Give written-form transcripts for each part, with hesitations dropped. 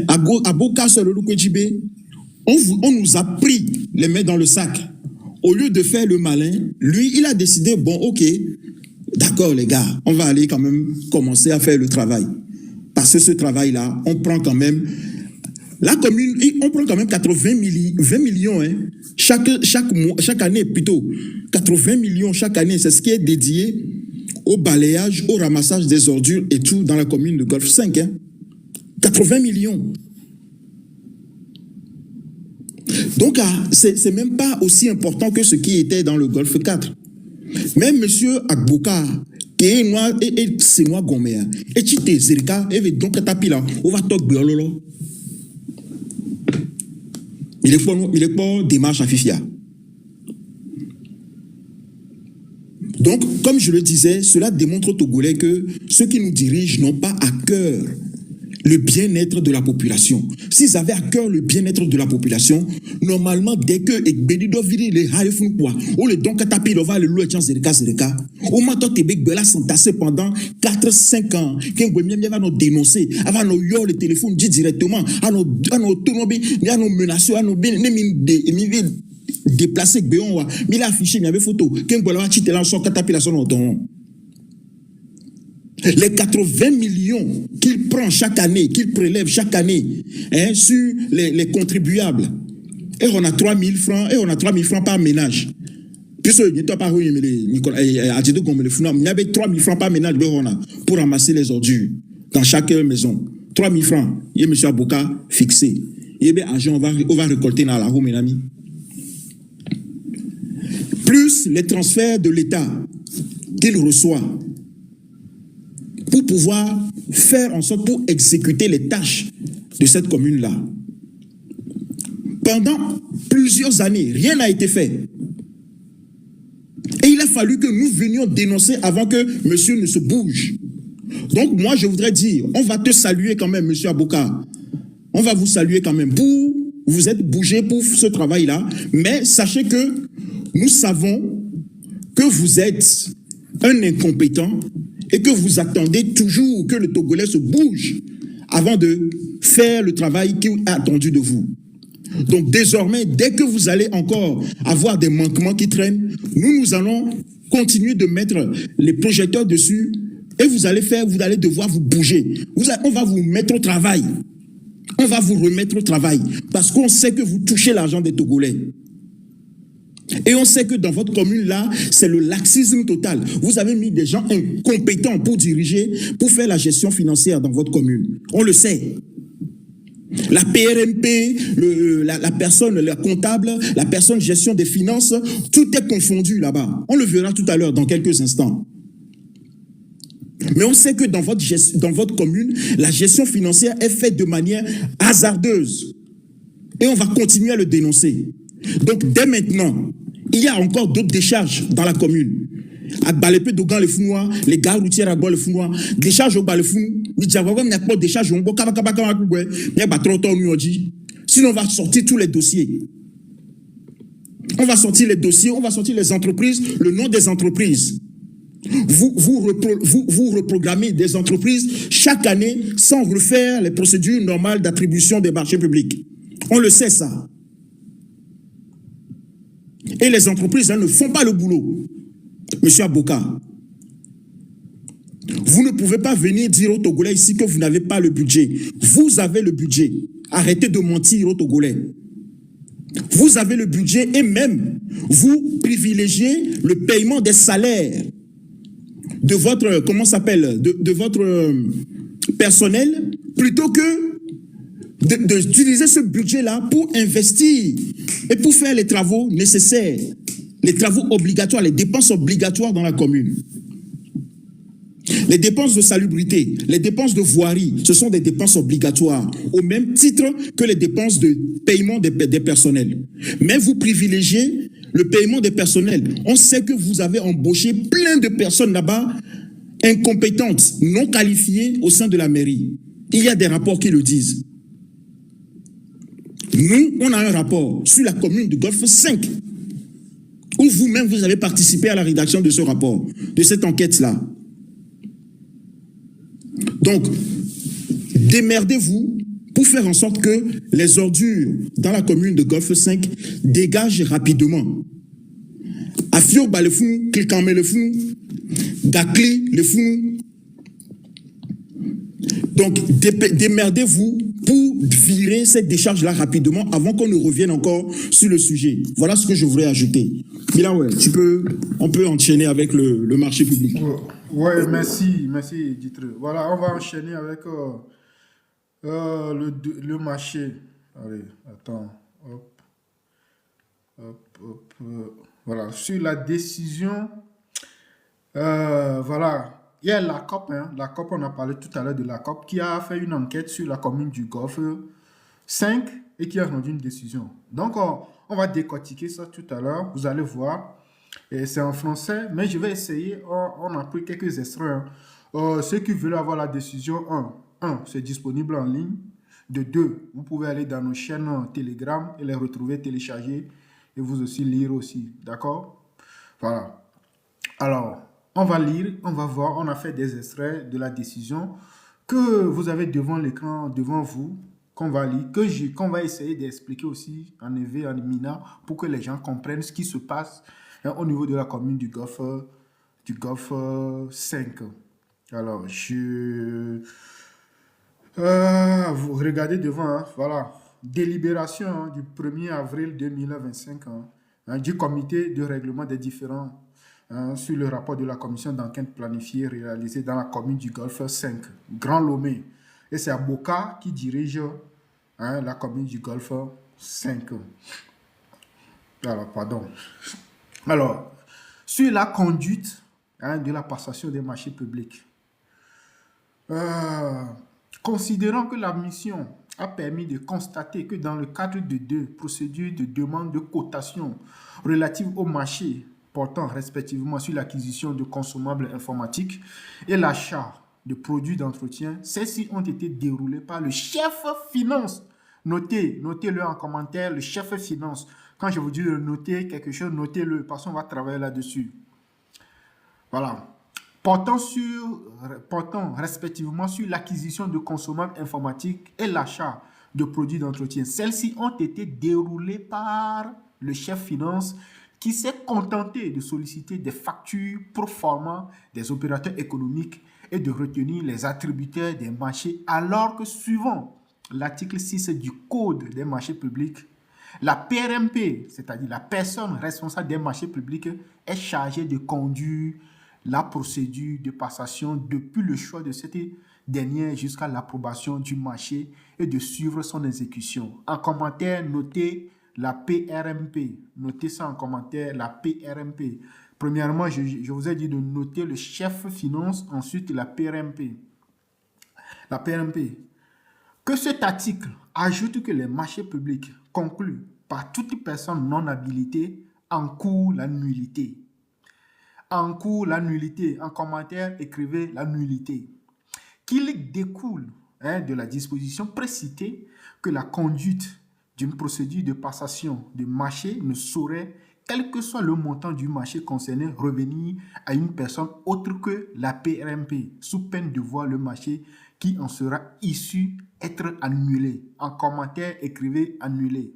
À Boka, sur le Loukouedjibé, on nous a pris les mains dans le sac. Au lieu de faire le malin, lui, il a décidé, bon, ok, d'accord les gars, on va aller quand même commencer à faire le travail. Parce que ce travail-là, on prend quand même, la commune, on prend quand même 20 millions, hein, chaque année plutôt. 80 millions chaque année, c'est ce qui est dédié au balayage, au ramassage des ordures et tout dans la commune de Golfe 5. Hein. 80 millions. Donc, c'est même pas aussi important que ce qui était dans le Golfe 4. Même M. Agboka, qui est noir, et c'est noir Goméa, et Chite Zerika, et donc Tapila, on va toc biololo. Il est pas démarche à Fifia. Donc, comme je le disais, cela démontre aux Togolais que ceux qui nous dirigent n'ont pas à cœur le bien-être de la population. S'ils avaient à cœur le bien-être de la population, normalement, dès que Ekbedido viri les haïfun quoi, ou le don katapi va le louer tiens zerika, au moment Tébek Bela s'entasser pendant 4-5 ans, qu'un Gwemien va nous dénoncer, avant nous yo le téléphone dit directement, à nos automobiles, à nos menaces, à nos déplacer Béon, mais il a affiché, il y avait photo, qu'un Gwemien va chiter là, son katapi là, son auton. Les 80 millions qu'il prend chaque année, qu'il prélève chaque année hein, sur les contribuables, et on a 3 000 francs, et on a 3 000 francs par ménage. Puisque il y avait 3 000 francs par ménage pour ramasser les ordures dans chaque maison. 3 000 francs, il y a M. Aboka fixé. Il y a argent, on va récolter dans la roue, mes amis. Plus les transferts de l'État qu'il reçoit pour pouvoir faire en sorte pour exécuter les tâches de cette commune-là. Pendant plusieurs années, rien n'a été fait. Et il a fallu que nous venions dénoncer avant que monsieur ne se bouge. Donc moi, je voudrais dire, on va te saluer quand même, monsieur Aboka. On va vous saluer quand même. Vous êtes bougé pour ce travail-là. Mais sachez que nous savons que vous êtes un incompétent et que vous attendez toujours que le Togolais se bouge avant de faire le travail qu'il a attendu de vous. Donc désormais, dès que vous allez encore avoir des manquements qui traînent, nous allons continuer de mettre les projecteurs dessus et vous allez devoir vous bouger. On va vous mettre au travail. On va vous remettre au travail parce qu'on sait que vous touchez l'argent des Togolais. Et on sait que dans votre commune-là, c'est le laxisme total. Vous avez mis des gens incompétents pour diriger, pour faire la gestion financière dans votre commune. On le sait. La PRMP, la personne, la comptable, la personne gestion des finances, tout est confondu là-bas. On le verra tout à l'heure, dans quelques instants. Mais on sait que dans votre commune, la gestion financière est faite de manière hasardeuse. Et on va continuer à le dénoncer. Donc, dès maintenant, il y a encore d'autres décharges dans la commune. À Balepé, Dogan, les Founois, les gares routières à Bois, les Founois, décharges au Balefou, sinon on va sortir tous les dossiers. On va sortir les dossiers, on va sortir les entreprises, le nom des entreprises. Vous reprogrammez des entreprises chaque année sans refaire les procédures normales d'attribution des marchés publics. On le sait, ça. Et les entreprises ne font pas le boulot. Monsieur Aboka, vous ne pouvez pas venir dire aux Togolais ici que vous n'avez pas le budget. Vous avez le budget. Arrêtez de mentir aux Togolais. Vous avez le budget et même vous privilégiez le paiement des salaires de votre, comment s'appelle, de votre personnel plutôt que d'utiliser ce budget-là pour investir et pour faire les travaux nécessaires, les travaux obligatoires, les dépenses obligatoires dans la commune. Les dépenses de salubrité, les dépenses de voirie, ce sont des dépenses obligatoires, au même titre que les dépenses de paiement des personnels. Mais vous privilégiez le paiement des personnels. On sait que vous avez embauché plein de personnes là-bas, incompétentes, non qualifiées au sein de la mairie. Il y a des rapports qui le disent. Nous, on a un rapport sur la commune de Golfe 5, où vous-même, vous avez participé à la rédaction de ce rapport, de cette enquête-là. Donc, démerdez-vous pour faire en sorte que les ordures dans la commune de Golfe 5 dégagent rapidement. Afio ba le fou, Kilkame le fou, Gakli le fou. Donc, démerdez-vous pour virer cette décharge-là rapidement avant qu'on ne revienne encore sur le sujet. Voilà ce que je voudrais ajouter. Mila, ouais, on peut enchaîner avec le marché public. Ouais, merci, Ditre. Voilà, on va enchaîner avec le marché. Allez, attends. Voilà, sur la décision, voilà. Il y a la COP, la COP, on a parlé tout à l'heure de la COP, qui a fait une enquête sur la commune du Golfe 5 et qui a rendu une décision. Donc, on va décortiquer ça tout à l'heure, vous allez voir. Et c'est en français, mais je vais essayer, on a pris quelques extraits. Ceux qui veulent avoir la décision, c'est disponible en ligne. De 2, vous pouvez aller dans nos chaînes Telegram et les retrouver, télécharger et vous aussi lire aussi, d'accord? Voilà. Alors, on va lire, on va voir, on a fait des extraits de la décision que vous avez devant l'écran, devant vous, qu'on va lire, qu'on va essayer d'expliquer aussi en EV, en Mina, pour que les gens comprennent ce qui se passe au niveau de la commune du Golfe 5. Alors, vous regardez devant, voilà, délibération du 1er avril 2025 du comité de règlement des différends sur le rapport de la commission d'enquête planifiée réalisée dans la commune du Golfe 5, Grand Lomé. Et c'est Aboka qui dirige la commune du Golfe 5. Alors, pardon. Alors, sur la conduite de la passation des marchés publics. Considérant que la mission a permis de constater que dans le cadre de 2 procédures de demande de cotation relatives au marché portant respectivement sur l'acquisition de consommables informatiques et l'achat de produits d'entretien, celles-ci ont été déroulées par le chef finance. Notez-le en commentaire, le chef finance. Quand je vous dis de noter quelque chose, notez-le, parce qu'on va travailler là-dessus. Voilà. Portant respectivement sur l'acquisition de consommables informatiques et l'achat de produits d'entretien. Celles-ci ont été déroulées par le chef finance qui s'est contenté de solliciter des factures pro forma des opérateurs économiques et de retenir les attributaires des marchés, alors que suivant l'article 6 du Code des marchés publics, la PRMP, c'est-à-dire la personne responsable des marchés publics, est chargée de conduire la procédure de passation depuis le choix de cette dernière jusqu'à l'approbation du marché et de suivre son exécution. En commentaire, notez la PRMP. Notez ça en commentaire, la PRMP. Premièrement, je vous ai dit de noter le chef finance, ensuite la PRMP. La PRMP. Que cet article ajoute que les marchés publics conclus par toute personne non habilitée encourent la nullité. Encourt la nullité. En commentaire, écrivez la nullité. Qu'il découle de la disposition précitée que la conduite d'une procédure de passation de marché ne saurait, quel que soit le montant du marché concerné, revenir à une personne autre que la PRMP, sous peine de voir le marché qui en sera issu être annulé. En commentaire, écrivez annulé.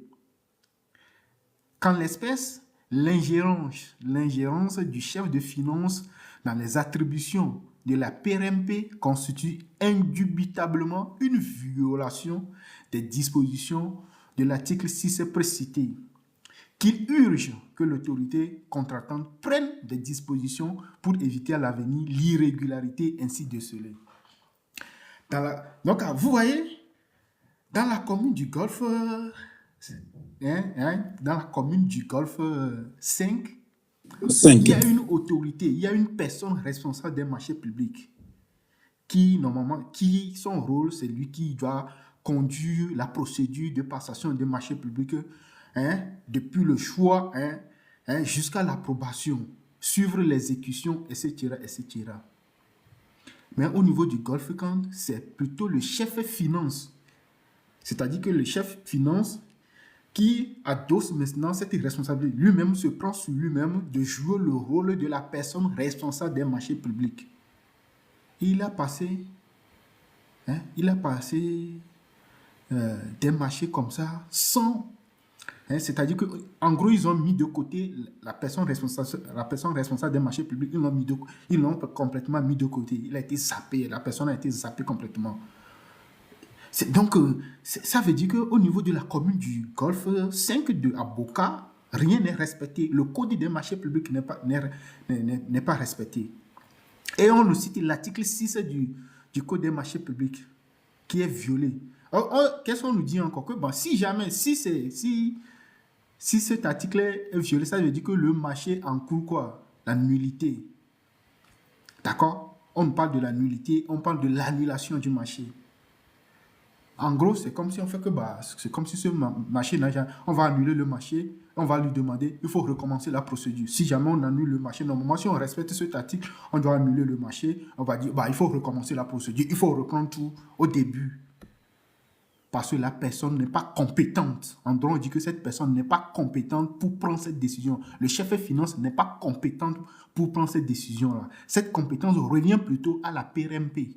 Qu'en l'espèce, l'ingérence du chef de finance dans les attributions de la PRMP constitue indubitablement une violation des dispositions de l'article 6 précité, qu'il urge que l'autorité contractante prenne des dispositions pour éviter à l'avenir l'irrégularité ainsi décelée. Donc, vous voyez, dans la commune du Golfe, dans la commune du Golfe 5, il y a une autorité, il y a une personne responsable des marchés publics qui, normalement, son rôle, c'est lui qui doit conduire la procédure de passation des marchés publics depuis le choix jusqu'à l'approbation, suivre l'exécution, etc., etc. Mais au niveau du Golfe 5, c'est plutôt le chef finance. C'est-à-dire que le chef finance qui adosse maintenant cette responsabilité, lui-même se prend sur lui-même de jouer le rôle de la personne responsable des marchés publics. Il a passé Hein, il a passé des marchés comme ça sans... Hein, c'est-à-dire qu'en gros, ils ont mis de côté la personne responsable des marchés publics, ils l'ont complètement mis de côté. Il a été zappé, la personne a été zappée complètement. Donc, ça veut dire qu'au niveau de la commune du Golfe 5 de Aboka, rien n'est respecté. Le code des marchés publics n'est pas respecté. Et on nous cite l'article 6 du code des marchés publics qui est violé. Qu'est-ce qu'on nous dit encore? Que bon, si jamais, si cet article est violé, ça veut dire que le marché encourt quoi? La nullité. D'accord? On parle de la nullité, on parle de l'annulation du marché. En gros, c'est comme si on fait que c'est comme si ce marché n'a jamais... On va annuler le marché, on va lui demander, il faut recommencer la procédure. Si jamais on annule le marché, normalement, si on respecte cet article, on doit annuler le marché, on va dire, il faut recommencer la procédure, il faut reprendre tout au début. Parce que la personne n'est pas compétente. En droit, on dit que cette personne n'est pas compétente pour prendre cette décision. Le chef de finance n'est pas compétent pour prendre cette décision-là. Cette compétence revient plutôt à la PRMP.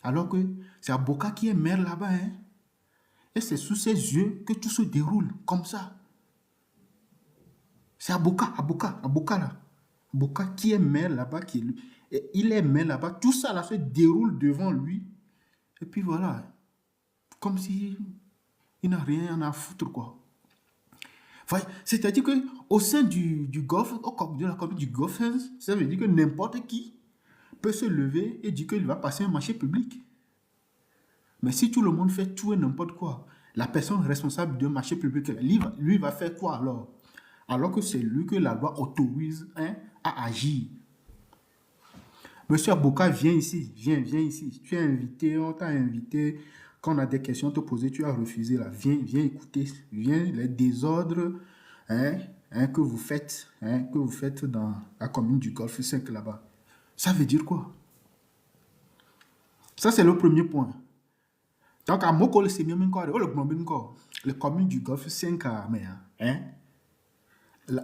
Alors que c'est Aboka qui est maire là-bas. Hein? Et c'est sous ses yeux que tout se déroule comme ça. C'est Aboka là. Aboka qui est maire là-bas. Il est maire là-bas. Tout ça là se déroule devant lui. Et puis voilà. Comme si il n'a rien à foutre, quoi. C'est-à-dire qu'au sein du Golfe, de la commune du Golfe, ça veut dire que n'importe qui peut se lever et dire qu'il va passer un marché public. Mais si tout le monde fait tout et n'importe quoi, la personne responsable d'un marché public, lui va faire quoi alors? Alors que c'est lui que la loi autorise à agir. Monsieur Aboka, viens ici, viens ici. Tu es invité, on t'a invité. Quand on a des questions à te poser, tu as refusé là. Viens écouter. Viens les désordres que vous faites dans la commune du Golfe 5 là-bas. Ça veut dire quoi? Ça, c'est le premier point. Donc, à Moko, c'est bien encore. Le commune du Golfe 5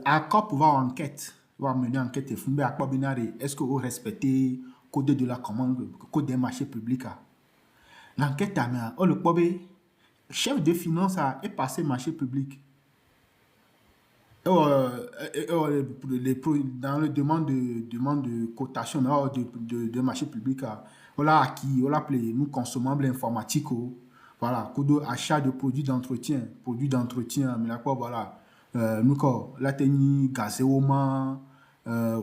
à COP va en enquête. Va mener enquête et fumber à quoi binari. Est-ce que vous respectez le code de la commande, le code des marchés publics? L'enquête a mis le chef de finance est passé marché public. Dans le demande de cotation de marché public, on a acquis, on l'a appelé nous consommables informatiques. Voilà, achat de produits d'entretien, mais là quoi, voilà, nous quoi, la technique gazéoma,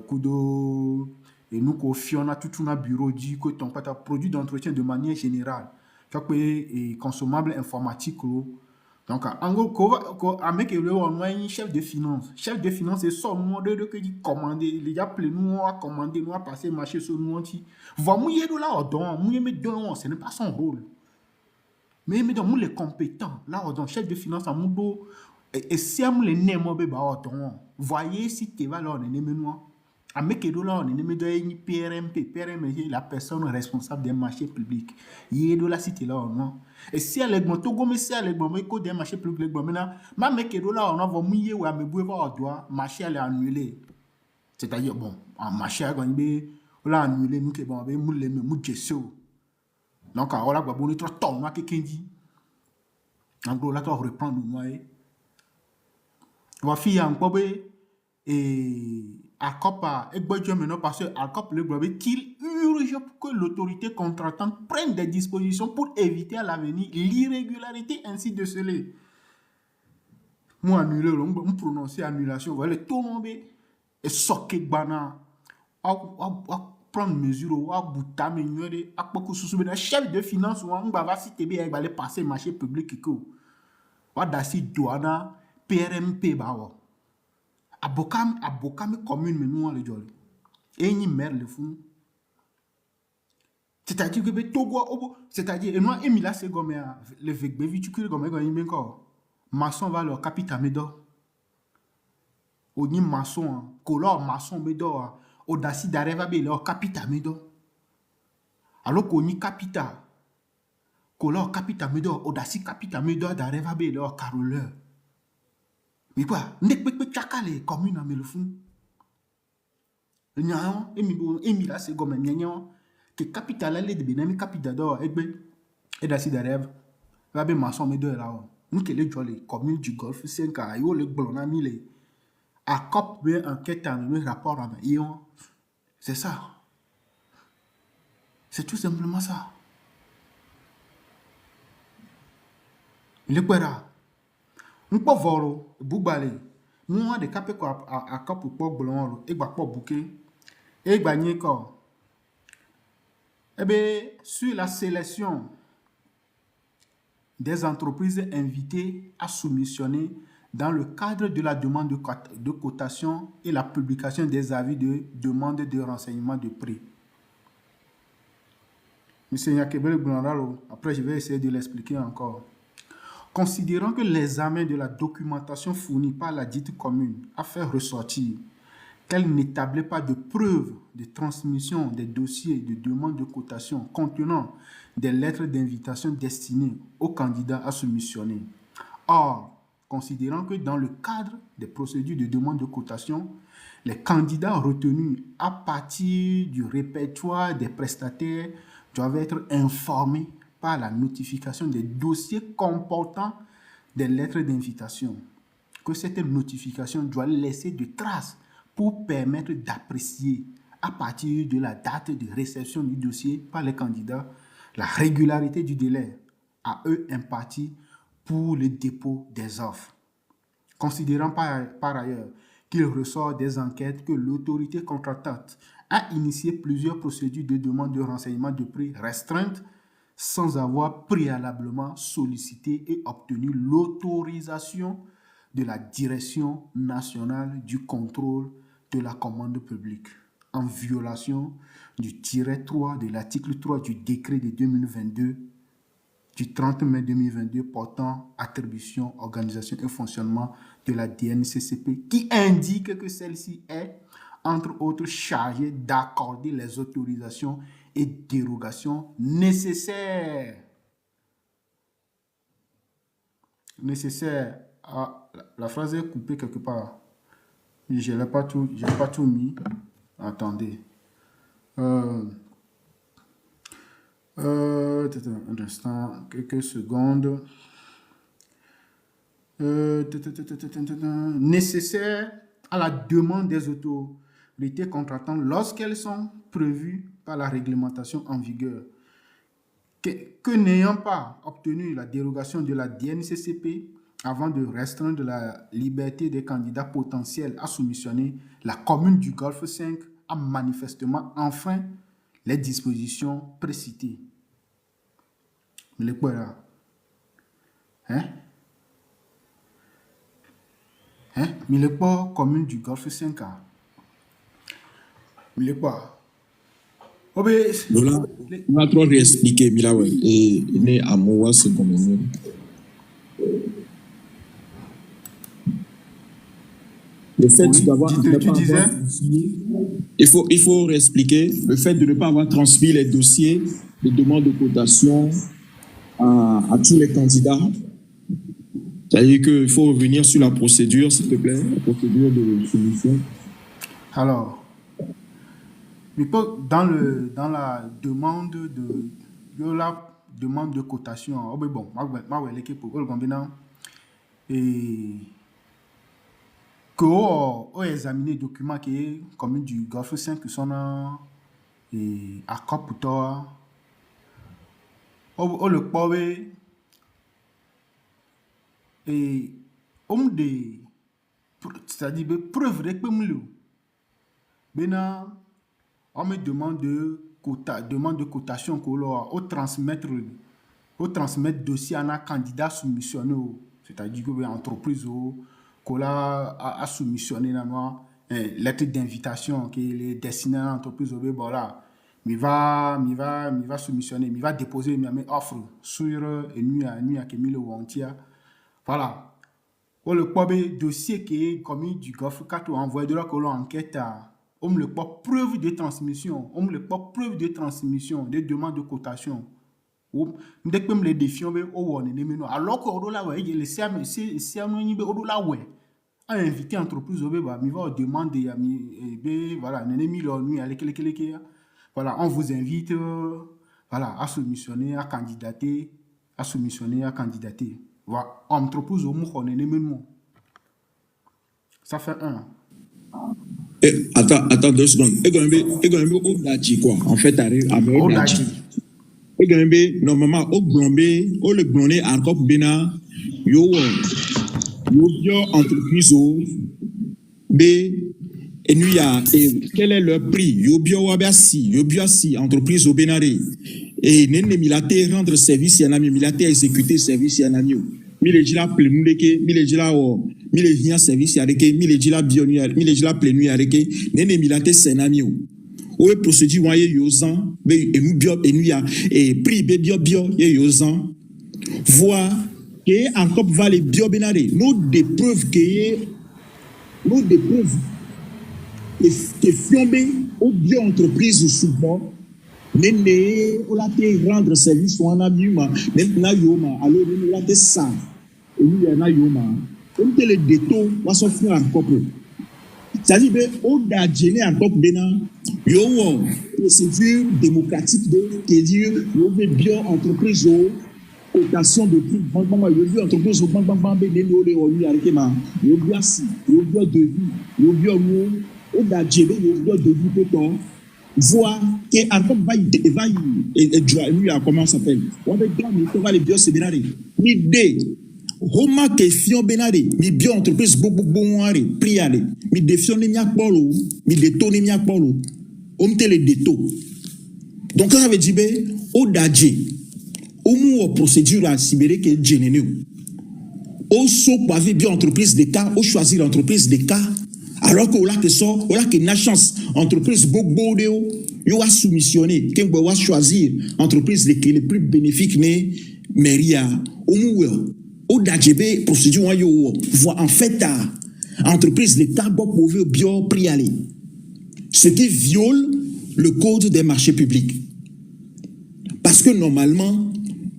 kudo, et nous quoi, on a tout un bureau dit que ton produit d'entretien de manière générale, tu vois et consommables informatiques. Donc, en gros, avec le chef de finance, c'est son nom de que dit commander, les appelés nous à commander, nous à passer marché sur nous anti. Va mouiller de là, ce n'est pas son rôle. Mais dans les compétents, là, chef de finance, à mon et si on les némo voyez si tu vas là, on est némo noir. Avec là, on est némo de PRMP, la personne responsable des marchés publics. Il est de la cité là, non. Et si elle est bon, tout comme si elle est bon, mais que des marchés publics, bon, maintenant, ma mec est là, on va mouiller ou à me bouger au doigt, marché elle est annulé. C'est-à-dire, bon, en marché, on l'a annulé, nous qui bon, avec nous les mêmes, donc, on a bon, trop ton, moi, quelqu'un dit. En gros, là, tu vas reprendre, moi, on va faire un peu, et à COP, et maintenant, parce que à COP, le globe, qu'il urge pour que l'autorité contractante prenne des dispositions pour éviter à l'avenir l'irrégularité ainsi décelée. Moi, annuler, on prononcer annulation, voilà, tout le monde est socké, bana, prendre mesure à bouta menyore à beaucoup sous chef de finance ou on va si tebe il va aller passer marché public ko wa dasi douana PRMP bawo abokam commune mais nous le jol et ni maire le fou c'est-à-dire que Togo c'est-à-dire et moi Emila Segome le vegbe vitukule comme ko maçon va leur capital medo oni maçon color maçon medo audaci d'arriver à leur capital medo. Alors qu'on y capital, qu'on leur capital medo, audaci capital medo d'arriver à leur caroleur. Mais quoi, n'est pas chakale commune à me le fond. Nyan, emi là c'est comme nyan, que capital est de Bénin, capital d'or, et d'assez d'arève, va bien maçon, mais de là, nous qui les jolly, commune du Golfe 5 à yo, le blonda mille, à cop, bien enquête en le rapport en ion. C'est ça. C'est tout simplement ça. Il est quoi là? Nous pas voir boubalé. Nous de capé quoi à cop pour blond et pas bouquet et gagner quoi. Eh bien, sur la sélection des entreprises invitées à soumissionner dans le cadre de la demande de cotation et la publication des avis de demande de renseignement de prix. Monsieur Nyakebele Bounaralo, après je vais essayer de l'expliquer encore. Considérant que l'examen de la documentation fournie par la dite commune a fait ressortir qu'elle n'établit pas de preuves de transmission des dossiers de demande de cotation contenant des lettres d'invitation destinées aux candidats à soumissionner. Or, considérant que dans le cadre des procédures de demande de cotation, les candidats retenus à partir du répertoire des prestataires doivent être informés par la notification des dossiers comportant des lettres d'invitation, que cette notification doit laisser de traces pour permettre d'apprécier à partir de la date de réception du dossier par les candidats la régularité du délai à eux imparti pour le dépôt des offres. Considérant par ailleurs qu'il ressort des enquêtes que l'autorité contractante a initié plusieurs procédures de demande de renseignement de prix restreintes sans avoir préalablement sollicité et obtenu l'autorisation de la Direction nationale du contrôle de la commande publique, en violation du tiret 3 de l'article 3 du décret de 2022, du 30 mai 2022 portant attribution, organisation et fonctionnement de la DNCCP, qui indique que celle-ci est, entre autres, chargée d'accorder les autorisations et dérogations nécessaires. Ah, la phrase est coupée quelque part. Je n'ai pas tout mis. Attendez. Un instant, quelques secondes. Nécessaire à la demande des autorités contractantes lorsqu'elles sont prévues par la réglementation en vigueur. Que n'ayant pas obtenu la dérogation de la DNCCP avant de restreindre la liberté des candidats potentiels à soumissionner, la commune du Golfe 5 a manifestement enfreint les dispositions précitées. Mais quoi là? Mais le port commune du Golfe 5 a. Mais le quoi? On va trop réexpliquer, Milawe, et né à moi, c'est comme nous. Le fait d'avoir il faut réexpliquer le fait de ne pas avoir transmis les dossiers de demande de cotation à tous les candidats. C'est-à-dire qu'il faut revenir sur la procédure, s'il te plaît, la procédure de soumission. Alors, dans la demande de cotation, oh ben bon, et que on examiner document qui est comme du Golfe 5 qui sont à Caputo, le pauvre et c'est-à-dire preuve de on me demande de cotation au transmettre dossier à un candidat soumissionné, c'est-à-dire que l'entreprise a soumissionné lettre d'invitation qui est destinée à l'entreprise, voilà, il va soumissionner, il va déposer une offre sur une nuit à Kémile ou entière, voilà. Le dossier qui est commis du Golfe 4 envoyé de la colonne enquête à on me le pas preuve de transmission, de demande de cotation. Dès que les défions alors que là ouais les c'est a invité entreprise il va demander voilà voilà, on vous invite voilà, à soumissionner, à candidater, Voilà, entreprise au mou, on est même. Ça fait un. Attends 2 secondes. Egolembe au daji quoi. En fait, arrive à me Au daji. daji. Egolembe normalement au blombe, au le blonné encore bena yo bio entreprise au b et nous ya et quel est leur prix yo bio si entreprise au benare et nene milate rendre service ya na milate exécuter service ya na mi le jila plenu ke mi le jila o mi le rien service ya ke mi le jila bio mi le jila plenu ya ke nene milate senami o procédure wa ye yozan be enu bio enu ya et prix be bio ye yozan voir que encore va les bio benare nous des preuves que fiombe ou bio entreprise souvent nene o la te rendre service ou na biuma na yoma alors nous la te ça et lui na yoma on te le déto wa so fi encore c'est-à-dire que au da gêner encore bena yo procédure démocratique de que dire yo bio entreprise cotation de prix yo bio entreprise bang be ne le o lui arrêter ma yo bio si yo bio devis yo bio au Djébé, il y a de vous voir que encore va et lui comment ça s'appelle on va dire mais va les bio séminaires ni dé Roma que fion benare mi bio entreprise bon are priale mi défion ni polo mi déto ni polo on te le déto donc ça veut dire au Djé au mou procédure à sibéré que généné au so pavé bio entreprise de cas au choisir l'entreprise de cas alors que là que ça là que na chance entreprise bobo de yo a soumissionné qu'un boit choisir entreprise les plus bénéfiques né meria au mou au dajebe procédure yo voit en fait entreprise l'état bobo bio prix aller ce qui viole le code des marchés publics parce que normalement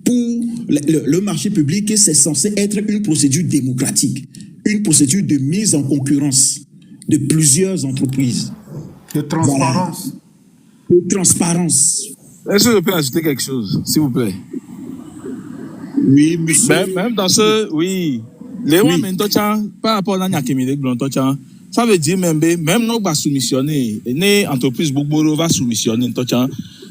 pour le marché public c'est censé être une procédure démocratique une procédure de mise en concurrence de plusieurs entreprises. De transparence. Voilà. De transparence. Est-ce que je peux ajouter quelque chose, s'il vous plaît? Oui, monsieur. Même dans ce... Oui. Les rois, par rapport à Nyakemile, ça veut dire même nous va soumissionner. Les entreprises beaucoup va soumissionner.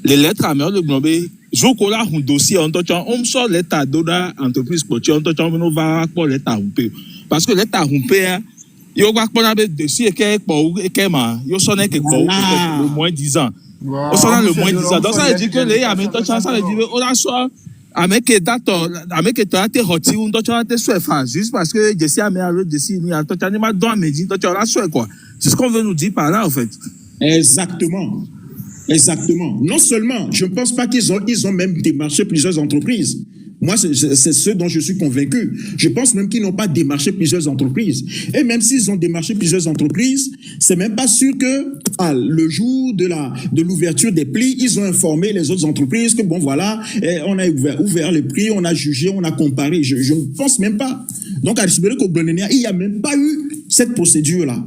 Les lettres à mère de Globé, je crois un dossier, on sort l'état d'oda entreprise pour on va pour l'état rompé. Parce que l'état rompé, yo va prendre des dossiers que ma yo sonne que le moins 10 ans on sonne le moins 10 ans donc ça veut dire que les aménagement ça veut dire on a soit avec date avec tu as été retiré on doit te faire juste parce que je sais mais alors je sais ni en toi ni ma doit me dire tu as soit quoi c'est ce qu'on veut nous dire par là en fait. Exactement. Non seulement, je ne pense pas qu'ils ont même démarché plusieurs entreprises. Moi, c'est ce dont je suis convaincu. Je pense même qu'ils n'ont pas démarché plusieurs entreprises. Et même s'ils ont démarché plusieurs entreprises, c'est même pas sûr que le jour de l'ouverture des prix, ils ont informé les autres entreprises que bon voilà, on a ouvert les prix, on a jugé, on a comparé. Je ne pense même pas. Donc à Archibald Koblenenia, il n'y a même pas eu cette procédure-là.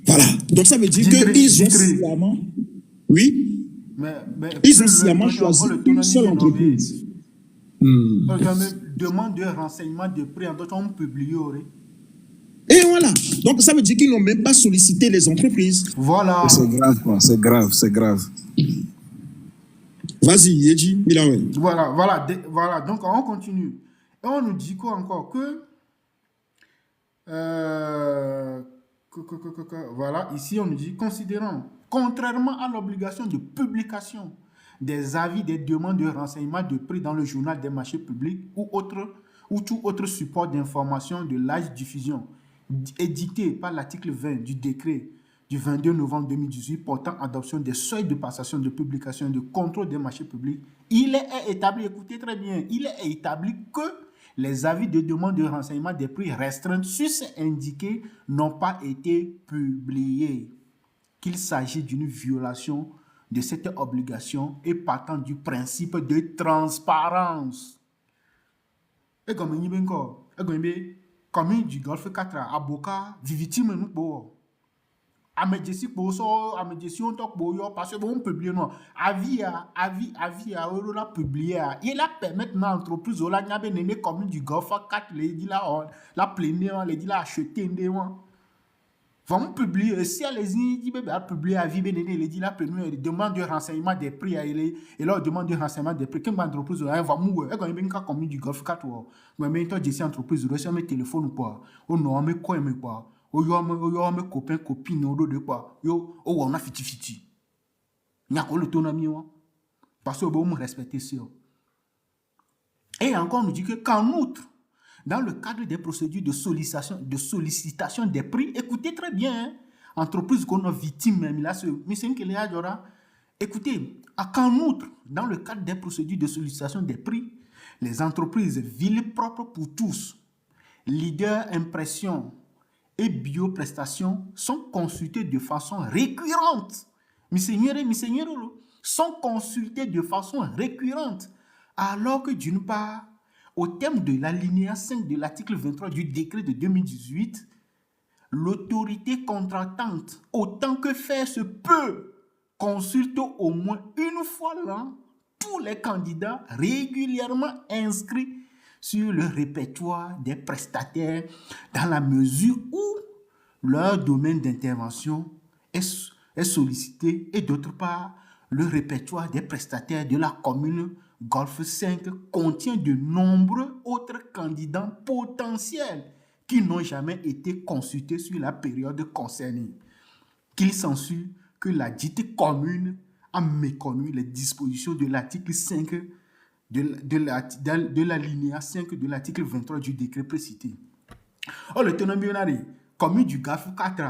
Voilà. Donc ça veut dire qu'ils ont sciemment... Oui. Mais ils ont sciemment choisi une seule entreprise. Demande de renseignement de prix en d'autres on publie. Et voilà. Donc ça veut dire qu'ils n'ont même pas sollicité les entreprises. Voilà. C'est grave quoi, c'est grave. Vas-y, Yedji, Milawe. Voilà. Donc on continue. Et on nous dit quoi encore voilà, ici on nous dit, considérant, contrairement à l'obligation de publication des avis des demandes de renseignement de prix dans le journal des marchés publics ou tout autre support d'information de large diffusion, édicté par l'article 20 du décret du 22 novembre 2018 portant adoption des seuils de passation de publication et de contrôle des marchés publics, il est établi, écoutez très bien, il est établi que les avis de demande de renseignement des prix restreints sus-indiqués n'ont pas été publiés, qu'il s'agit d'une violation de cette obligation et partant du principe de transparence. Et comme il y a encore, comme du Golfe 4, avocat, victime nous. Amejesi Poso, Amejesi on top boyo, parce que on publie non. Avis, on l'a publié. Il a permis maintenant l'entreprise, on l'a n'abé néné commune du Golfe, 4, les dit là, la pléné, les dit là, acheter, vont publier, si allez-y, dit bébé a publié avis, bénéné, les dit là, pléné, demande de renseignement des prix, et leur demande de renseignement des prix. Quand l'entreprise, on va mourir, et quand il y a une commune du Golfe, 4, mais maintenant, j'ai entreprise, on a téléphone ou pas, on a mais quoi, mais quoi. Oyo me copain copine odo de quoi yo on a fiti nyako l'autonomie parce que on respecter ça. Et encore on nous dit que qu'en outre dans le cadre des procédures de sollicitation des prix, écoutez très bien hein, entreprise qu'on a victime même là mais c'est que les adora écoutez qu'en outre dans le cadre des procédures de sollicitation des prix, les entreprises ville propre pour tous, leader impression et bioprestations sont consultées de façon récurrente. Sont consultées de façon récurrente. Alors que d'une part, au terme de l'alinéa 5 de l'article 23 du décret de 2018, l'autorité contractante, autant que faire se peut, consulte au moins une fois l'an tous les candidats régulièrement inscrits sur le répertoire des prestataires dans la mesure où leur domaine d'intervention est sollicité et d'autre part, le répertoire des prestataires de la commune Golfe 5 contient de nombreux autres candidats potentiels qui n'ont jamais été consultés sur la période concernée. Qu'il s'ensuit que la dite commune a méconnu les dispositions de l'article 5 de l'alinéa 5 de l'article 23 du décret précité. Oh, le tenant millionnaire, commune du Golfe 4,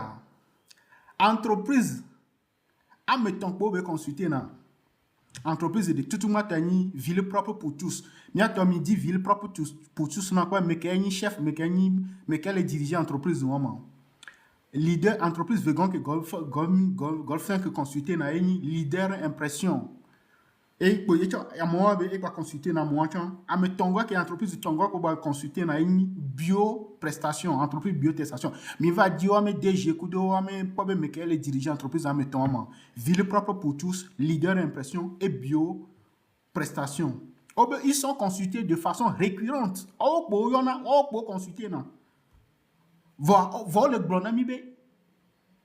entreprise, à mettre pour consulter, entreprise de tout le monde, ville propre pour tous. Mia Tommy dit ville propre pour tous, mais qu'il y a un chef, mais qu'il y a les dirigeants entreprise, leader entreprise vegan que Golfe 5 consulter, leader impression. Et pour y a moi et pas consulter na moi a me tongo que entreprise de tongo ko ba consulter na une bio prestation entreprise biotestation mi va dire me DG kudo me pas me que les dirigeants entreprise a me tongo ville propre pour tous leader impression et bio prestation ils sont consultés de façon récurrente pour y en a pour consulter na voir le blonami be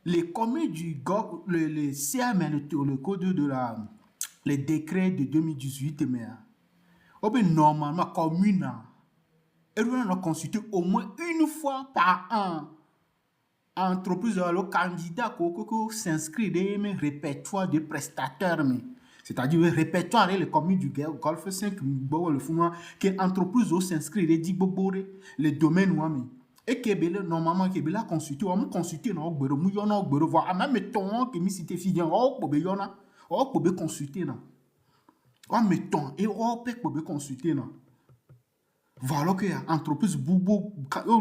les communes du GOG le CAM le code de la les décrets de 2018, mais normalement, commune, et on a consulté au moins une fois par an. Entreprise, le candidat qui s'inscrit dans le répertoire de prestataires. C'est-à-dire le répertoire les communes du Golfe 5, le fond, que l'entreprise s'inscrit, les domaines. Et que normalement, que la consulté, on consulté, on a voir, même ton que mi cité fidèle, on peut consulter non on mettons et on peut consulter non voilà que entreprise bobo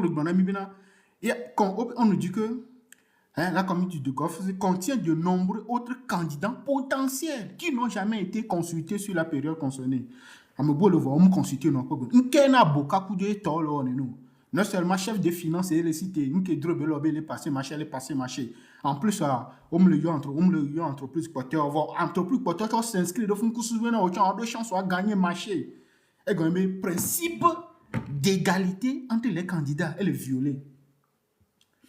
le bonami bina et quand on nous dit que la communauté de Golfe contient de nombreux autres candidats potentiels qui n'ont jamais été consultés sur la période concernée on me le voir on consulter non pas on a beaucoup de temps là nous non seulement chef de finance et les cités, nous qui drôle les passé marché. En plus, on me le y entreprise porter entreprise porter s'inscrit de fond que souvent autant de chances à gagner marché. Et quand même principe d'égalité entre les candidats et les violés.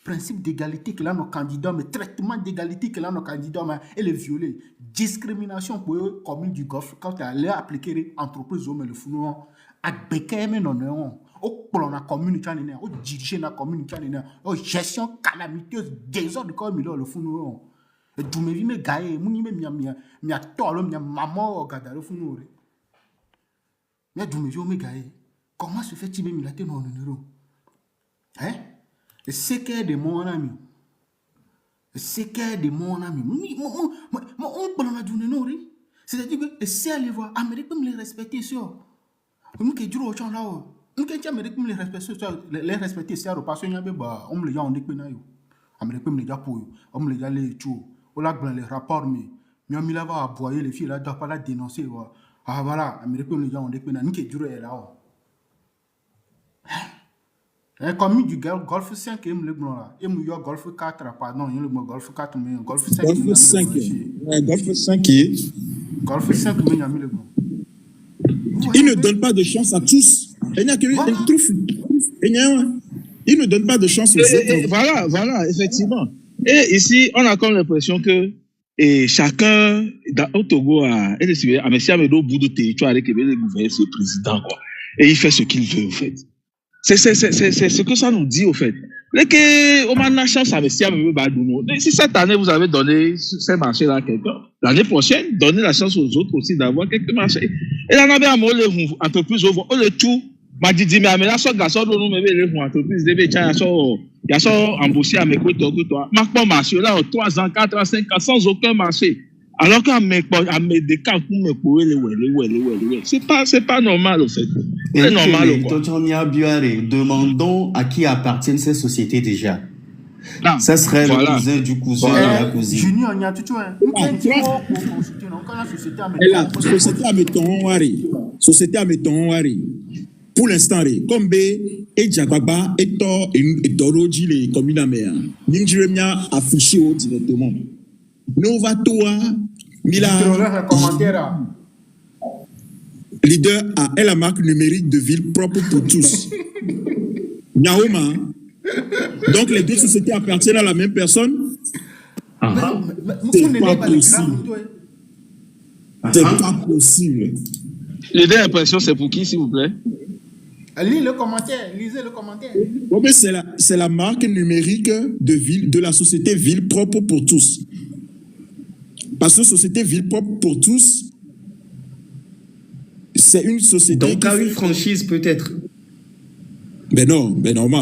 Principe d'égalité que là nos candidats, mais traitement d'égalité que là nos candidats et les violés. Discrimination pour eux commune du Golfe quand tu allais appliquer entreprise au le fou à béquer non au plan la commune canine au diriger la commune canine au gestion calamiteuse désordre comme il le fou et tout me vie me gaé muni me mia tolo mia maman gada le fou mais tout me vie me gaé comment se fait-il me milater non numéro hein et c'est que de mon ami c'est que de mon ami on parle la journée non c'est-à-dire que c'est aller voir Amérique me les respecter sur nous qui dure au champ là nous qui Amérique me les respecter c'est parce que y a ba on me les a on est yo Amérique me les a pour on me les a les tout on la blanc les rapports mais mi la va aboyer les filles là doit pas la dénoncer ah voilà Amérique me les a on est nous qui dure là Comme du Golf 5, il me le là. Il me Golf 4, pardon, il me Golf 4, mais Golf 5. Golf 5. Golf 5 est. Golf 5, mais il y a mis le bon. Il ne donne pas de chance à tous. Il ne donne pas de chance aux autres. Voilà, effectivement. Et ici, on a comme l'impression que chacun, au Togo, a décidé, à Messia Medo, au bout de territoire, avec le gouvernement, c'est le président, quoi. Et il fait ce qu'il veut, au fait. C'est ce que ça nous dit, au fait. On a la chance à Messia Medo Badouno. Si cette année, vous avez donné ces marchés-là à quelqu'un, l'année prochaine, donnez la chance aux autres aussi d'avoir quelques marchés. Et là, on a bien les entreprises, on le tout. M'a dit, mais là, ce garçon, nous, les entreprises, il y a ça embauché à mes côtés, toi. Marque pas marché, là, 3 ans, 4 ans, 5 ans, sans aucun marché. Alors qu'à mes des cas, pour me courir, c'est pas normal, au fait. C'est normal, quoi. Demandons à qui appartiennent ces sociétés déjà. Non. Ça serait le cousin du cousin de la cousine. Junior, il y a tout un. Société à Méton, pour l'instant, comme B, et Djababa, et Tor, et Doroji, les communes à mer. Ninjuremia affiché directement. Nova Toa, Mila. Leader a la marque numérique de ville propre pour tous. Nyaoma. Donc les deux sociétés appartiennent à la même personne. C'est pas possible. C'est pas possible. J'ai des impressions, c'est pour qui, s'il vous plaît? Lisez le commentaire. Bon, mais c'est la marque numérique de ville, de la société Ville Propre pour tous. Parce que société Ville Propre pour tous, c'est une société. Donc, à une franchise, peut-être. Ben non,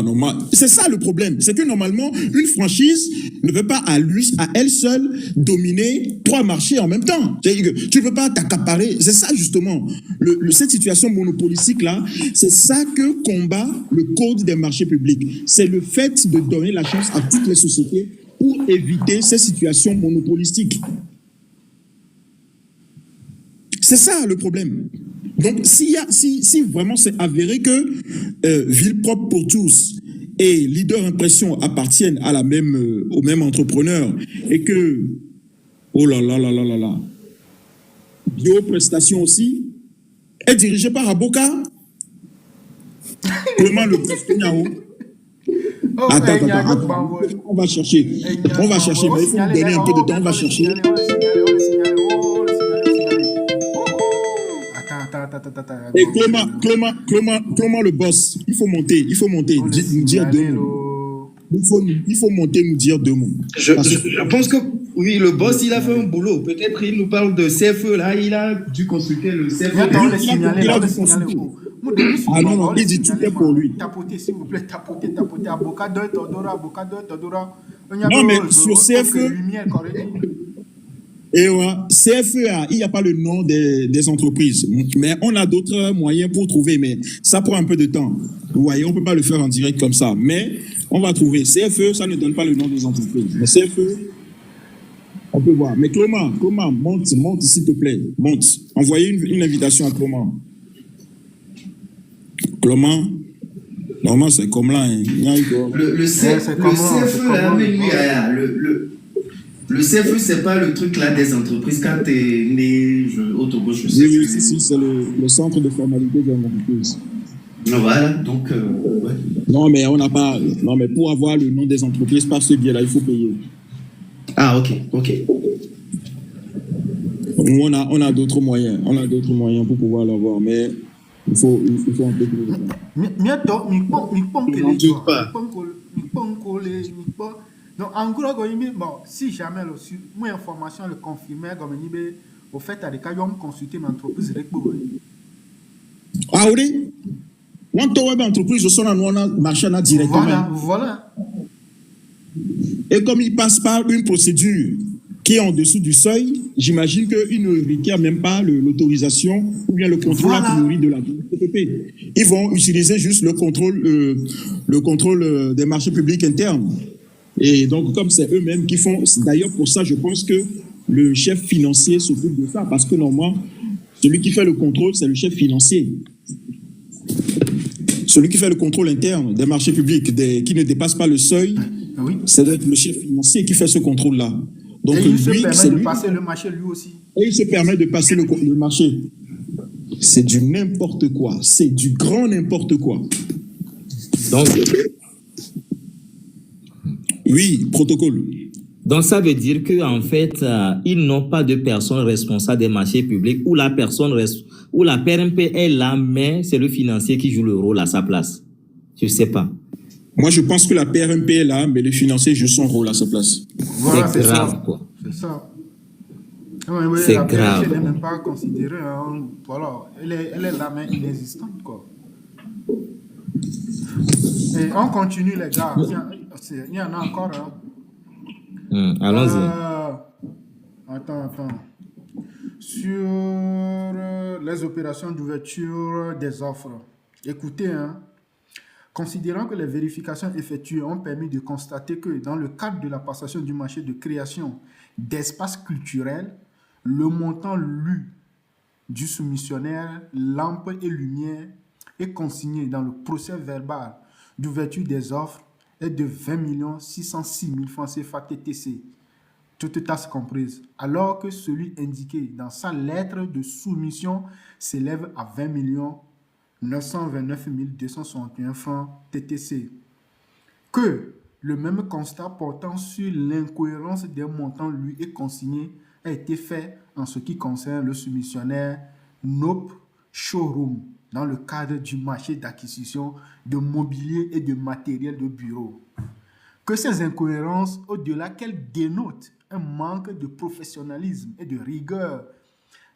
normal. C'est ça le problème. C'est que normalement, une franchise ne peut pas à elle seule dominer 3 marchés en même temps. C'est-à-dire que tu ne peux pas t'accaparer. C'est ça justement. Cette situation monopolistique là, c'est ça que combat le code des marchés publics. C'est le fait de donner la chance à toutes les sociétés pour éviter ces situations monopolistiques. C'est ça le problème. Donc, si vraiment c'est avéré que Ville Propre pour tous et Leader Impression appartiennent à au même entrepreneur et que, oh là là là là là là, Bioprestation aussi est dirigé par Aboka. Comment le Niao? Attends, on va chercher, mais il faut nous donner un peu de temps, on va chercher. Et Clément le boss, il faut monter, nous dire 2 mots. Il faut monter, nous dire 2 mots. Je pense que, oui, le boss, il a fait un boulot. Peut-être il nous parle de CFE, là, il a dû consulter le CFE. Il a dû consulter. Ah non, il dit tout est pour lui. Tapotez, s'il vous plaît, tapotez. Avocat de Todora. Non, mais sur CFE... Et CFE, il n'y a pas le nom des entreprises. Mais on a d'autres moyens pour trouver. Mais ça prend un peu de temps. Vous voyez, on ne peut pas le faire en direct comme ça. Mais on va trouver. CFE, ça ne donne pas le nom des entreprises. Mais CFE, on peut voir. Mais Clément, monte, s'il te plaît. Monte. Envoyez une invitation à Clément. Normalement, c'est comme là. Hein. Le CFE, là, mais lui, le CFE, c'est pas le truc là des entreprises. Quand tu es né au Togo, je sais. Oui, c'est le centre de formalité des entreprises. Voilà, donc. Ouais. Non, mais on n'a pas. Non, mais pour avoir le nom des entreprises par ce biais-là, il faut payer. Ah, ok. On a d'autres moyens. On a d'autres moyens pour pouvoir l'avoir, mais il faut un peu plus de temps. Donc, en gros, si jamais mon information le confirmait, au fait, à des cas, ils ont consulté une entreprise. Ah oui? On a une entreprise, on a marché directement. Voilà. Et comme il passe par une procédure qui est en dessous du seuil, j'imagine qu'il ne requiert même pas l'autorisation ou bien le contrôle a priori de la TPP. Ils vont utiliser juste le contrôle des marchés publics internes. Et donc, comme c'est eux-mêmes qui font... D'ailleurs, pour ça, je pense que le chef financier s'occupe de ça. Parce que normalement, celui qui fait le contrôle, c'est le chef financier. Celui qui fait le contrôle interne des marchés publics, qui ne dépasse pas le seuil, Oui. c'est le chef financier qui fait ce contrôle-là. Donc Et il se lui, permet de passer le marché lui aussi. Et il se permet de passer le marché. C'est du n'importe quoi. C'est du grand n'importe quoi. Donc, oui, protocole. donc ça veut dire qu'en fait, ils n'ont pas de personne responsable des marchés publics où la PRMP est là, mais c'est le financier qui joue le rôle à sa place. Je ne sais pas. Moi, je pense que la PRMP est là, mais le financier joue son rôle à sa place. Voilà, C'est grave, ça. quoi. C'est ça. Oui, C'est la grave. PRMP n'est même pas considérée. Hein. Voilà, elle est là, mais inexistante, quoi. Et on continue, les gars. Il y en a encore. Hein. Allons-y. Attends. Sur les opérations d'ouverture des offres. Écoutez, hein. Considérant que les vérifications effectuées ont permis de constater que dans le cadre de la passation du marché de création d'espaces culturels, le montant lu du soumissionnaire, lampe et lumière, est consigné dans le procès verbal d'ouverture des offres est de 20 606 000 francs CFA TTC, toutes tasses comprises, alors que celui indiqué dans sa lettre de soumission s'élève à 20 929 261 francs TTC. Que le même constat portant sur l'incohérence des montants lui est consigné a été fait en ce qui concerne le soumissionnaire Nope Showroom dans le cadre du marché d'acquisition de mobilier et de matériel de bureau. Que ces incohérences, au-delà qu'elles dénotent un manque de professionnalisme et de rigueur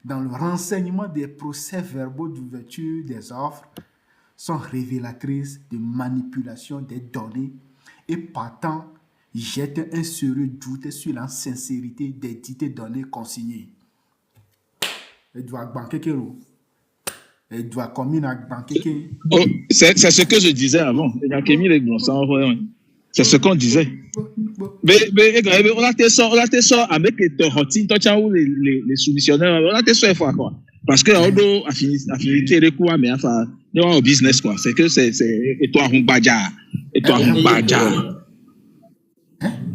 dans le renseignement des procès-verbaux d'ouverture des offres, sont révélatrices de manipulation des données et partant jettent un sérieux doute sur la sincérité des dites données consignées. Elle doit banquer quelque chose. Elle doit combiner avec banquer. Oh, c'est ce que je disais avant. C'est ce qu'on disait. Mais on a été sort avec les torrentines, les soumissionnaires, on a été sort fois quoi. Parce que on doit affinité de quoi, mais enfin, nous au business quoi. C'est que c'est et toi Rumbaja.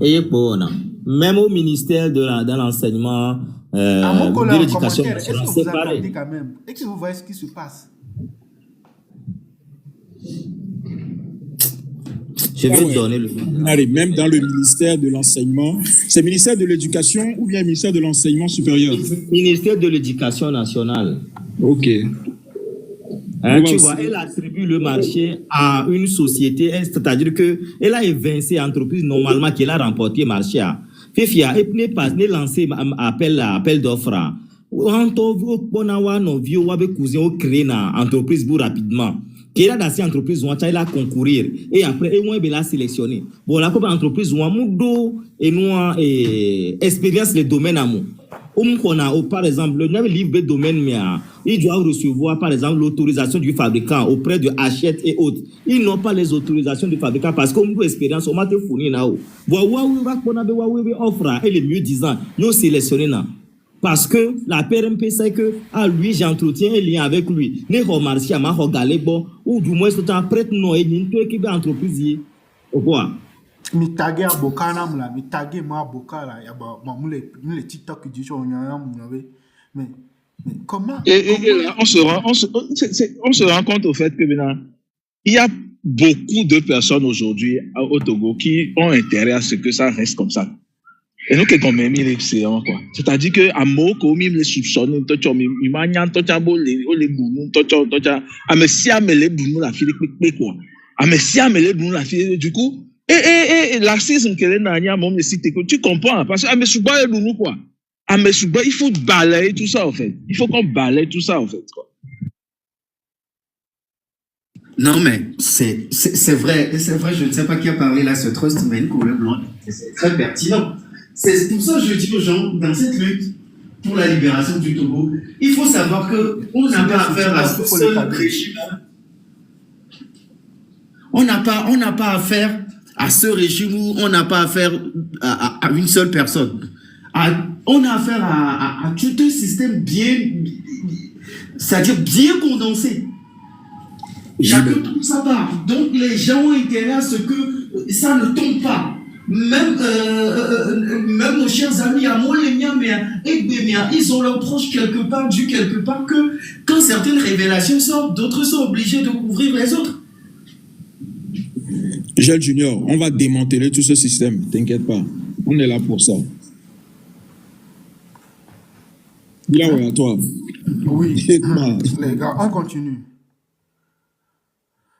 Et pour même au ministère dans l'enseignement, de l'éducation nationale, c'est pareil. Quand même. Et que vous voyez ce qui se passe. Je vais donner le... Allez, même dans le ministère de l'enseignement, c'est le ministère de l'éducation ou bien le ministère de l'enseignement supérieur? Ministère de l'éducation nationale. Ok. Tu vois, elle attribue le marché à une société, c'est-à-dire qu'elle a évincé l'entreprise normalement qu'elle a remporté le marché. Fifia, elle n'est pas lancé appel d'offres. On a créé une entreprise rapidement. Qui est dans cette entreprise, on a concourir et après, on a sélectionné. Bon, la entreprise, on a expérience les domaines à nous. Par exemple, le livre de domaine, il doit recevoir, par exemple, l'autorisation du fabricant auprès de Hachette et autres. Ils n'ont pas les autorisations du fabricant parce qu'on a expérience, on a fourni là. Offre et les mieux disant, nous sélectionnons. Parce que la PRMP sait que lui, j'entretiens un lien avec lui. Ne remarquez pas, ou du moins, c'est un prêtre noé, une équipe d'entreprise. Au revoir. Mi tagué à Bokanam là, mi tagué moi à Boka là, y a les TikTok qui disent mais comment et là, on se rend compte au fait que maintenant il y a beaucoup de personnes aujourd'hui au Togo qui ont intérêt à ce que ça reste comme ça. Et nous qui même il est quoi. C'est-à-dire que à mot comme il les soupçonne, toi il m'a n'y toi beau les boumou toi à me si à me les boumou la fille quoi. À me si à me les boumou la fille du coup et l'arcisme que les nania mon me cité que tu comprends parce que à me souba nous quoi. À me souba il faut balayer tout ça en fait. Il faut qu'on balaye tout ça en fait quoi. Non mais c'est vrai, je ne sais pas qui a parlé là ce trust mais pour le blanc, c'est très pertinent. C'est pour ça que je dis aux gens, dans cette lutte pour la libération du Togo, il faut savoir qu'on n'a pas affaire à ce seul régime. On n'a pas affaire à ce régime où on n'a pas affaire à une seule personne. On a affaire à tout un système c'est-à-dire bien condensé. Chacun trouve sa part. Donc les gens ont intérêt à ce que ça ne tombe pas. Même nos chers amis à moi, les miens, ils ont leur proche quelque part, dû quelque part, que quand certaines révélations sortent, d'autres sont obligés de couvrir les autres. Gilles Junior, on va démanteler tout ce système, t'inquiète pas. On est là pour ça. Là, ouais, à toi. Oui, Dites-moi. les gars, on continue.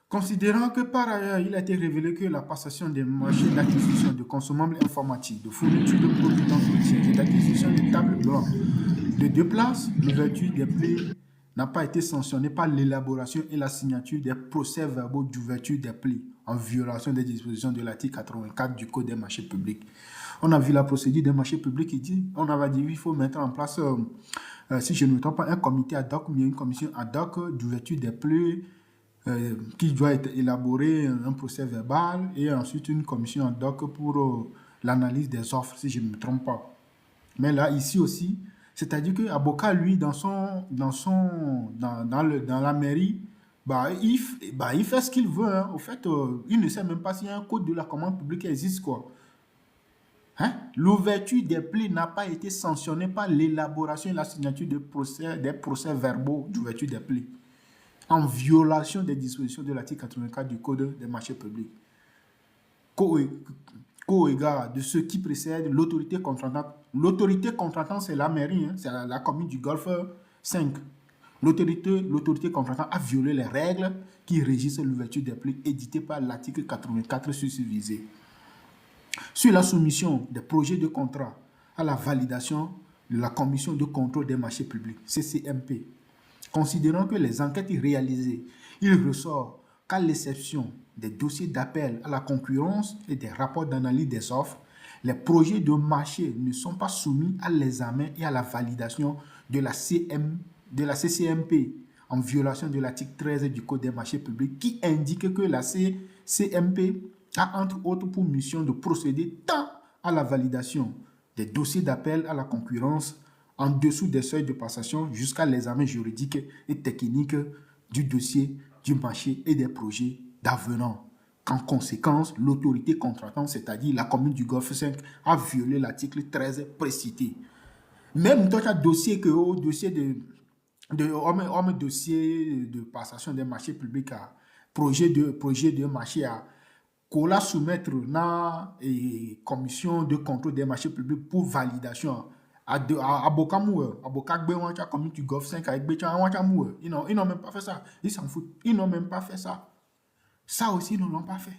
Considérant que par ailleurs, il a été révélé que la passation des marchés d'acquisition de consommables informatiques, de fourniture de produits d'entretien et d'acquisition de tables blanches de 2 places, l'ouverture des plaies n'a pas été sanctionnée par l'élaboration et la signature des procès-verbaux d'ouverture des plaies en violation des dispositions de l'article 84 du Code des marchés publics. On a vu la procédure des marchés publics qui dit, on avait dit qu'il faut mettre en place, si je ne me trompe pas, un comité ad hoc ou bien une commission ad hoc d'ouverture des plaies qui doit être élaboré un procès verbal et ensuite une commission ad hoc pour l'analyse des offres, si je ne me trompe pas. Mais là, ici aussi, c'est-à-dire que Aboka, lui, dans la mairie, il fait ce qu'il veut. Hein. Au fait, il ne sait même pas s'il y a un code de la commande publique qui existe, quoi. Hein? L'ouverture des plaies n'a pas été sanctionnée par l'élaboration et la signature des procès verbaux d'ouverture des plaies, en violation des dispositions de l'article 84 du Code des marchés publics. Co-égard de ceux qui précèdent l'autorité contractante. L'autorité contractante, c'est la mairie, hein, c'est la commune du Golfe 5. L'autorité contractante a violé les règles qui régissent l'ouverture des plaies éditées par l'article 84 susvisé. Sur la soumission des projets de contrat à la validation de la Commission de contrôle des marchés publics, CCMP, considérant que les enquêtes réalisées, il ressort qu'à l'exception des dossiers d'appel à la concurrence et des rapports d'analyse des offres, les projets de marché ne sont pas soumis à l'examen et à la validation de la CCMP en violation de l'article 13 du Code des marchés publics qui indique que la CCMP a entre autres pour mission de procéder tant à la validation des dossiers d'appel à la concurrence en dessous des seuils de passation jusqu'à l'examen juridique et technique du dossier, du marché et des projets d'avenant. En conséquence, l'autorité contractante, c'est-à-dire la commune du Golfe 5, a violé l'article 13 précité. Même dans un dossier dossier de passation des marchés publics à projet de marché à qu'on soumettre dans la commission de contrôle des marchés publics pour validation. À Bokamou, à Bokagbe, on a commis du Golfe 5 avec Béchan, ils n'ont même pas fait ça. Ils s'en foutent. Ils n'ont même pas fait ça. Ça aussi, ils ne l'ont pas fait.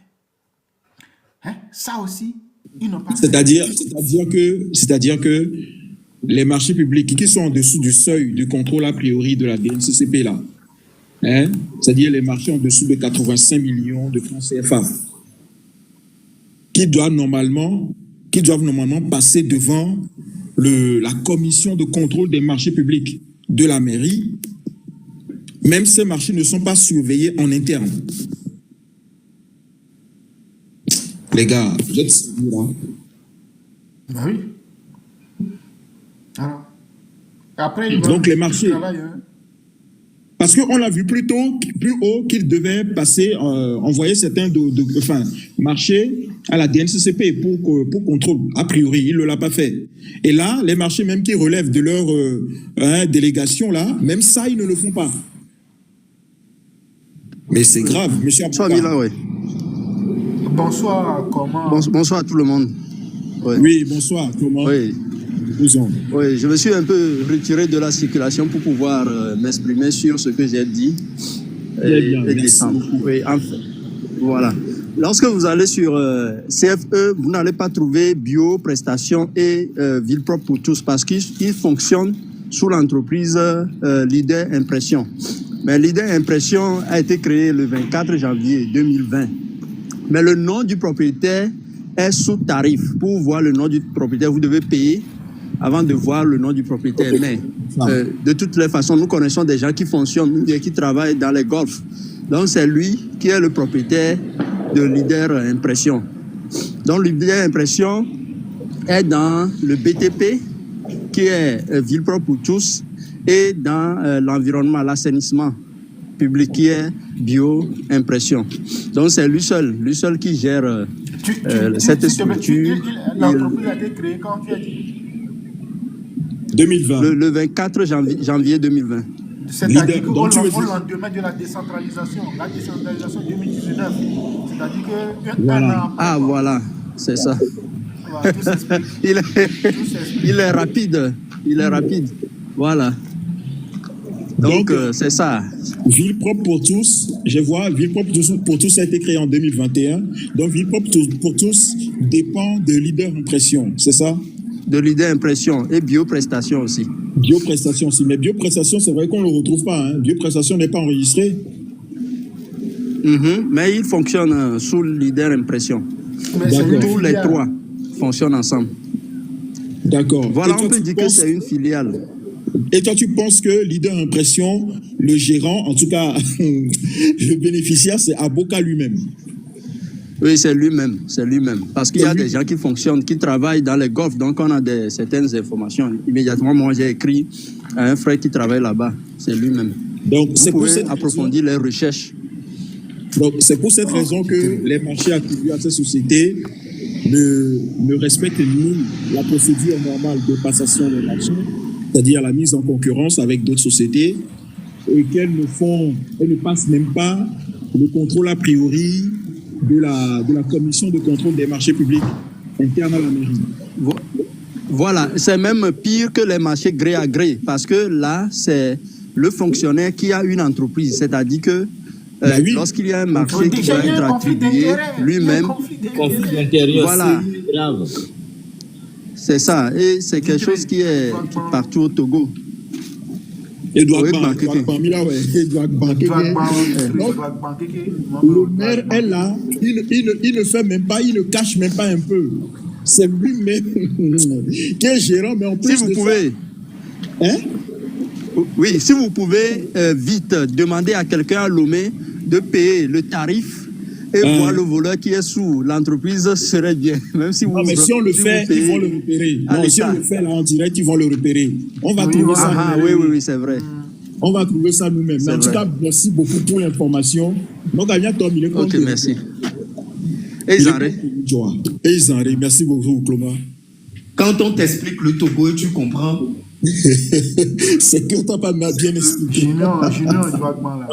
Hein? Ça aussi, ils n'ont pas fait. C'est-à-dire que les marchés publics qui sont en dessous du seuil de contrôle a priori de la DNCCP là, hein? C'est-à-dire les marchés en dessous de 85 millions de francs CFA, qui doivent normalement passer devant la commission de contrôle des marchés publics de la mairie, même ces marchés ne sont pas surveillés en interne. Les gars, vous êtes sérieux là? Ben oui. Alors, après, donc les marchés. Hein. Parce qu'on l'a vu plus haut qu'ils devaient passer, envoyer certains marchés à la DNCCP pour contrôle. A priori, il ne l'a pas fait. Et là, les marchés même qui relèvent de leur délégation, là, même ça, ils ne le font pas. Mais c'est grave, monsieur Abouka. Bonsoir, oui. Bonsoir, comment? Bonsoir à tout le monde. Ouais. Oui, bonsoir, comment? Oui. Oui, je me suis un peu retiré de la circulation pour pouvoir m'exprimer sur ce que j'ai dit et descendre. Oui, enfin, voilà. Lorsque vous allez sur CFE, vous n'allez pas trouver bio, prestations et ville propre pour tous parce qu'ils fonctionnent sous l'entreprise Leader Impression. Mais Leader Impression a été créé le 24 janvier 2020. Mais le nom du propriétaire est sous tarif. Pour voir le nom du propriétaire, vous devez payer avant de voir le nom du propriétaire. Mais de toutes les façons, nous connaissons des gens qui fonctionnent et qui travaillent dans les golfs. Donc c'est lui qui est le propriétaire de Leader Impression. Donc Leader Impression est dans le BTP, qui est ville propre pour tous, et dans l'environnement, l'assainissement. public qui est bio-impression. Donc c'est lui seul qui gère cette structure. L'entreprise a été créée quand tu as dit 2020. Le 24 janvier 2020. C'est-à-dire qu'au donc tu veux dire- lendemain de la décentralisation 2019, c'est-à-dire que Voilà. un an après, Ah quoi. voilà, c'est ça. Voilà, tout s'explique. Il est rapide. Voilà. Donc, c'est ça. Ville propre pour tous, je vois, Ville propre pour tous a été créé en 2021. Donc, Ville propre pour tous dépend de Leader Impression, c'est ça? De l'idée impression et bioprestation aussi. Bioprestation aussi. Mais bioprestation, c'est vrai qu'on ne le retrouve pas. Hein. Bioprestation n'est pas enregistré. Mais il fonctionne sous leader impression. Mais c'est une D'accord. Tous les filiale. trois fonctionnent ensemble. D'accord. Voilà, Et toi, on peut tu dire que penses- c'est une filiale. Et toi, tu penses que Leader Impression, le gérant, en tout cas, le bénéficiaire, c'est Aboka lui-même? Oui, c'est lui-même. Parce qu'il y a des gens qui fonctionnent, qui travaillent dans les golfs, donc on a certaines informations. Immédiatement, moi, j'ai écrit à un frère qui travaille là-bas. C'est lui-même. Donc, Vous c'est pour pouvez cette raison- approfondir les recherches. Donc, c'est pour cette raison que les marchés attribués à ces sociétés ne respectent ni la procédure normale de passation des marchés, c'est-à-dire la mise en concurrence avec d'autres sociétés, et qu'elles ne passent même pas le contrôle a priori de la commission de contrôle des marchés publics interne à la mairie. Voilà, c'est même pire que les marchés gré à gré, parce que là, c'est le fonctionnaire qui a une entreprise, c'est-à-dire que Ben oui. lorsqu'il y a un marché qui Déjà, doit il y a être un conflit attribué, d'intérêts. Il y a un lui-même, Conflit d'intérêt, Voilà. c'est grave. c'est ça, et c'est quelque chose qui est partout au Togo. Edouard Oui, Ban, banquer. Edouard Ban, là, ouais, Edouard Ban, Tu dois Donc, banquer. le maire est là, il ne fait même pas, il ne cache même pas un peu. C'est lui-même qui est gérant, mais en plus Si vous de pouvez, ça, hein? oui, si vous pouvez vite demander à quelqu'un à Lomé de payer le tarif et voir le voleur qui est sous l'entreprise, ce serait bien. Même si vous, Non, mais si on le fait, vous ils vont le payez repérer. à Non, si on l'État. le fait là en direct, ils vont le repérer. On va Oui, trouver voilà. ça. Ah, oui, c'est vrai. On va trouver ça nous-mêmes. Mais C'est en tout vrai. cas, merci beaucoup pour l'information. Donc, Anya Tom, il est Ok, content. merci. Et Il est Zanré. content. Et Zanré, merci beaucoup, Cloma. Quand on t'explique le Togo et tu comprends, C'est que t'as pas bien expliqué. Junior, Edouard là.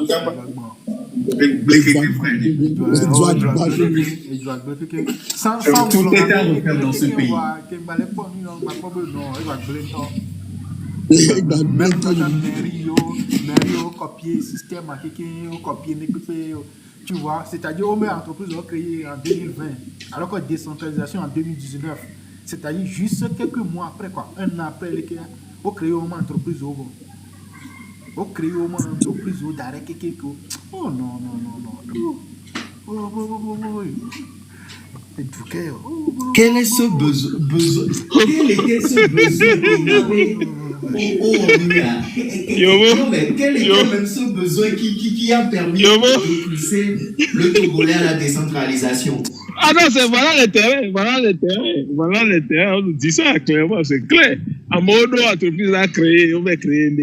Sans tout est à refaire dans ce pays. Même quand on a Mario, copier système, copier, tu vois, c'est-à-dire, on met entreprise créée en 2020, alors que décentralisation en 2019, c'est-à-dire juste quelques mois après, quoi, un an après, on crée une entreprise au bon. On crée une entreprise au d'arrêt, oh non. quel est ce besoin quel était ce besoin qu'on avait Non, mais quel était même ce besoin qui a permis de pousser le Togolais à la décentralisation? Ah non, c'est voilà les terrains, on nous dit ça clairement, c'est clair. À mon nom, l'entreprise a créé, on va créer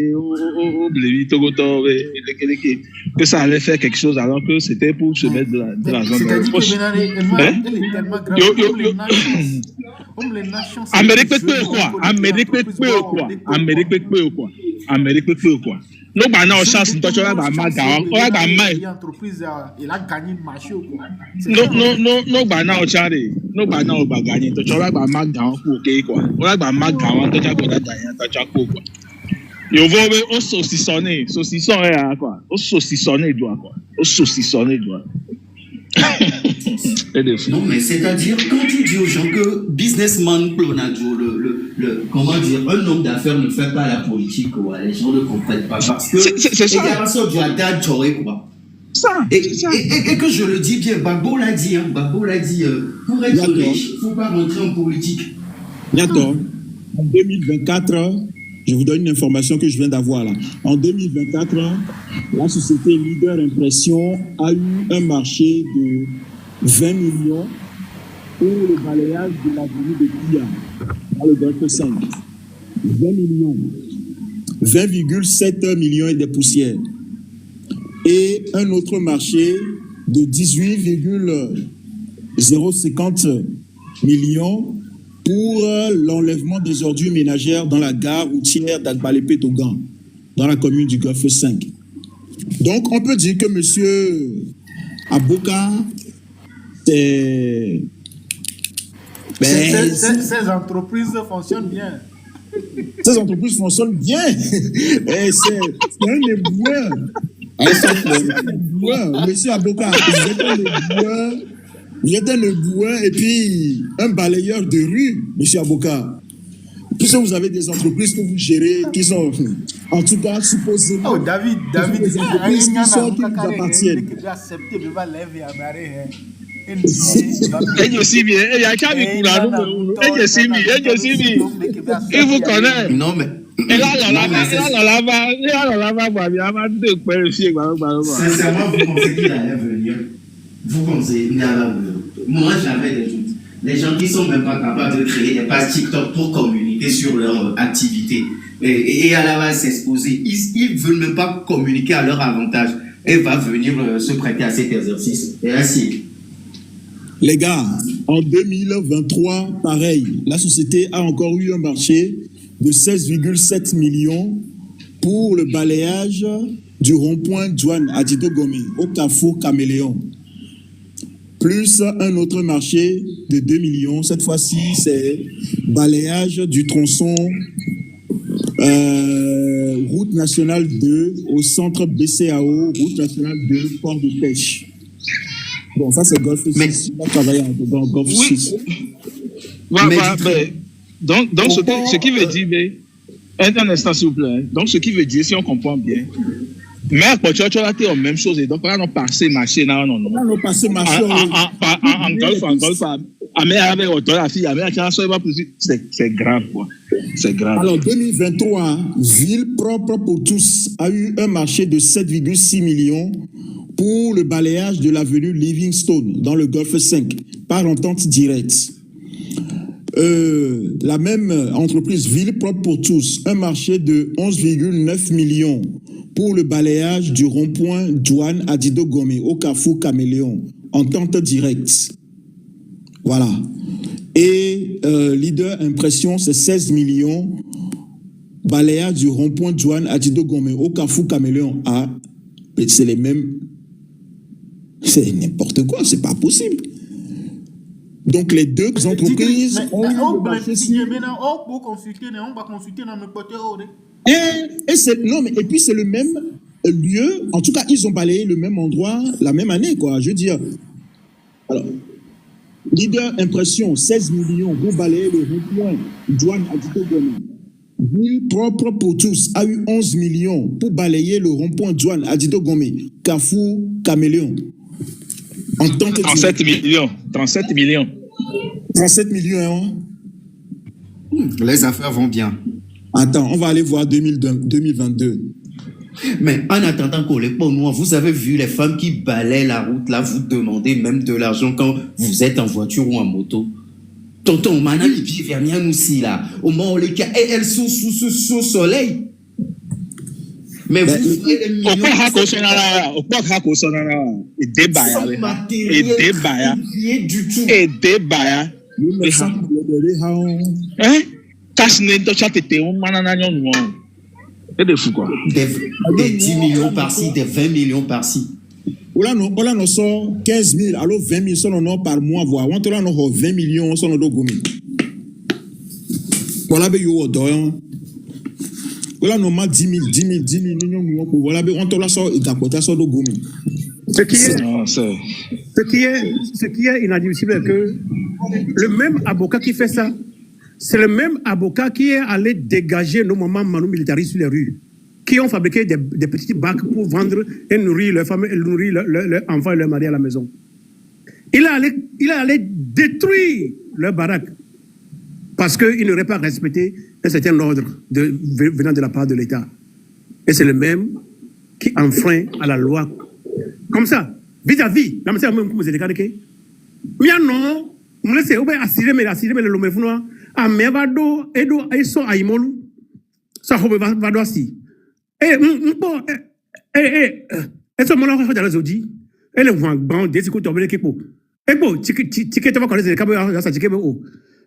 que ça allait faire quelque chose alors que c'était pour se mettre de l'argent dans C'est-à-dire la que poche. maintenant, elle est tellement grave. Amérique peut quoi. Non, bah non, chance, toi, tu vas dans ma gawa. On va dans ma. L'entreprise, elle a gagné le marché. Non, bah non, Charlie. Non, bah non, on va gagner. Toi, tu vas dans ma gawa pour quoi. On va dans ma gawa, toi, tu vas gagner, toi, tu vas quoi. Yo, on saucissonner, quoi. On saucissonner, quoi. On saucissonner, quoi. Non, mais c'est-à-dire, quand tu dis aux gens que businessman, comment dire, un homme d'affaires ne fait pas la politique, quoi, les gens ne comprennent pas. Parce que c'est ça. Et que je le dis bien, Babo l'a dit, pour être riche, il ne faut pas rentrer en politique. D'accord. En 2024, je vous donne une information que je viens d'avoir là. En 2024, la société Leader Impression a eu un marché de 20 millions pour le balayage de l'avenue de Pia, dans le Golfe 5. 20 millions. 20,7 millions et des poussières. et un autre marché de 18,050 millions pour l'enlèvement des ordures ménagères dans la gare routière d'Agbalépé-Togan, dans la commune du Golfe 5. Donc, on peut dire que M. Aboka, Ces entreprises fonctionnent bien. Ces entreprises fonctionnent bien. Et c'est un éboueur. Monsieur Aboka, vous êtes un éboueur et puis un balayeur de rue, monsieur Aboka. Puisque vous avez des entreprises que vous gérez qui sont, en tout cas, supposément. Oh, David, des entreprises qui vous appartiennent. Il vous connaît. Non, mais. Sincèrement, vous pensez qu'il allait venir? Vous pensez? Moi, j'avais des doutes. Les gens qui sont même pas capables de créer des pages TikTok pour communiquer sur leur activité et à la base s'exposer, ils veulent même pas communiquer à leur avantage. Et va venir se prêter à cet exercice. Et ainsi. Les gars, en 2023, pareil, la société a encore eu un marché de 16,7 millions pour le balayage du rond-point Douane à Dido Gomé, au Carrefour Caméléon. Plus un autre marché de 2 millions. Cette fois-ci, c'est balayage du tronçon route nationale 2 au centre BCAO, route nationale 2, port de pêche. Bon, ça c'est Golfe 6. On va travailler dans Golfe 6. Donc ce qui veut dire, un instant s'il vous plaît. Donc ce qui veut dire, si on comprend bien, mais pour tu as la même chose et donc on a passé marché non. On a passé marché en golf mais avec la fille c'est grave quoi. C'est grave. Alors 2023, Ville propre pour tous a eu un marché de 7,6 millions pour le balayage de l'avenue Livingstone dans le Golfe 5 par entente directe. La même entreprise Ville propre pour tous, un marché de 11,9 millions pour le balayage du rond-point Douane à Dido Gomé au Carrefour Caméléon, entente directe. Voilà. Et Leader Impression, c'est 16 millions, balayage du rond-point Douane à Dido Gomé au Carrefour Caméléon. Ah, c'est les mêmes. C'est n'importe quoi, c'est pas possible. Donc les deux entreprises ont et puis c'est le même lieu. En tout cas, ils ont balayé le même endroit la même année, quoi. Je veux dire. Alors, Leader Impression, 16 millions, vous balayez le rond-point Douane à Dido Gomé. Ville propre pour tous a eu 11 millions pour balayer le rond-point Douane à Dido Gomé, Carrefour Caméléon. En tant que 37 millions. 37 millions. 37 millions, hein? Les affaires vont bien. Attends, on va aller voir 2022. Mais en attendant qu'on les pomme noir, vous avez vu les femmes qui balaient la route, là, vous demandez même de l'argent quand vous êtes en voiture ou en moto. Tonton, maintenant, les pieds verniens aussi, là. Au moment où les cas, elles sont sous soleil. Mais vous voyez les millions. Des 10 millions par-ci, des 20 millions par-ci. On a sort 15 000, alors 20 000 par mois, voire. On a 20 millions, on a voilà, voilà, normalement 10 000 millions pour voilà, on te la sort et d'apporter ça de gomi. Ce qui est inadmissible est que le même avocat qui fait ça, c'est le même avocat qui est allé dégager nos mamans Manu militaristes sur les rues, qui ont fabriqué des petits bacs pour vendre et nourrir leurs femmes, et nourrir leurs enfants et leurs maris à la maison. Il est allé détruire leur baraque parce qu'il n'aurait pas respecté un certain ordre venant de la part de l'État. Et c'est le même qui enfreint à la loi. Comme ça, vis-à-vis, la matière même comme vous êtes déclaré, mais non, on me laisse assurer mais le lomefounois. Ah, mais va do et so aimolu. Ça va do si. Est-ce que mon enfant fait dans les audits? Elle est en grand, des écoutes, on veut l'équipe. Et bon, tu vas connaître les caméras dans sa ticket.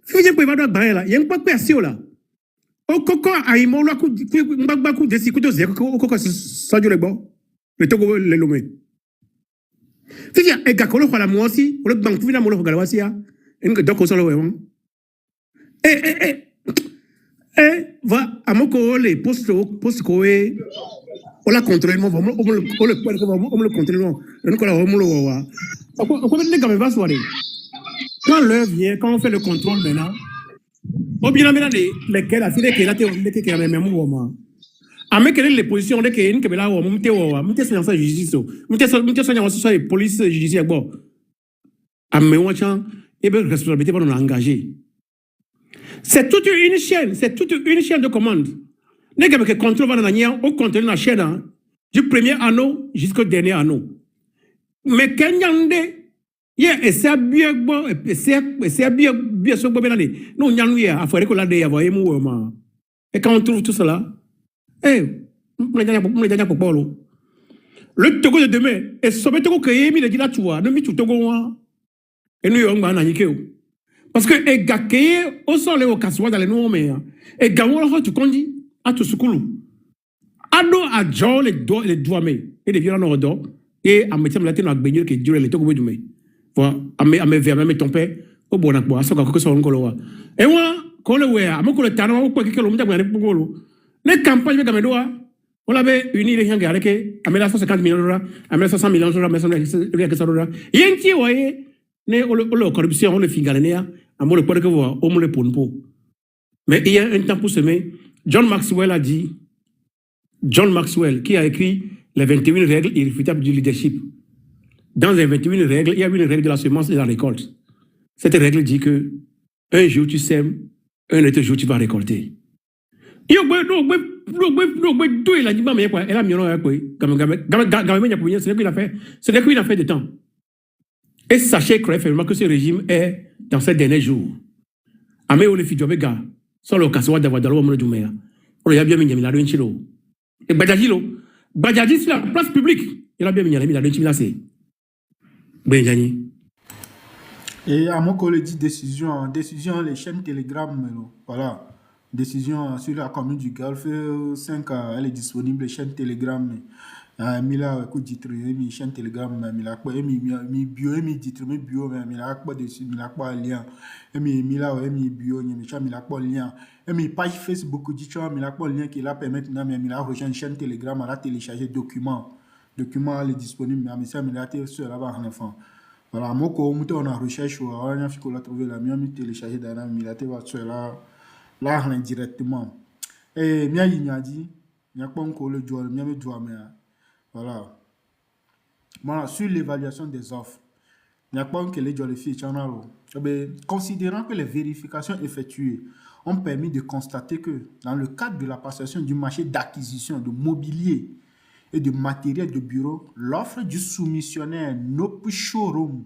Fille, pour évaluer là, il y a un peu de pression là. Au coco, à Imo, là, coup des écoutes, au coco, ça dure le bon. Le togo, le lomé. Fille, et Gakolo, la moi aussi, on le banque, tu viens à mon offre, et donc, on s'en va. Va, à mon co, les postes, coé. On l'a contrôlé, on le contrôle, quand l'heure vient, quand on fait le contrôle maintenant, on bien lesquels a fait que la même moment. À mes les positions de Kéen, que là, on m'était sur la justice, m'était sur la police judiciaire. Bon, à mes watchants, et bien, responsabilité pour nous engager. C'est toute une chaîne de commandes. Les gars qui contrôlent on contrôle la chaîne du premier anneau jusqu'au dernier anneau. Mais Kenyande, c'est bien bon, c'est bien ce que nous avons eu à faire que la déa voyez moi. Et quand on trouve tout cela, le Togo de demain, et ce Togo que Yemi le dit là, tu vois, nous mettons Togo et nous avons un parce que les gars qui sont les occasions dans les noms, et Gawon, tu conduis à tout ce coup. Ado a John les doigts, et les violents ordres, et à mettre la tête dans le baignet qui dure les Togo de demain. Voilà, à mes vers, à ton père, au bon accord, à ce que soit encore là. Et moi, quand le voit, à mon collègue, à mon collègue, les campagnes de Gamedoa, on avait uni les gens qui avaient 150 millions $, 160 millions $, 160 $. Il y a un petit, voyez, la corruption, on le fait gagner, à mon collègue, on me le pone pour. Mais il y a un temps pour semer. John Maxwell a dit, John Maxwell, qui a écrit les 21 règles irréfutables du leadership. Dans les 21 règles, il y a une règle de la semence et de la récolte. Cette règle dit que un jour tu sèmes, un autre jour tu vas récolter. C'est qu'il a fait de temps. Et sachez fermement que ce régime est dans ces derniers jours. Amé on le fit job gars, sans le casse d'avoir dans le Djouméa. On y a bien mis la Renchilo. Et Badjadji sur la place publique, il a bien mis la Renchilo. Et à mon collègue dit décision, les chaînes Telegram, voilà. Décision sur la commune du Golfe 5, elle est disponible, les chaînes Telegram. Mila écoute titre mi chaîne Telegram mila quoi mi bio mi titre mi bio mila quoi dessus mila quoi lien mi mila mi bio ni mila quoi lien mi page Facebook dit tu mila quoi lien qui la permet na mila rejoindre chaîne Telegram à la télécharger document elle est disponible mais ça mila té sur là-bas en enfant voilà moi comme on a recherche ou on a fait qu'on l'a trouvé la mienne mi télécharger dans mila té va sur là directement et mia a dit mia pas encore le joie mia me joie mais voilà, sur l'évaluation des offres, il n'y a pas que les filles, considérant que les vérifications effectuées ont permis de constater que dans le cadre de la passation du marché d'acquisition de mobilier et de matériel de bureau, l'offre du soumissionnaire Nopu Showroom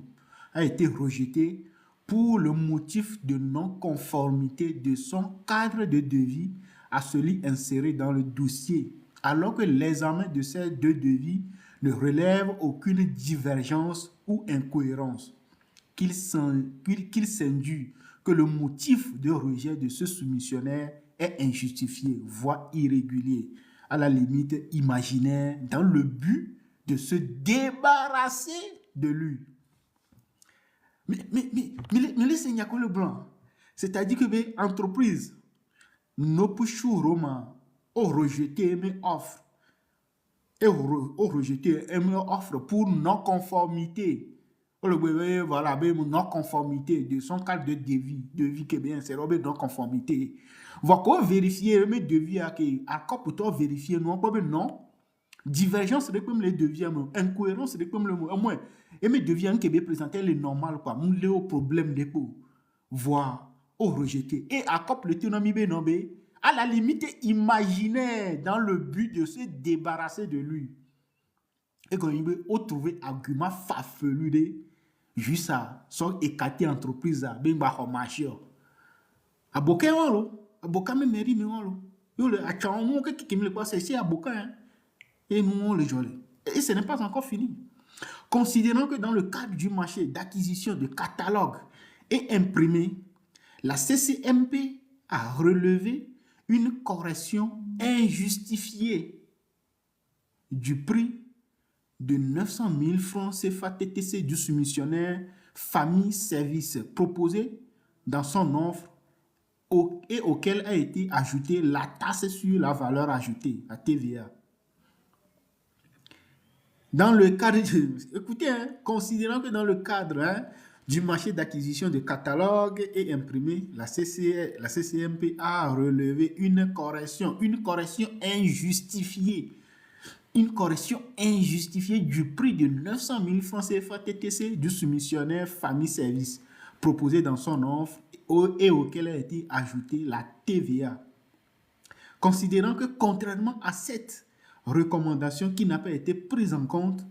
a été rejetée pour le motif de non-conformité de son cadre de devis à celui inséré dans le dossier, alors que l'examen de ces deux devis ne relève aucune divergence ou incohérence, qu'il s'induit que le motif de rejet de ce soumissionnaire est injustifié, voire irrégulier, à la limite imaginaire, dans le but de se débarrasser de lui. Mais laissez Nyako le blanc. C'est-à-dire que l'entreprise Nopu Showroom ont rejeté mes offres. Et ont rejeté mes offres pour non-conformité. Voilà, non-conformité de son cadre de devis qui est bien, c'est non-conformité. Voilà, qu'on vérifier mes devis à quoi peut-on vérifier non, divergence, c'est comme les devis, incohérence, c'est comme le mot. Moi, et mes devis qui est présenté, les normal, quoi. Mon léo problème de peau. Voilà, ont rejeté. Et à quoi le tsunami bénobé, à la limite imaginaire, dans le but de se débarrasser de lui. Et quand il veut trouver argument farfelu de juste ça, son écarté entreprise à ben ba marché. Aboka wolo, aboka me meri me wolo. Yo le achan mo que qui me le passe c'est aboka hein. Et nous on le jolé. Et ce n'est pas encore fini. Considérant que dans le cadre du marché d'acquisition de catalogues et imprimés, la CCMP a relevé une correction injustifiée du prix de 900 000 francs CFA TTC du soumissionnaire Famille Service proposé dans son offre et auquel a été ajoutée la taxe sur la valeur ajoutée, la TVA. Dans le cadre, écoutez, considérant que dans le cadre du marché d'acquisition de catalogues et imprimés, la CCMP a relevé une correction injustifiée. Une correction injustifiée du prix de 900 000 francs CFA TTC du soumissionnaire Famille Service proposé dans son offre et auquel a été ajoutée la TVA. Considérant que contrairement à cette recommandation qui n'a pas été prise en compte,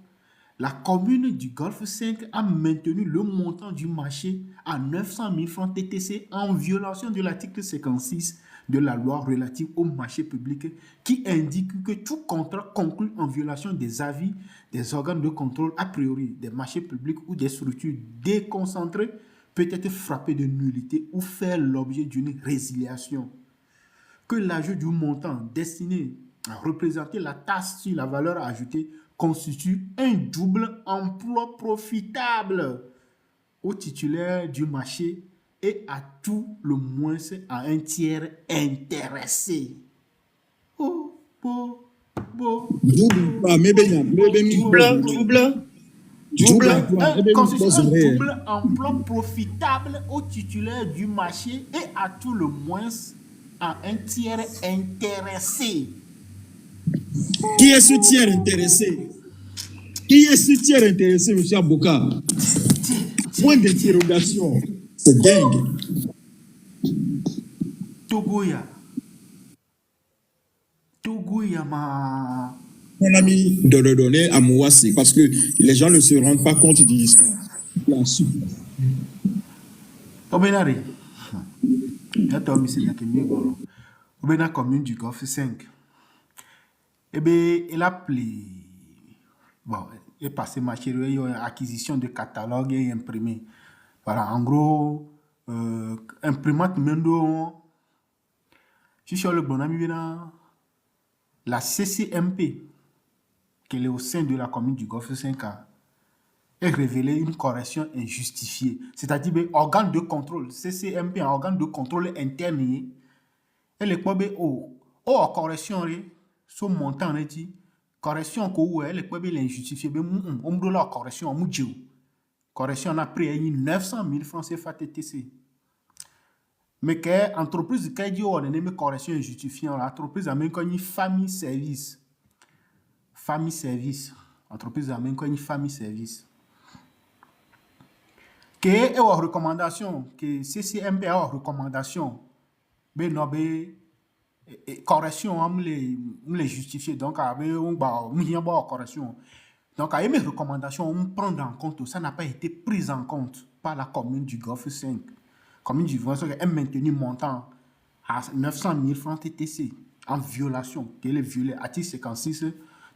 la commune du Golfe 5 a maintenu le montant du marché à 900 000 francs TTC en violation de l'article 56 de la loi relative au marché public qui indique que tout contrat conclu en violation des avis des organes de contrôle a priori des marchés publics ou des structures déconcentrées peut être frappé de nullité ou faire l'objet d'une résiliation. Que l'ajout du montant destiné à représenter la taxe sur la valeur ajoutée constitue un double emploi profitable au titulaire du marché et à tout le moins à un tiers intéressé. Constitue un double emploi profitable au titulaire du marché et à tout le moins à un tiers intéressé. Qui est ce tiers intéressé? Qui est ce tiers intéressé, M. Aboka? Point d'interrogation. C'est dingue. Togoya, Mon ami, de le donner à Mouassi, parce que les gens ne se rendent pas compte de l'histoire. La suite. Obenari, Obena commune du Golfe 5. Eh bien, il a appelé. Bon, il est passé marché, il y a acquisition de catalogues et imprimés. Voilà, en gros, imprimante Mendo. Je suis sur le bon ami, la CCMP, qui est au sein de la commune du Golfe 5, a révélé une correction injustifiée. C'est-à-dire, organe de contrôle, CCMP, un organe de contrôle interne, elle est pas correction, son montant, correction, elle est pas injustifiée, on me la correction, correction, on a pris 900 000 francs CFA TTC. Mais que l'entreprise qui a dit qu'on a une correction injustifiée, l'entreprise a même une famille service. Famille service. L'entreprise a même une famille service. Que est une recommandation, que CCMP a une recommandation, mais non, correction, on les justifier. Donc, on a correction. Donc, à mes recommandations, on prend en compte, ça n'a pas été pris en compte par la commune du Golfe 5. Commune du Golfe 5 a maintenu montant à 900 000 francs TTC en violation, qu'elle est violée, article 56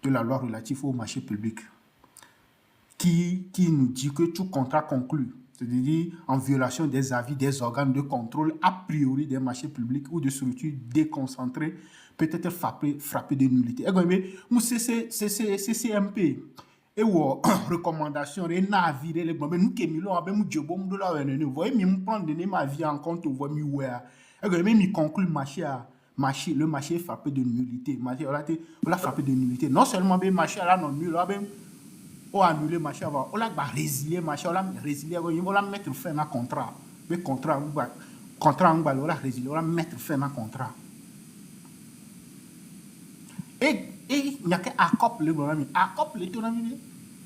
de la loi relative au marché public, qui nous dit que tout contrat conclu, c'est-à-dire en violation des avis des organes de contrôle a priori des marchés publics ou de structures déconcentrées, peut être frappé de nullité. CCMP et recommandation et navire les bombes nous qui milon avec nous job nous la venir vous voyez me prendre donner ma vie en compte vous voyez ouais et même il conclut le marché frappé de nullité marché on l'a frappé de nullité non seulement ben marché là non nul là ben on annuler marché avant on l'a résilier marché on l'a résilier on l'a mettre fin à contrat mais contrat on l'a résilier on l'a mettre fin à contrat et il n'y a qu'à accomplir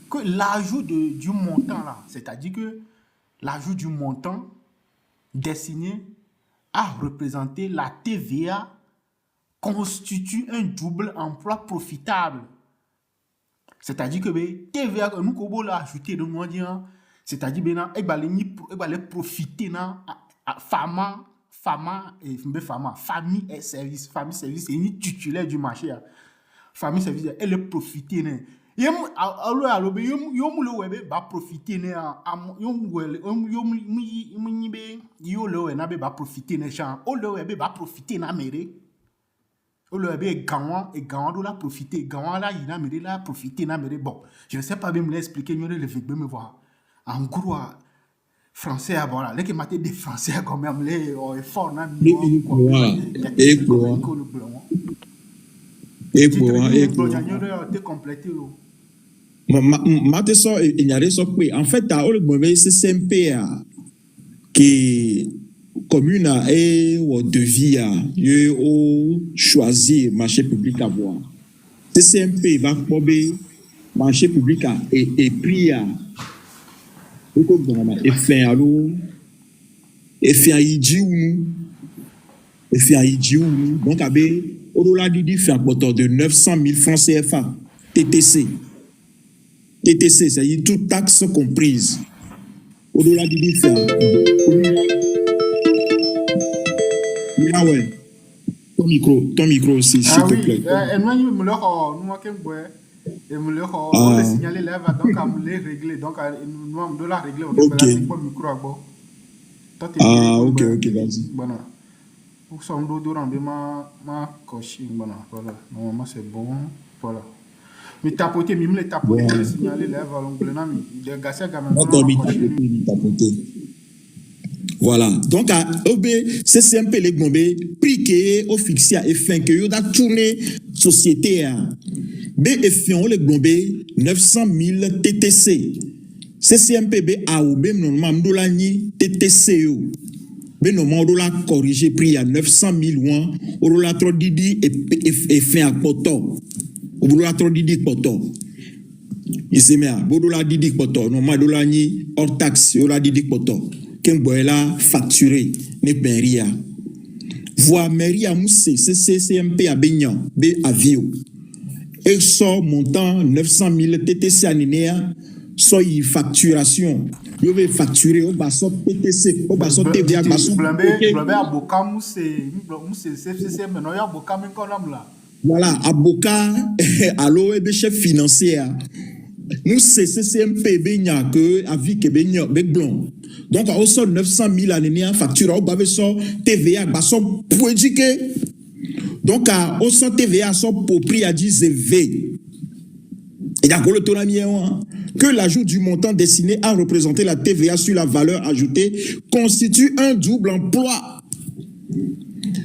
que l'ajout du montant là, c'est-à-dire que l'ajout du montant destiné à représenter la TVA constitue un double emploi profitable. C'est-à-dire que TVA que nous avons ajouté de nous dire, c'est-à-dire que il va profiter famille et service, c'est une titulaire du marché. Famille service, elle est profitée. va profiter ne va profiter ne gens va profiter na mere gawan do la profiter gawan la ina mere la profiter na mere bon je ne sais pas bien me l'expliquer le vegbe me voir en gros français voilà les que maté des français quand même les fort na te compléter en fait, c'est CMP qui commune et de vie au choisir marché public à voir. CMP va tomber marché public et puis et faire alors et faire idiou donc avec au-delà du fait de 900 000 francs CFA TTC, c'est-à-dire toute taxe comprise. Au-delà du différent. Ah ouais. Ton micro aussi, s'il te plaît. Et nous, nous signaler là, donc à me les régler. Donc, nous, on doit la régler. Ok. Ok, vas-y. Voilà. Pour ça, on doit rendre ma coche. Voilà. Normalement, c'est bon. Voilà. Mais tapoter, même les tapoter, les signaler là, voilà. Donc, à OB, c'est simple, les gombe, prix que au fixé et fin que yo da tourner société à B et fin les gombe 900 000 TTC. CCMPB a ou B normalement m'dola ni TTC yo. B normalement dola corriger prix à 900 000 won, ou dola trop didi et fin à poto. Ou dola trop didi poto. Isemea, bodola didi poto, normalement dola ni hors taxe, dola didi poto. Qu'un boyla facturé ne paie rien. Voir Maria Moussé, CCMP à Bignan, B Avio. Et sort montant 900 000 TTC à Nénéa, soit y facturation. Vous vais facturer au bas TTC, au bas TVA, voilà, Aboka, allo, et chef financier. Nous, c'est CCMP, Bignan, que, avis que Bignan, Blanc. Donc, on sort 900 000 années en facture, on va sur TVA, on pour éduquer. Donc, on sort TVA, on pour prix à 10 V. Et d'accord, le que l'ajout du montant destiné à représenter la TVA sur la valeur ajoutée constitue un double emploi.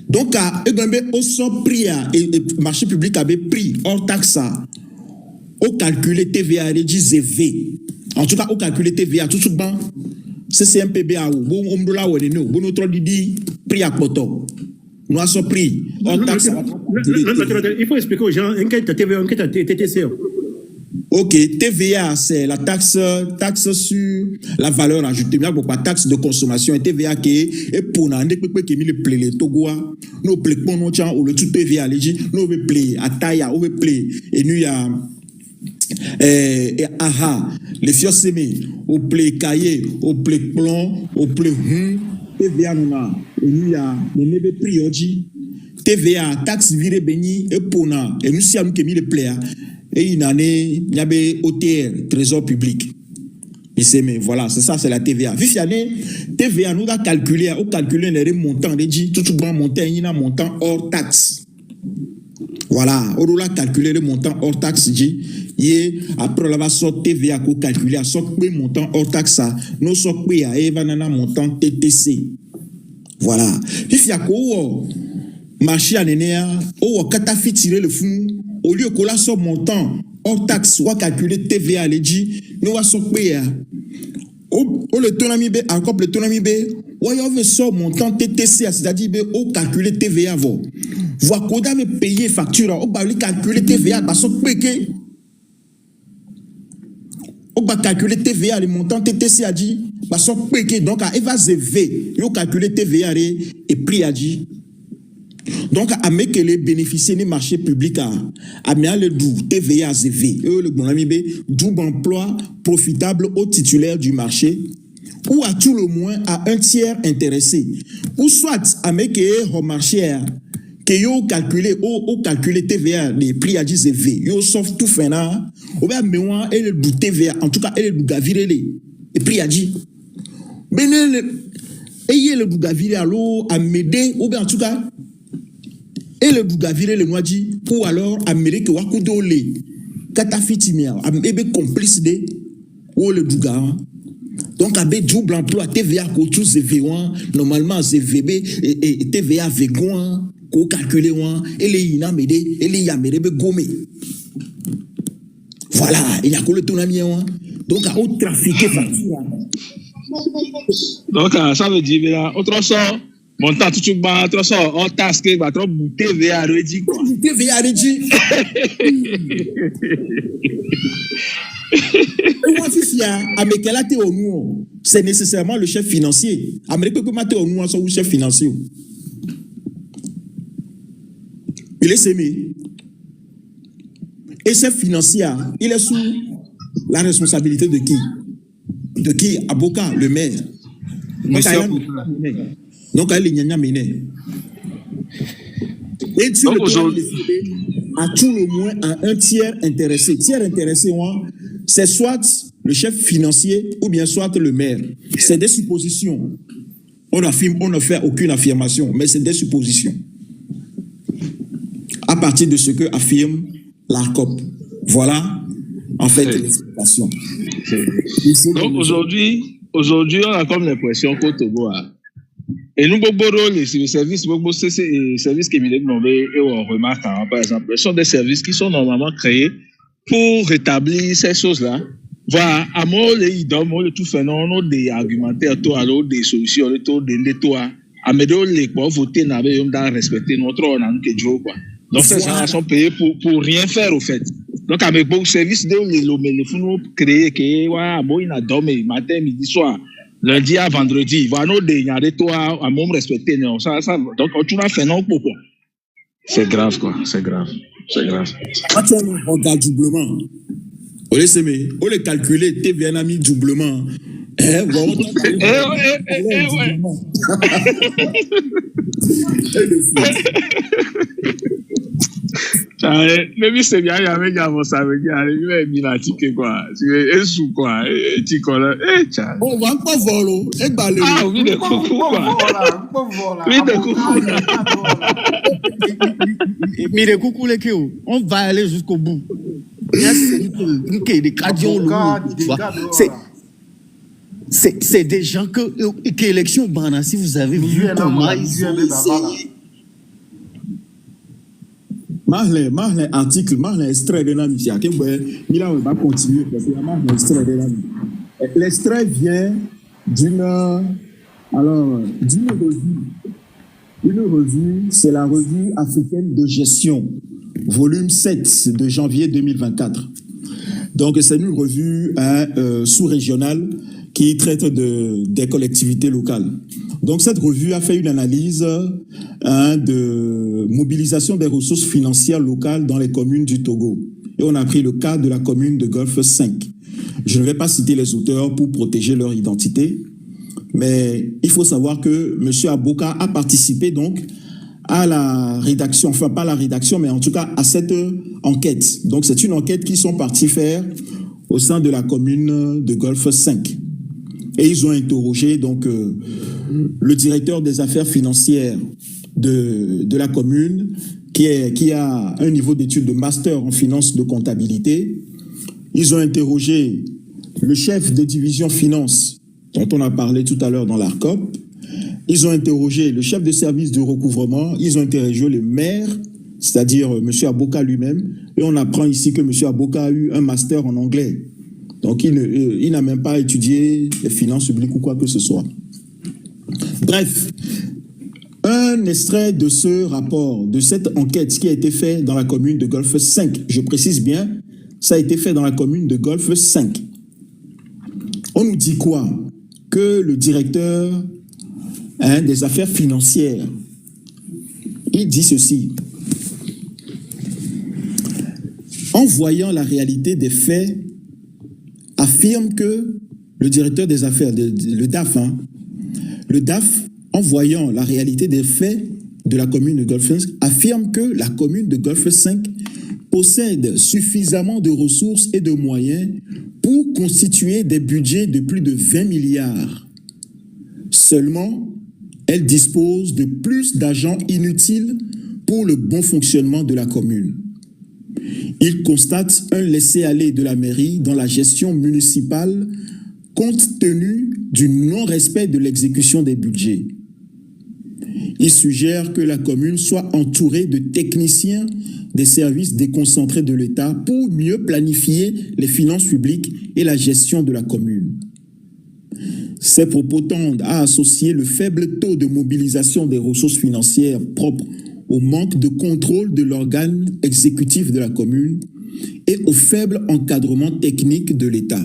Donc, on sort prix et marché public avait pris hors taxe, on calcule TVA à 10 V. En tout cas, on calcule TVA tout de suite. CCMPB a ou bon omdola ou eno bon autre dit prix à poto nous a surpris on taxe il faut expliquer aux gens un TVA un TTC. OK, TVA c'est la taxe sur la valeur ajoutée, mais pas taxe de consommation. TVA qui est pour na ne peut que mi le play le togoa nous play pour nous tiens ou le tout TVA légi nous veut play à taille ou veut play et nous ya aha les fios semé au play cahier au play plomb au play TVA nous a et nous ya les nebe prix TVA taxe viré béni et pour na et nous si am que mi le play et une année il y avait OTR trésor public mais voilà c'est ça c'est la TVA vu année TVA nous a calculé les montants de tout bon montant il y a montant hors taxe. Voilà, on a calculé le montant hors taxe et après on va sortir TVA pour calculer à sortir le montant hors taxe nous sortir à evanana montant TTC. Voilà. Il y a quoi marché à nénéa au katafi tirer le fou au lieu qu'on la sort montant hors taxe ou calculer TVA les nous va sortir au le tonami B encore le tonami B ouais on veut sort montant TTC c'est-à-dire au calculer TVA avant voir qu'on avait payé facture on va calculer TVA parce que on va calculer TVA le montant TTC a dit parce que donc à évaser yo calculer TVA et prix a dit donc à mettre que les bénéficiaires du marché public à mettre le dou TVA ZV le bon ami B double emploi profitable aux titulaires du marché ou à tout le moins à un tiers intéressé ou soit à mettre que au marché que yo calculer TVA les prix à 10 V yo sauf tout fin là bien, mais moi, elle est du TVA, en tout cas, elle est du Gavirele. Et puis, il a dit, mais elle est du Gavirele, alors, à m'aider, ou bien, en tout cas, elle est du Gavirele, nous a dit, pour alors, à m'aider, que Wakudole, Katafitimia, à m'aider complice de, ou le Douga. Donc, avec double emploi, TVA, Kotou, CV1, normalement, CVB, et TVA, Végoin, qu'on calcule, et les Ina m'aider, et les Yamere, Gomé. Voilà, il y a que le tonamien. Donc, à haut trafiqué facture. Donc, ça veut dire, là, autre sort, mon temps, tout le monde, autre sort, on taske, va trop bouter TVA redit, quoi. TVA redit. Moi, si c'est nécessairement le chef financier. Amérique peut mater au nous, son chef financier. Il est sémé. Et chef financier, il est sous la responsabilité de qui? De qui? Aboka, le maire. Donc, elle est gnagna mené. Et tu le à tout le moins à un tiers intéressé. Tiers intéressé, c'est soit le chef financier ou bien soit le maire. C'est des suppositions. On ne fait aucune affirmation, mais c'est des suppositions. À partir de ce que affirme l'ARCOP. Voilà, en fait, l'explication. Donc aujourd'hui, on a comme l'impression qu'au Togo, et nous, les services qui et on remarque, par exemple, ce sont des services qui sont normalement créés pour rétablir ces choses-là. Voilà, à moi, les tout phénomène, des argumentaires, des solutions, des toits, à me les quoi, voter, respecter notre honneur que Dieu, quoi. Donc, ces gens sont payés pour rien faire, au fait. Donc, avec beaucoup de services, les fous créés, il a dormi, matin, midi, soir, lundi à vendredi, voilà, il y a des toits à même respecter, non, ça, donc, tu vas faire non, pourquoi? C'est grave, quoi, c'est grave. Quand tu regardes doublement, on les calculer, t'es bien ami doublement. Même c'est bien, il y avait ça veut dire, il y avait minatique quoi, c'est sous quoi, tu connais, on va pas voler, et baler. Ah oui, de coucou quoi. Oui, de coucou. Mais de coucou les kios, on va aller jusqu'au bout. C'est des gens que élection Bana, si vous avez vu comment ils ont essayé. Marley article, Marley extrait de la mission. Il va continuer parce qu'il y a Marley extrait de la mission. L'extrait vient d'une revue. Une revue, c'est la revue africaine de gestion, volume 7 de janvier 2024. Donc, c'est une revue sous-régionale qui traite des collectivités locales. Donc, cette revue a fait une analyse de mobilisation des ressources financières locales dans les communes du Togo. Et on a pris le cas de la commune de Golfe 5. Je ne vais pas citer les auteurs pour protéger leur identité, mais il faut savoir que M. Aboka a participé donc à la rédaction, enfin pas la rédaction, mais en tout cas à cette enquête. Donc, c'est une enquête qu'ils sont partis faire au sein de la commune de Golfe 5. Et ils ont interrogé donc le directeur des affaires financières de la commune qui a un niveau d'études de master en finance de comptabilité. Ils ont interrogé le chef de division finance dont on a parlé tout à l'heure dans l'ARCOP. Ils ont interrogé le chef de service de recouvrement. Ils ont interrogé le maire, c'est-à-dire M. Aboka lui-même. Et on apprend ici que M. Aboka a eu un master en anglais. Donc, il n'a même pas étudié les finances publiques ou quoi que ce soit. Bref, un extrait de ce rapport, de cette enquête qui a été faite dans la commune de Golfe 5. Je précise bien, ça a été fait dans la commune de Golfe 5. On nous dit quoi? Que le directeur des affaires financières, il dit ceci. En voyant la réalité des faits, affirme que le directeur des affaires, le DAF, le DAF, en voyant la réalité des faits de la commune de Golfe 5, affirme que la commune de Golfe 5 possèdent suffisamment de ressources et de moyens pour constituer des budgets de plus de 20 milliards. Seulement, elles disposent de plus d'argent inutile pour le bon fonctionnement de la commune. Ils constatent un laisser-aller de la mairie dans la gestion municipale compte tenu du non-respect de l'exécution des budgets. Ils suggèrent que la commune soit entourée de techniciens des services déconcentrés de l'État pour mieux planifier les finances publiques et la gestion de la commune. Ces propos tendent à associer le faible taux de mobilisation des ressources financières propres au manque de contrôle de l'organe exécutif de la commune et au faible encadrement technique de l'État.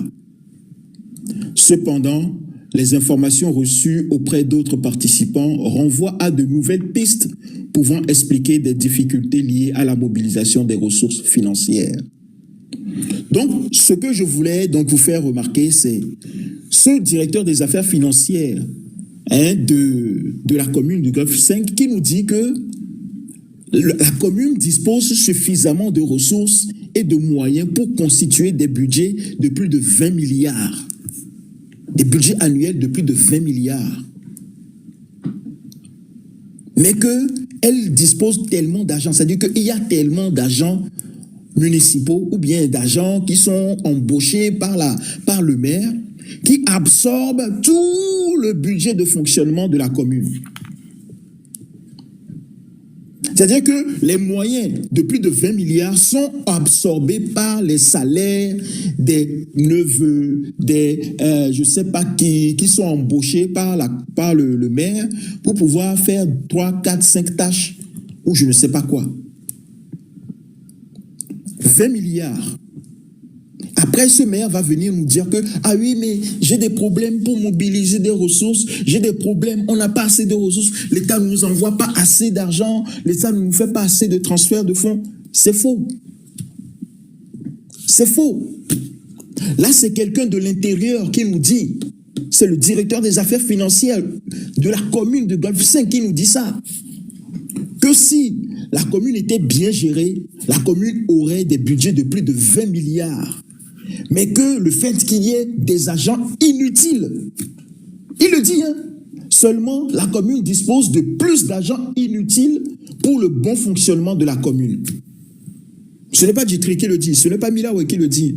Cependant, les informations reçues auprès d'autres participants renvoient à de nouvelles pistes pouvant expliquer des difficultés liées à la mobilisation des ressources financières. Donc, ce que je voulais donc vous faire remarquer, c'est ce directeur des affaires financières de la commune du Golfe 5 qui nous dit que la commune dispose suffisamment de ressources et de moyens pour constituer des budgets de plus de 20 milliards. Des budgets annuels de plus de 20 milliards. Mais qu'elle dispose tellement d'argent, c'est-à-dire qu'il y a tellement d'agents municipaux ou bien d'agents qui sont embauchés par le maire qui absorbent tout le budget de fonctionnement de la commune. C'est-à-dire que les moyens de plus de 20 milliards sont absorbés par les salaires des neveux, je ne sais pas qui sont embauchés par le maire pour pouvoir faire 3, 4, 5 tâches ou je ne sais pas quoi. 20 milliards. Après, ce maire va venir nous dire que, ah oui, mais j'ai des problèmes pour mobiliser des ressources, j'ai des problèmes, on n'a pas assez de ressources, l'État ne nous envoie pas assez d'argent, l'État ne nous fait pas assez de transferts de fonds. C'est faux. C'est faux. Là, c'est quelqu'un de l'intérieur qui nous dit, c'est le directeur des affaires financières de la commune de Golfe 5 qui nous dit ça, que si la commune était bien gérée, la commune aurait des budgets de plus de 20 milliards. Mais que le fait qu'il y ait des agents inutiles, il le dit, seulement la commune dispose de plus d'agents inutiles pour le bon fonctionnement de la commune. Ce n'est pas Djitri qui le dit, ce n'est pas Milawe qui le dit.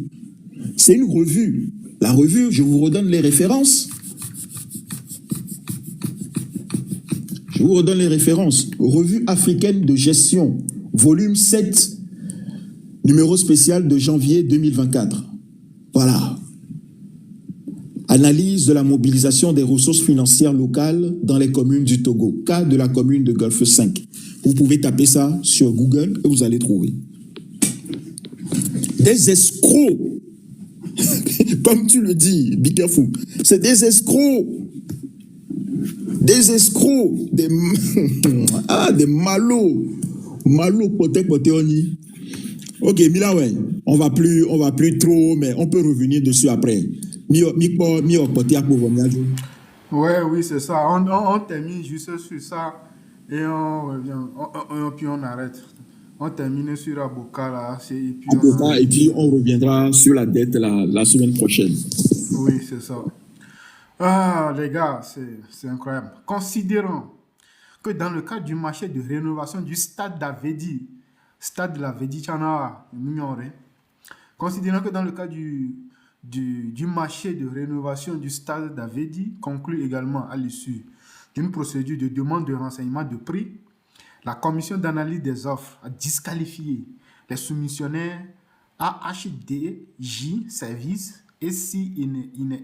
C'est une revue. La revue, je vous redonne les références. Je vous redonne les références. Revue africaine de gestion, volume 7, numéro spécial de janvier 2024. Voilà. Analyse de la mobilisation des ressources financières locales dans les communes du Togo. Cas de la commune de Golfe 5. Vous pouvez taper ça sur Google et vous allez trouver. Des escrocs. Comme tu le dis, be careful. C'est des escrocs. Des escrocs. Des malots. Malots, poté, on y. Ok, Milawe, on va plus trop, mais on peut revenir dessus après. Oui, c'est ça. On termine juste sur ça et on revient, puis on arrête. On termine sur Aboka là, et puis on reviendra sur la dette la semaine prochaine. Oui, c'est ça. Ah, les gars, c'est incroyable. Considérons que dans le cadre du marché de rénovation du stade d'Avedi, stade de la Vedi Chana, considérant que dans le cas du marché de rénovation du stade d'Avedi, conclu également à l'issue d'une procédure de demande de renseignement de prix, la commission d'analyse des offres a disqualifié les soumissionnaires AHDJ Services et SI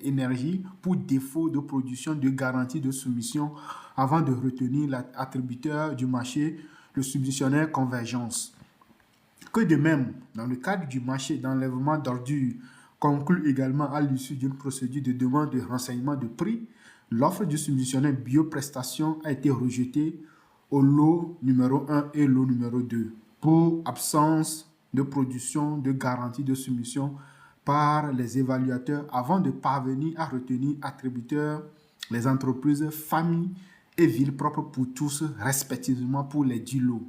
Énergie pour défaut de production de garantie de soumission avant de retenir l'attributeur du marché, le soumissionnaire Convergence. Que de même, dans le cadre du marché d'enlèvement d'ordures, conclu également à l'issue d'une procédure de demande de renseignement de prix, l'offre du soumissionnaire Bioprestation a été rejetée au lot numéro 1 et lot numéro 2 pour absence de production de garantie de soumission par les évaluateurs avant de parvenir à retenir attributeurs les entreprises familles et villes propres pour tous respectivement pour les 10 lots.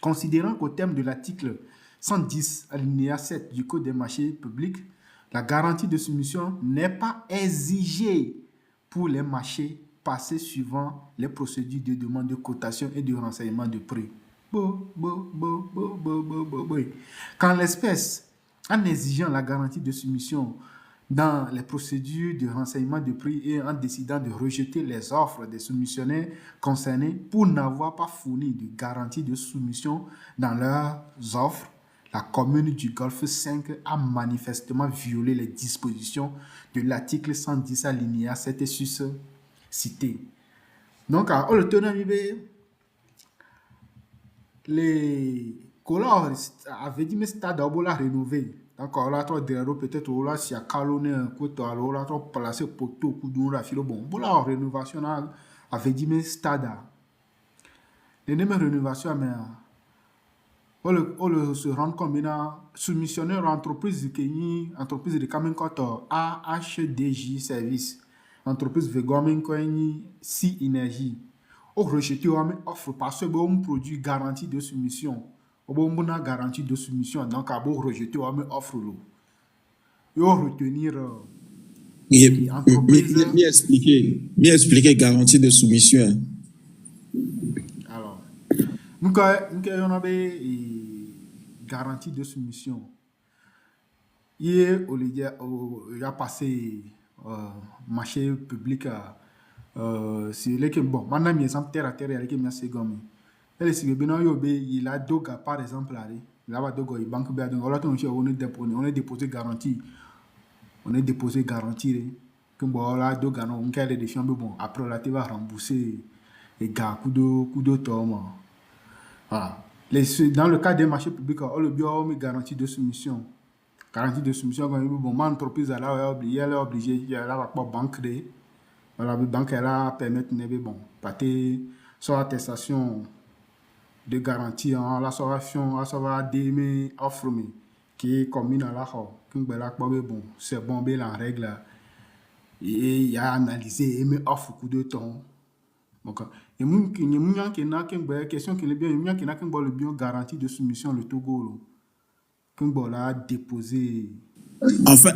Considérant qu'au terme de l'article 110, alinéa 7 du Code des marchés publics, la garantie de soumission n'est pas exigée pour les marchés passés suivant les procédures de demande de cotation et de renseignement de prix. Qu'en l'espèce, en exigeant la garantie de soumission dans les procédures de renseignement de prix et en décidant de rejeter les offres des soumissionnaires concernés pour n'avoir pas fourni de garantie de soumission dans leurs offres, la commune du Golfe 5 a manifestement violé les dispositions de l'article 110 alinéa 7 et sus cité. Donc, on le tenant les colons avaient dit mais stade on l'a rénové. Donc on l'a trop derrière peut-être on l'a si à calonné un côté on l'a trop placé poteau coup la filo bon. Bon la rénovation avait dit mais stade. Les mêmes rénovations mais on le se rend compte maintenant soumissionnaire entreprise qui entreprise de Kamen Koto AHDJ service entreprise Vegomen Koini si énergie au rejeté offre parce que bon produit garantie de soumission au bon garantie de soumission donc à bon rejeté offre l'eau et retenir m'expliquer garantie de soumission. Alors nous on avait garantie de soumission hier il a passé marché public c'est les que bon maintenant mes exemple terre à terre avec mes secondes elle c'est que bien il a doga par exemple là il a doga il banque bien donc là on est déposé garantie que bon là doga non on a des défis bon après là tu vas rembourser et gars coup de tombe voilà dans le cas des marchés publics on le bio mais garantie de soumission quand bon ma entreprise là elle est obligée il y a la banque créée. La banque elle a permettre de bon partir sur attestation de garantie en la soration ça va démer offre qui est commune à la que bon c'est bon bien la règle et il a analysé et me offre coup de temps donc et mon qui n'a que question qui est bien il qui n'a que le bien garantie de soumission le Togo que bon là déposé. En fait,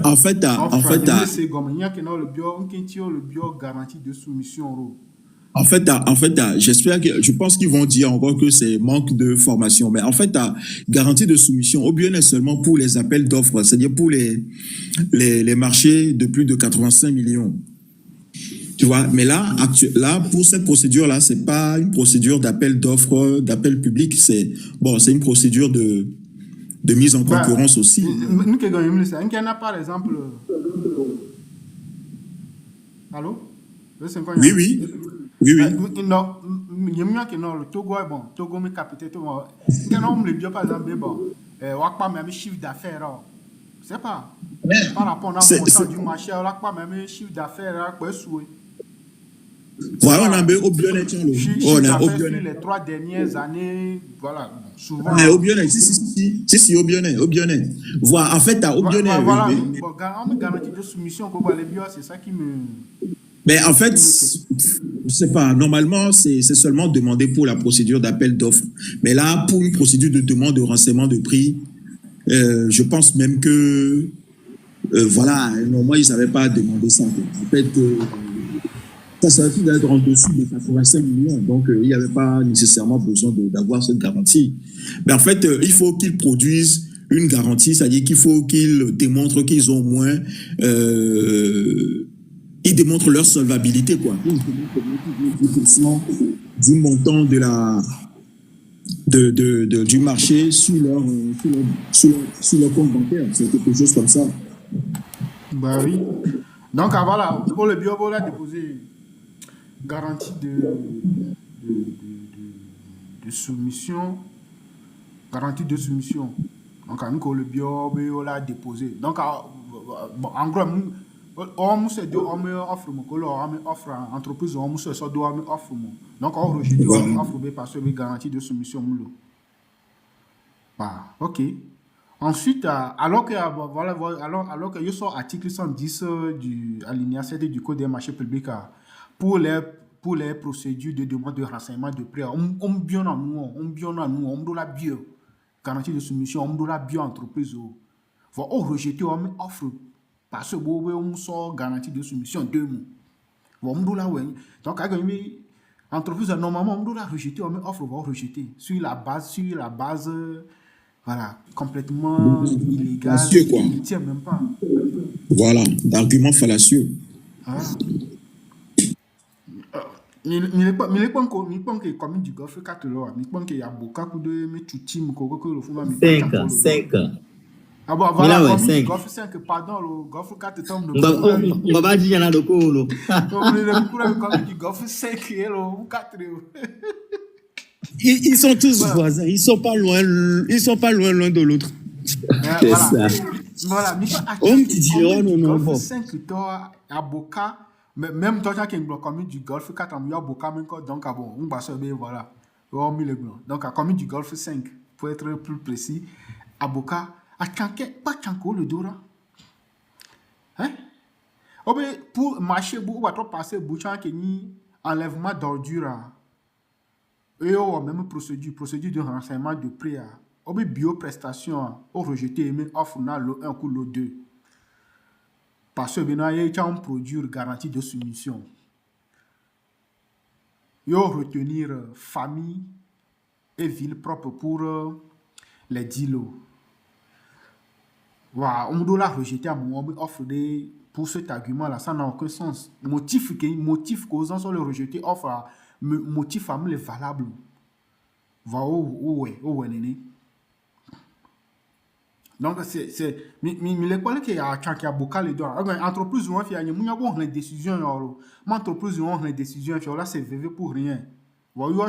j'espère que, je pense qu'ils vont dire encore que c'est manque de formation. Mais en fait, la garantie de soumission, au bien est seulement pour les appels d'offres, c'est-à-dire pour les marchés de plus de 85 millions. Tu vois, mais là, pour cette procédure-là, c'est pas une procédure d'appel d'offres, d'appel public, c'est une procédure de mise en concurrence aussi. Nous qui gagnons ça. Il y en a par exemple. Allô? Oui. Non, il y a qui non le Togo est bon. Togo me capite tout. Quand on me le dit par exemple bon, on a pas même chiffre d'affaires. C'est pas. Par rapport à montant du marché, on a pas même chiffre d'affaires quoi souhait. Voilà, on a au bien-être. On a au bien-être les 3 dernières années, voilà, souvent. Au bien-être, si, au bien-être. Voilà, en fait, au bien-être. Voilà, on me garantit de soumission qu'on va les bio, c'est ça qui me. Mais en fait, je sais pas, normalement, c'est seulement demandé pour la procédure d'appel d'offres. Mais là, pour une procédure de demande de renseignement de prix, je pense même que, voilà, normalement, ils n'avaient pas demandé ça. En fait, ça suffit d'être en dessous de 85 millions. Donc, il n'y avait pas nécessairement besoin d'avoir cette garantie. Mais en fait, il faut qu'ils produisent une garantie, c'est-à-dire qu'il faut qu'ils démontrent qu'ils ont au moins... ils démontrent leur solvabilité, quoi. Ils démontrent 10% du montant du marché sur leur compte bancaire. C'est quelque chose comme ça. Bah oui. Donc, voilà, pour le bio, on a déposé garantie de soumission. Garantie de soumission. Donc, nous, le bio, on l'a déposé. Donc, en gros, on offre entreprise on offre donc on rejette offre parce que garantie de soumission ok ensuite alors que il sort article 110 du alinéa 7 du code des marchés publics pour les procédures de demande de renseignement de prix on bien à nous on doit la bio garantie de soumission, on doit bien entreprise. Va rejeter une offre parce que on sort garantie de soumission 2 mois. On doit donc entreprise normalement on doit rejeter une offre, va rejeter sur la base voilà, complètement illégale, quoi. qui ne tient même pas. Voilà, d'arguments fallacieux. Ah. Mais que comme du Golfe 4 là, mais qu'il y a beaucoup de team que le fond 5. Ah bon, voilà, Mila, ouais, comme 5. Golfe 5, pardon, le Golfe 4 tombe On va dire, il y en a de quoi, comme du Golfe 5 et le 4. Ils sont tous Voilà. voisins, ils sont pas loin l'un de l'autre. C'est ça. Voilà, mais On dit, oh, non, non, Golfe bon. 5 toi avocat même toi qui est comme du Golfe 4 on avocat même donc bon on va se bien voilà. On met le blanc. Donc comme du Golfe 5 pour être plus précis, avocat a chanké pas chanko le dora. Hein? Oh ben pour marcher pour va trop passer bouchon qui ni enlèvement d'ordure. Et on même procédure de renseignement de prix. On a bioprestation, on rejeté mais offre na le 1 coup le 2. Parce que maintenant il y a un produit garantie de soumission. Yo retenir famille et ville propre pour les dilos. Voilà, on doit la rejeter à mon offre pour cet argument là, ça n'a aucun sens. Motif causant sur le rejeter offre motif à les valable. Va néné. Donc mais l'école qui a beaucoup les deux. Entreprise ou un fier, il y a bon les décisions ma entreprise ou les décisions là c'est VV pour rien. Va yo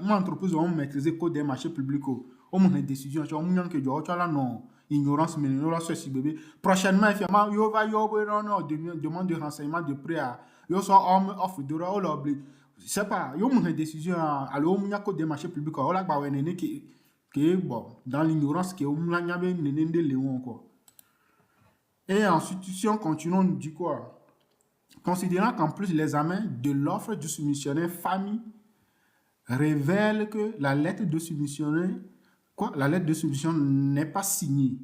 ma entreprise on maîtriser code des marchés publics on les décisions on m'y que jo là non ignorance mais là ceci bébé prochainement effectivement yo va yo non demande de renseignement de prêt à yo so offre de là l'oblige c'est pas yo mon décision alors on y a code des marchés publics on là ba néné qui bon dans l'ignorance qui on l'a nyabé néné de léon quoi. Et ensuite si on continue on dit quoi, considérant qu'en plus l'examen de l'offre du soumissionnaire famille révèle que la lettre de soumissionnaire la lettre de soumission n'est pas signée,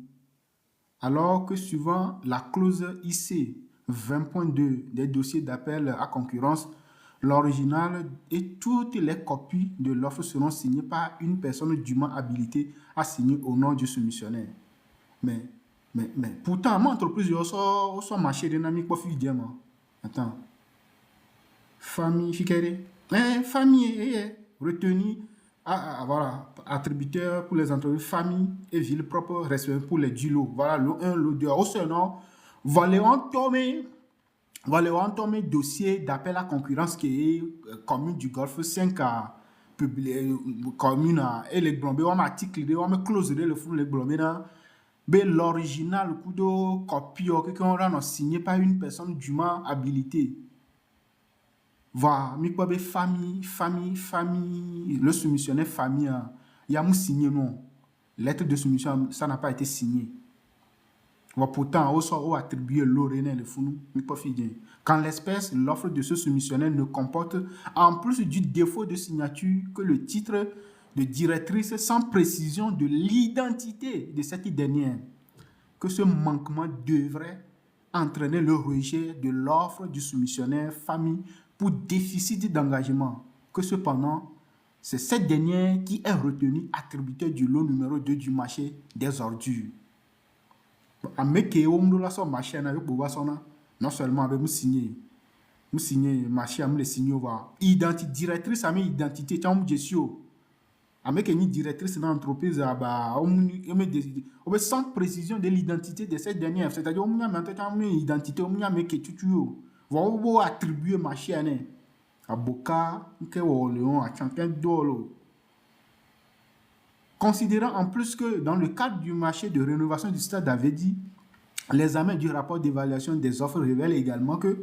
alors que suivant la clause IC 20.2 des dossiers d'appel à concurrence, l'original et toutes les copies de l'offre seront signées par une personne dûment habilitée à signer au nom du soumissionnaire. Mais pourtant, mon entreprise, on sort marché dynamique pour faire attends. Famille, famille, retenu. Voilà, attributeur pour les entreprises, famille et ville propre, respect pour les dulos. Voilà, le 1, le 2. Au second, Valéon Tomé, dossier d'appel à concurrence qui est commune du Golfe 5 à commune et les blombés, on m'a article, on m'a closé le fond, les blombés, l'original, le coup de copie, qu'on a signé par une personne dûment habilitée. Va, mi quoi be famille, le soumissionnaire famille, il y a signé non. Lettre de soumission, ça n'a pas été signé. Va pourtant, on attribué l'oreille le fou, mi pas fidèle. Quand l'espèce, l'offre de ce soumissionnaire ne comporte, en plus du défaut de signature, que le titre de directrice sans précision de l'identité de cette dernière, que ce manquement devrait entraîner le rejet de l'offre du soumissionnaire famille pour déficit d'engagement, que cependant, c'est cette dernière qui est retenue attributeur du lot numéro 2 du marché des ordures. Non seulement avec nous signer marché, nous signer, identité directrice, à mes identité, avec une directrice dans l'entreprise, sans précision de l'identité de cette dernière, c'est-à-dire on a maintenant une identité, on a mis que tu va attribuer ma chaîne à Boka, à Chankin Dolo. Considérant en plus que dans le cadre du marché de rénovation du stade d'Avedi, l'examen du rapport d'évaluation des offres révèle également que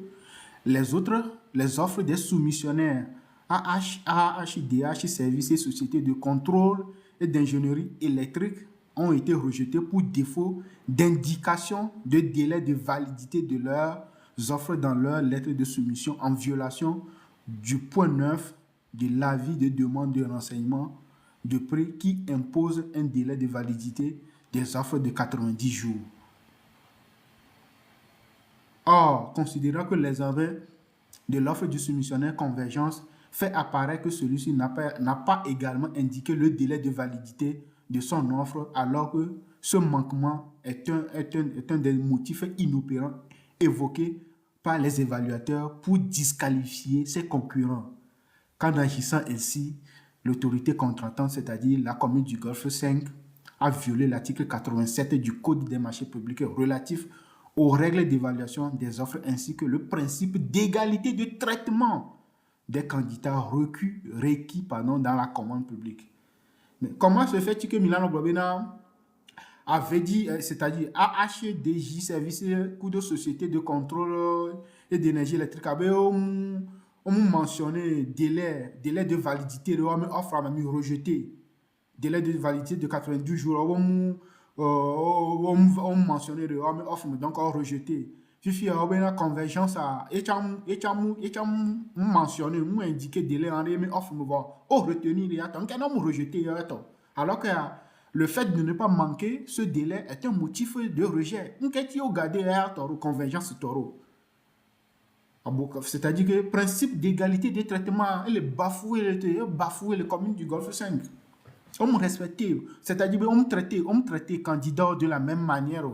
les offres des soumissionnaires AHIDH Services et Sociétés de contrôle et d'ingénierie électrique ont été rejetées pour défaut d'indication de délai de validité de leurs offrent dans leur lettre de soumission en violation du point 9 de l'avis de demande de renseignement de prix qui impose un délai de validité des offres de 90 jours. Or, considérant que l'examen de l'offre du soumissionnaire Convergence fait apparaître que celui-ci n'a pas également indiqué le délai de validité de son offre, alors que ce manquement est un des motifs inopérants évoqués par les évaluateurs pour disqualifier ses concurrents. Qu'en agissant ainsi, l'autorité contractante, c'est-à-dire la commune du Golfe 5, a violé l'article 87 du Code des marchés publics relatif aux règles d'évaluation des offres ainsi que le principe d'égalité de traitement des candidats requis dans la commande publique. Mais comment se fait-il que Milano Globena avait dit, c'est-à-dire AHDJ, Service Coût de Société de Contrôle et d'Énergie Électrique, on mentionné délai de validité de l'offre rejetée, délai de validité de 92 jours, on mentionné de l'offre donc rejetée. Fifi a une convergence à mentionné, on indiqué délai en offre retenir et attendre qu'un homme rejeté alors que le fait de ne pas manquer ce délai est un motif de rejet. On qu'est-ce gardé à convergence toro. C'est-à-dire que le principe d'égalité de traitement, il est bafoué les communes du Golfe 5. On me respecte, c'est-à-dire on me traite candidat de la même manière.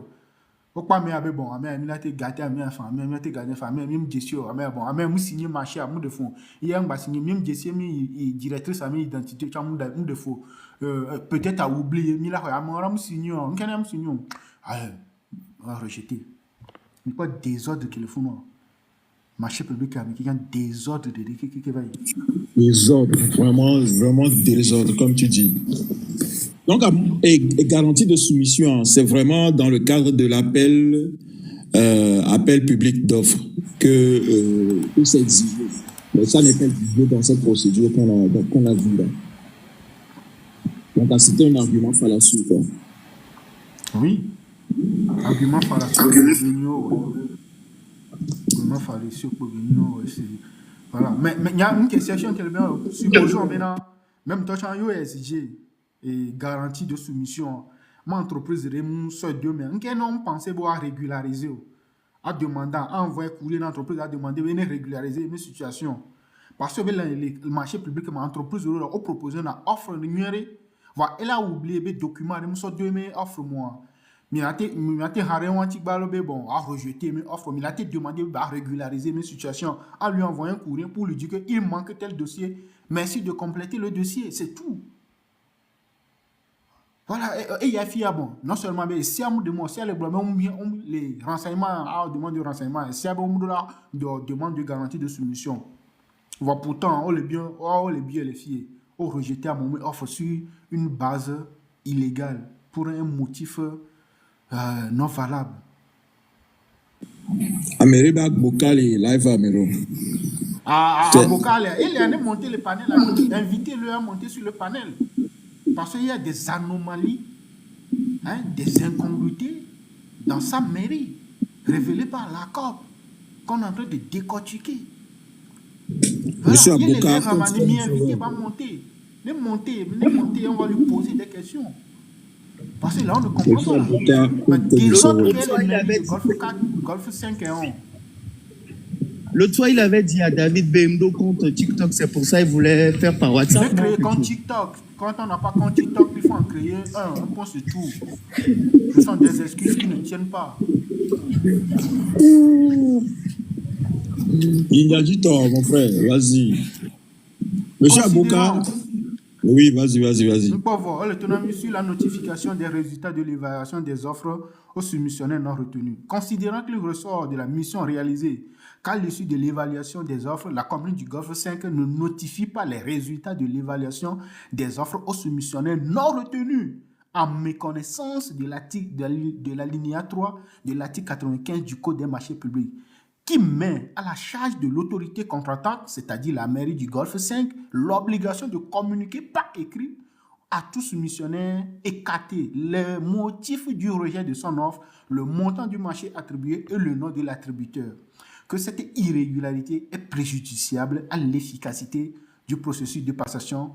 Pourquoi mais bon, mais été gâté mais enfin, mais été gagné enfin, mais me gestion, mais bon, mais me signer marché à de fond. Il a signé même gestion directrice à mes identité de faux. Peut-être à oublier, mais là on me signé, on connaît me signé. Ah, rejeté. Mais pas désordre qu'il faut moi. Marché public avec un désordre de va. Désordre, vraiment désordre, comme tu dis. Donc, et garantie de soumission, c'est vraiment dans le cadre de l'appel appel public d'offres que c'est exigé. Mais ça n'est pas exigé dans cette procédure qu'on a vue là. Donc, c'était un argument fallacieux, quoi. Oui. Argument fallacieux. Voilà. Mais il y a une question qui est bien. Supposons maintenant, même toi, tu as un ESG et garantie de soumission. Ma entreprise remousse sur 2 mais on pense à régulariser, à demander, à envoyer courrier l'entreprise à demander de régulariser mes situations. Parce que le marché public, ma entreprise a proposé une offre numérique. Voilà, elle a oublié les documents, elle sur 2 mais offre moi. Mais a rejeté mes offres, mais il a demandé à régulariser mes situations, à lui envoyer un courrier pour lui dire qu'il manque tel dossier. Merci de compléter le dossier, c'est tout. Voilà, et il y a fait bon, non seulement, mais si on demande, si les renseignements, à demande de renseignements, si on demande de garantie de soumission, voilà, pourtant, on les bien les filles, on rejeté à mon offre sur une base illégale pour un motif non valable. Amériba Bokali live Améro. Bokali, il a monté le panel, invité-le à monter sur le panel. Parce qu'il y a des anomalies, des incongruités dans sa mairie, révélées par la COP, qu'on est en train de décortiquer. Voilà. Monsieur Aboka, il est invité à monter. Il monter, on va lui poser des questions. Parce que là, on ne comprend pas. Golfe 5 et 1. L'autre fois, il avait dit à David Bemdo contre TikTok, c'est pour ça qu'il voulait faire par WhatsApp. Il a créé compte TikTok. Quand on n'a pas compte TikTok, il faut en créer un. On pense tout. Ce sont des excuses qui ne tiennent pas. Il y a du temps, mon frère. Vas-y. Monsieur Aboka. Oui, vas-y. Nous pouvons voir l'autonomie sur la notification des résultats de l'évaluation des offres aux soumissionnaires non retenus. Considérant qu'il ressort de la mission réalisée qu'à l'issue de l'évaluation des offres, la commune du Golfe 5 ne notifie pas les résultats de l'évaluation des offres aux soumissionnaires non retenus, en méconnaissance de l'alinéa 3 de l'article 95 du Code des marchés publics, qui met à la charge de l'autorité contractante, c'est-à-dire la mairie du Golfe 5, l'obligation de communiquer par écrit à tout soumissionnaire écarté les motifs du rejet de son offre, le montant du marché attribué et le nom de l'attributeur. Que cette irrégularité est préjudiciable à l'efficacité du processus de passation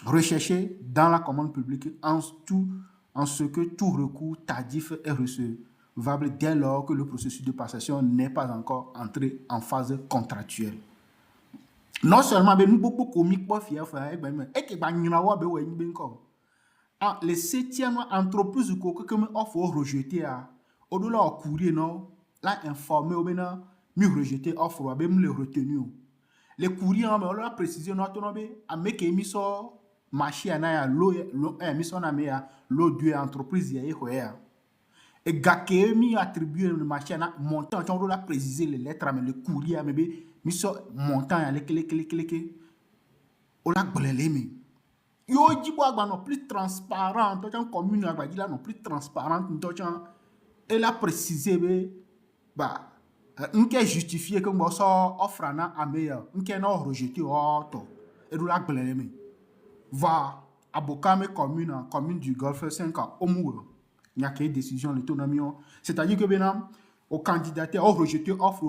recherché dans la commande publique en ce que tout recours tardif est recevable dès lors que le processus de passation n'est pas encore entré en phase contractuelle. Non seulement nous beaucoup comiques pour faire et que les 7e entreprises que me offre rejeter à au-delà au courrier non là informé au maintenant mieux rejeter offre même le retenu les courriers on a précisé notre nom à me que mis so marché na l'eau mis son ami à l'eau deux entreprises y et gake mi attribué le marché na montant on doit préciser les lettres mais le courrier mais mis so montant à les clé on l'a bolé mi yo dit quoi non plus transparent tant commune là non plus transparente tant elle a précisé bah on peut justifier que moi ça offre na ameya on peut non rejeter auto et la bolé mi va avocat me commune du Golfe 5 ans au mou il y a quelle décision l'autonomie c'est-à-dire que benam au candidaté au rejeter offre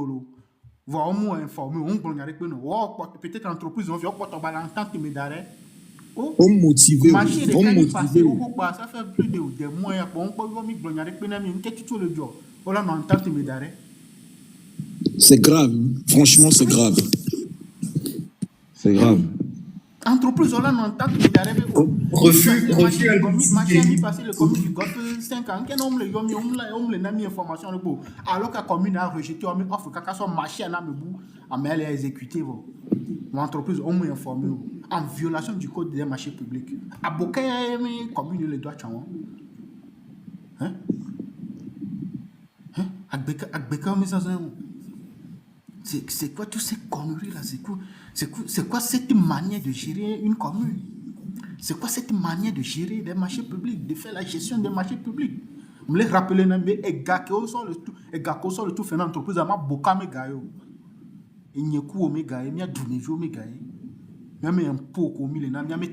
va au moins informer on peut regarder peut-être entreprise on vient pour ton balance me d'arrêt on motivé ça fait plus de des mois on peut me regarder qu'est-ce que tu le job voilà non entente me d'arrêt c'est grave franchement c'est grave entreprise on a entente me d'arrêt refus passer le commune du Golfe 5 ans qu'un homme le n'a mis information le beau alors que la commune a rejeté on offre qu'à son marché à me bout à me aller exécuter l'entreprise on m'a informé en violation du code des marchés publics à beaucoup de communes les droits hein c'est quoi toutes ces conneries là c'est quoi cette manière de gérer une commune c'est quoi cette manière de gérer des marchés publics de faire la gestion des marchés publics me les rappeler mais gars qui sont le tout fait entreprise à ma boka me gayo il n'y a quoi me gayo il y a donné jour me gayo même un pot comme il n'a jamais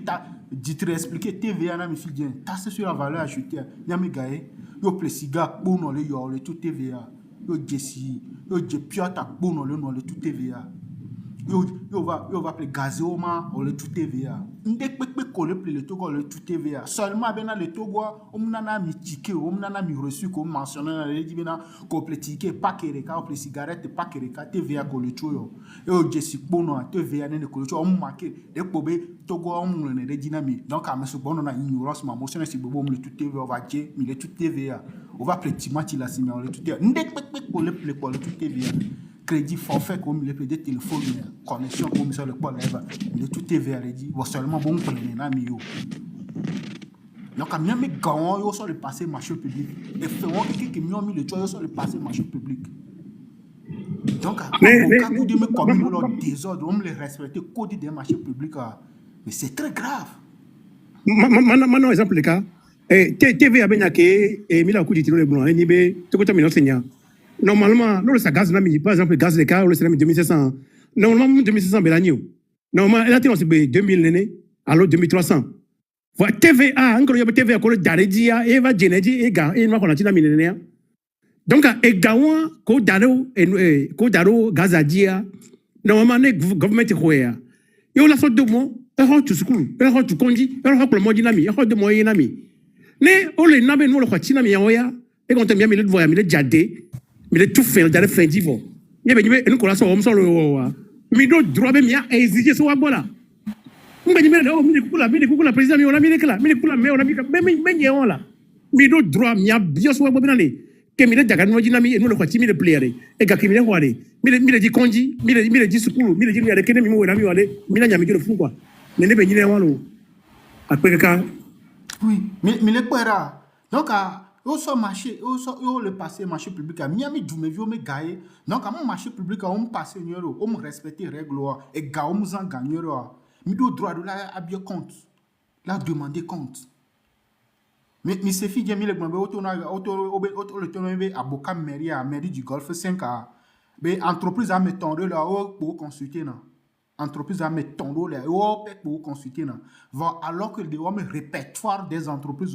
dit expliquer TVA na me fille bien taxe sur la valeur ajoutée il me gayo yo plesiga pour non le tout TVA yo jessi yo jepiota pour non le tout TVA yo va appeler gazéoma ou le tout TVA ndek pek coller le Togo le tout TVA seulement ben le Togo on nana mi ticket on nana mi reçu comme mentionné dans le dit bena ko ple ticket paquet ka ple cigarette paquet ka TVA ko le choyo yo jessi bono TVA ne ko le choyo on marqué de pobe Togo on ne le dinami donc à monsieur bono na ignorance ma motion si bobo le tout TVA on va dire mi le tout TVA on va appeler timati la sima le tout TVA ndek pek coller le tout TVA crédit forfait comme les PD téléphone connexion comme ça le quoi là le tout TVA dit seulement bon pour les amis yo donc à mieux mais gagnant yo sur le passé marché public et feront qui mieux mis le choix sur le passé marché public donc à cas vous de me comme le désordre on les respecter code des marchés publics mais c'est très grave maintenant exemple le cas TVA ben yake et mila coup de tiro le blanc ni be to ko tamino senya normalement non ça gaz là mais par exemple gaz les cas le c'est 2500 normalement 2500 belanio normalement là c'est 2000 néné alors 2300 voilà TVA encore il y a TVA ko daredia e va geneji e ga e ma ko na tina minene donc e gawa ko daro gazadia normalement ne government ko ya yo la sorte de mo e ho to school e ho to konji e ho ko mo dinami e ho de mo yinami ne o le nabe no lo ko tina mi ya e ko tem ya mi le voya mi le jade mi le tout fait dans le fin d'hiver ni be ni ko la so o mo so lo wa mi do droit be mi a exiger so wa bola mi kula président mi on a mi kula mais on a mi on la mi do droit mi a bien so wa bola ni ke mi le daga no jina mi no le ko ti mi le player e ga ke mi le wale mi le di konji mi le di school mi le di mi ke mi mo na mi wale mi na nyami ke le fu quoi ne be ni le walo après ka oui mi le kwera donc au so marché au le passé marché public a miami du me vieux me gaé donc à mon marché public on passer euro on respecter règle et ga on en gagner mi do droit de la à bien compte la demander compte mais c'est fi bien mi le gombe auto le tourner avocat mairie du Golfe 5 be entreprise a mettre là pour consulter non entreprise à mettre ton là pour consulter non va alors que de hommes répertoire des entreprises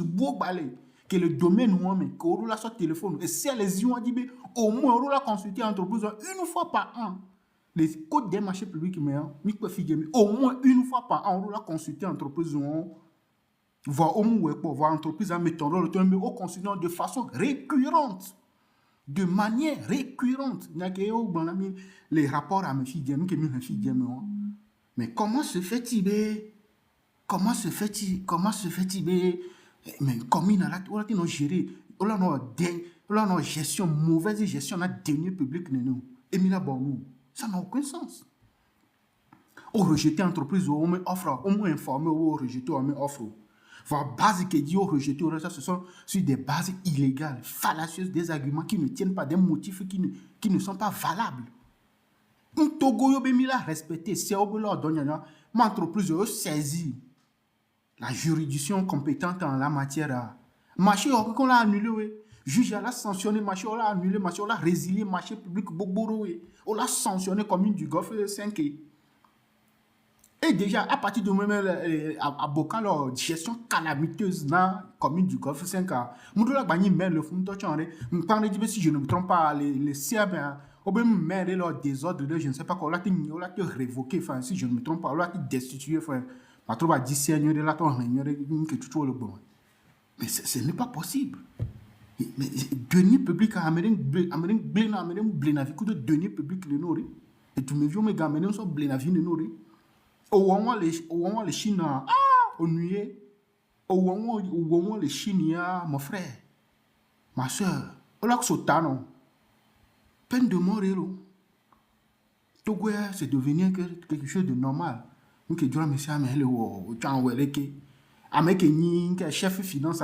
beau balai que le domaine ou mais que on la sur téléphone et si les yeux dit au moins on la consulter entreprise une fois par an les codes des marchés publics, mais au moins une fois par an, on doit consulter l'entreprise, voir au moins pour voir l'entreprise à mettre en rôle, mais au consulter de façon récurrente. De manière récurrente. Il y a les rapports à mes filles, mais comment se fait-il? Comment se fait-il? Mais comme il a géré, on a une gestion, mauvaise gestion, on a deniers publics, et ça n'a aucun sens. On rejette l'entreprise, on met offre, on met informé, on rejette, on met offre. Voir base qui dit on rejette, ça ce sont sur des bases illégales, fallacieuses, des arguments qui ne tiennent pas, des motifs qui ne sont pas valables. Un Togo yo be mi la respecté, c'est au bout de ma entreprise yo saisi la juridiction compétente en la matière. Marché qu'on l'a annulé, oui. Juge l'a sanctionné, marché on l'a annulé, marché on l'a résilié, marché public Bogboro, on l'a sanctionné commune du Golfe 5. Et déjà, à partir de même, à Boka, leur gestion calamiteuse dans la commune du Golfe 5, nous devons gagner le fond de temps. Si je ne me trompe pas, les CAB, on peut mettre leur désordre, je ne sais pas quoi, on l'a révoqué, si je ne me trompe pas, on l'a destitué, on trouve à 10 seigneurs de la mais ce n'est pas possible. Mais deniers publics à Amérique, de deniers publics de Nori, et tous mes vieux me gamins sont blénavis de Nori. Au moment les Chinois, au nué, au moment les Chinois, mon frère, ma soeur, on l'a sotano, peine de mort, Togo, c'est devenu quelque chose de normal. Nous qui disons, monsieur, mais le temps où elle est, avec un chef finance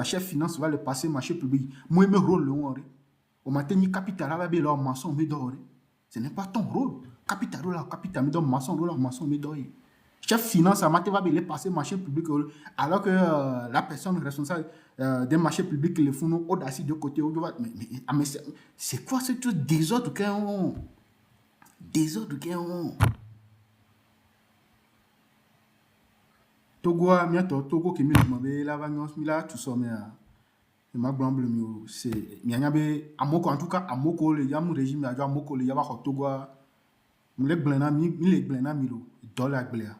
va le passer marché public. Moi, je me rôle le rôle. Au matin, ni capital va bien leur maçon me dort. Ce n'est pas ton rôle. Capital me donne maçon me dort. Chef finance à matin va bien passer marché public alors que la personne responsable des marchés publics le font audacieux de côté. Mais c'est quoi ce truc désordre qu'ils ont? Désordre qu'ils ont. Togo a miato Togo qui me la vagnos mila tout ça mais ma blanc c'est mianyabe amoko en tout cas amoko le yamu régime a amoko le yaba Togo le blena mi le blena milo dollar blea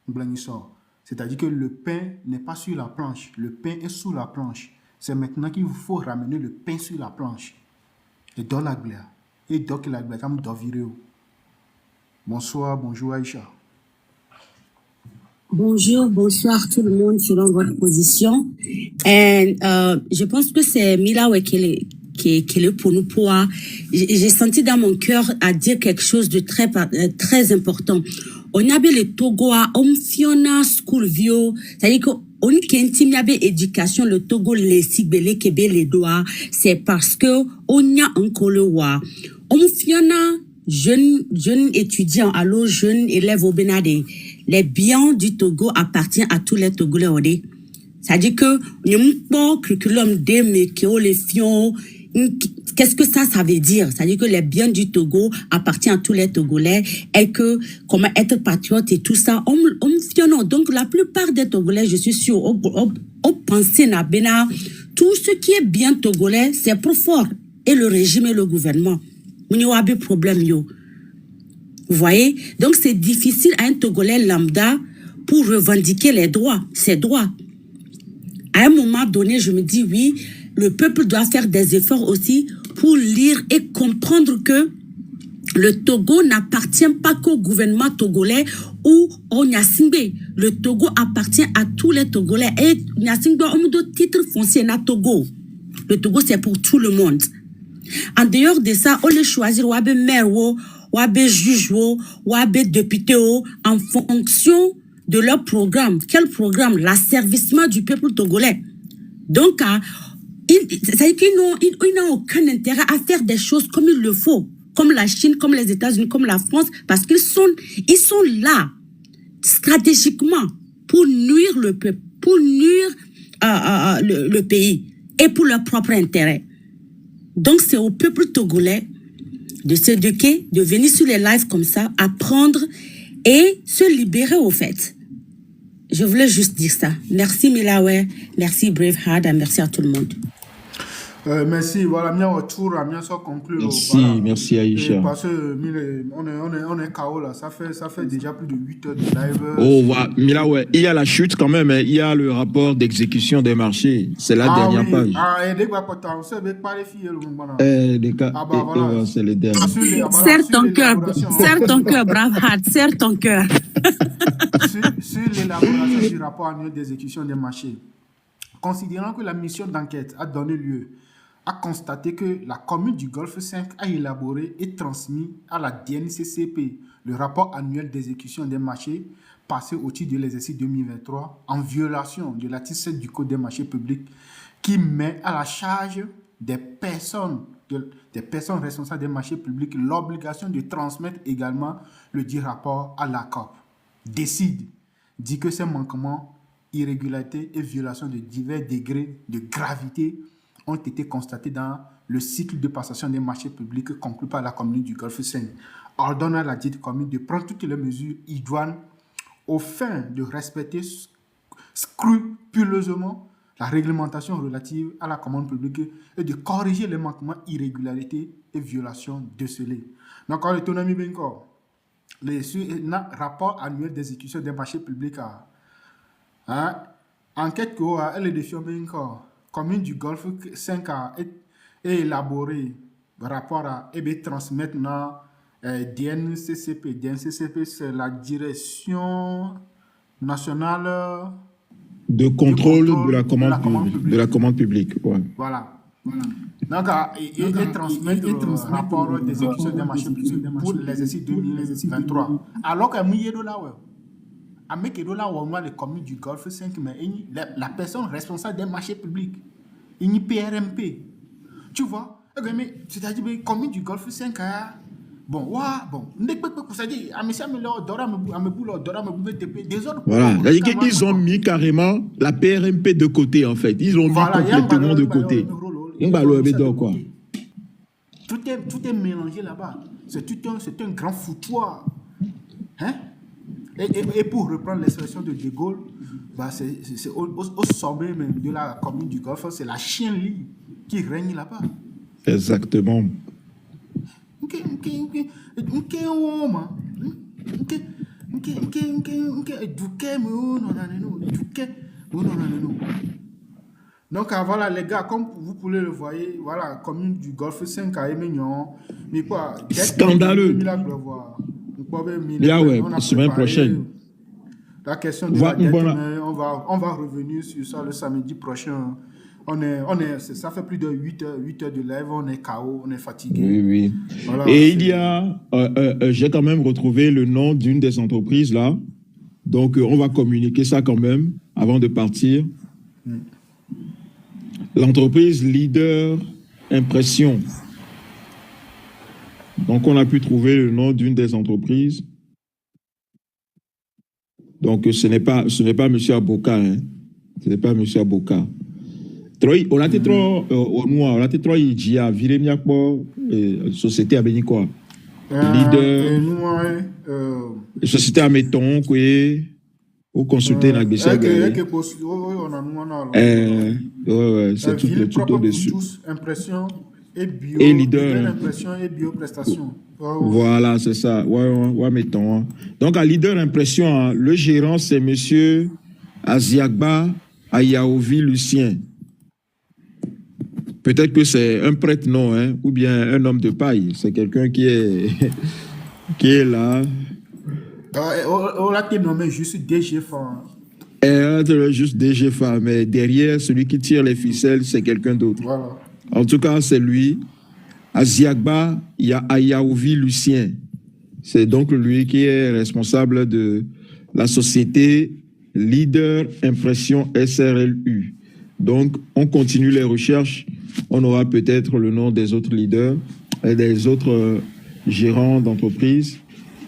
bleni so c'est-à-dire que le pain n'est pas sur la planche, le pain est sous la planche. C'est maintenant qu'il faut ramener le pain sur la planche. Le dollar blea et donc la blea comme dovireo. Bonsoir, bonjour Aïcha. Bonjour, bonsoir tout le monde selon votre position. Et, je pense que c'est Milawe qui est le pour nous pour. J'ai senti dans mon cœur à dire quelque chose de très important. On a bien le Togo à Fiona School View, c'est-à-dire que on kenti miabe éducation le Togo les sigbele kebe les doigts, c'est parce que on a un kolowa. On Fiona jeune étudiant, alors jeune élève au Benade. Les biens du Togo appartiennent à tous les Togolais. C'est-à-dire que nous curriculum de Mekeo les fions. Qu'est-ce que ça veut dire? C'est-à-dire que les biens du Togo appartiennent à tous les Togolais et que comment être patriote et tout ça, on fionnant. Donc la plupart des Togolais, je suis sûr, on pensait na bena tout ce qui est bien Togolais, c'est pour fort et le régime et le gouvernement. Il n'y a pas de problème yo. Vous voyez? Donc, c'est difficile à un Togolais lambda pour revendiquer les droits, ses droits. À un moment donné, je me dis, oui, le peuple doit faire des efforts aussi pour lire et comprendre que le Togo n'appartient pas qu'au gouvernement togolais ou au Nyasingbe. Le Togo appartient à tous les Togolais. Et Nyasingbe, on me donne titre foncier na Togo. Le Togo, c'est pour tout le monde. En dehors de ça, on les choisir, ou maire, ou juge, ou député, en fonction de leur programme. Quel programme? L'asservissement du peuple togolais. Donc, c'est-à-dire qu'ils n'ont aucun intérêt à faire des choses comme il le faut, comme la Chine, comme les États-Unis, comme la France, parce qu'ils sont là, stratégiquement, pour nuire le peuple, pour nuire le pays, et pour leur propre intérêt. Donc, c'est au peuple togolais de s'éduquer, de venir sur les lives comme ça, apprendre et se libérer au fait. Je voulais juste dire ça. Merci Milawe, merci Braveheart et merci à tout le monde. Merci, voilà, bien retour, bien ça conclu. Merci, Voilà. merci Aïcha. Parce que on est KO là, ça fait déjà plus de 8 heures de live. Oh, voilà. Mila, ouais. Il y a la chute quand même, hein. Il y a le rapport d'exécution des marchés. C'est la dernière page. Ah, et dès que vous savez pas les filles, le moment. Des cas, Ah bah voilà. c'est les derniers. Serre ton cœur, brave Hart, serre ton cœur. Sur l'élaboration du rapport annuel d'exécution des marchés, considérant que la mission d'enquête a donné lieu à constater que la commune du Golfe 5 a élaboré et transmis à la DNCCP le rapport annuel d'exécution des marchés passé au titre de l'exercice 2023 en violation de l'article 7 du Code des marchés publics qui met à la charge des personnes responsables des marchés publics l'obligation de transmettre également le dit rapport à l'ACOP. Dit que ces manquements, irrégularités et violations de divers degrés de gravité ont été constatés dans le cycle de passation des marchés publics conclu par la commune du Golfe 5. Ordonne à la dite commune de prendre toutes les mesures idoines aux fins de respecter scrupuleusement la réglementation relative à la commande publique et de corriger les manquements, irrégularités et violations décelées. Donc, on est mis bien encore. Le rapport annuel d'exécution des marchés publics, enquête que elle est défiée bien encore. Commune du Golfe 5 a élaboré le rapport à transmettre dans DNCCP. DNCCP, c'est la Direction nationale de contrôle de la commande publique. Ouais. Voilà. Donc, et transmettre le rapport d'exécution des marchés publics pour l'exercice 2023. Alors que avec les communes du Golfe 5, mais la personne responsable des marchés publics, une PRMP. Tu vois? C'est-à-dire que les communes du Golfe 5, voilà. Ils ont mis carrément la PRMP de côté, en fait. Ils ont mis complètement de côté. Tout est mélangé là-bas. C'est un grand foutoir. Hein? Et pour reprendre l'expression de De Gaulle, c'est au sommet même de la commune du Golfe, c'est la chienlit qui règne là-bas. Exactement. Donc voilà les gars, comme vous pouvez le voir, voilà, commune du Golfe 5 à Emignon, mais quoi, scandaleux. Semaine prochaine. La question de la dette, on va revenir sur ça le samedi prochain. Ça fait plus de 8 heures de live, on est KO, on est fatigué. Oui. Voilà, et j'ai quand même retrouvé le nom d'une des entreprises là. Donc, on va communiquer ça quand même avant de partir. L'entreprise Leader Impression. Donc, on a pu trouver le nom d'une des entreprises. Donc, ce n'est pas M. Aboka. Hein. Ce n'est pas M. Aboka. On a été trop au noir, on a été trop ici à société à Bénicois. Leader. Société à Méton, ou consulter la BC. C'est tout au-dessus. Impression et bio. Et leader. Impression et bioprestation. Voilà, c'est ça. Ouais, mettons. Donc, à Leader Impression, le gérant, c'est M. Aziagba Ayaovi Lucien. Peut-être que c'est un prêtre, non, hein, ou bien un homme de paille. C'est quelqu'un qui est là. On l'a nommé juste DGFA. Juste DGFA, mais derrière, celui qui tire les ficelles, c'est quelqu'un d'autre. Voilà. En tout cas, c'est lui. Aziagba Ayaovi Lucien. C'est donc lui qui est responsable de la société Leader Impression SRLU. Donc, on continue les recherches. On aura peut-être le nom des autres leaders et des autres gérants d'entreprise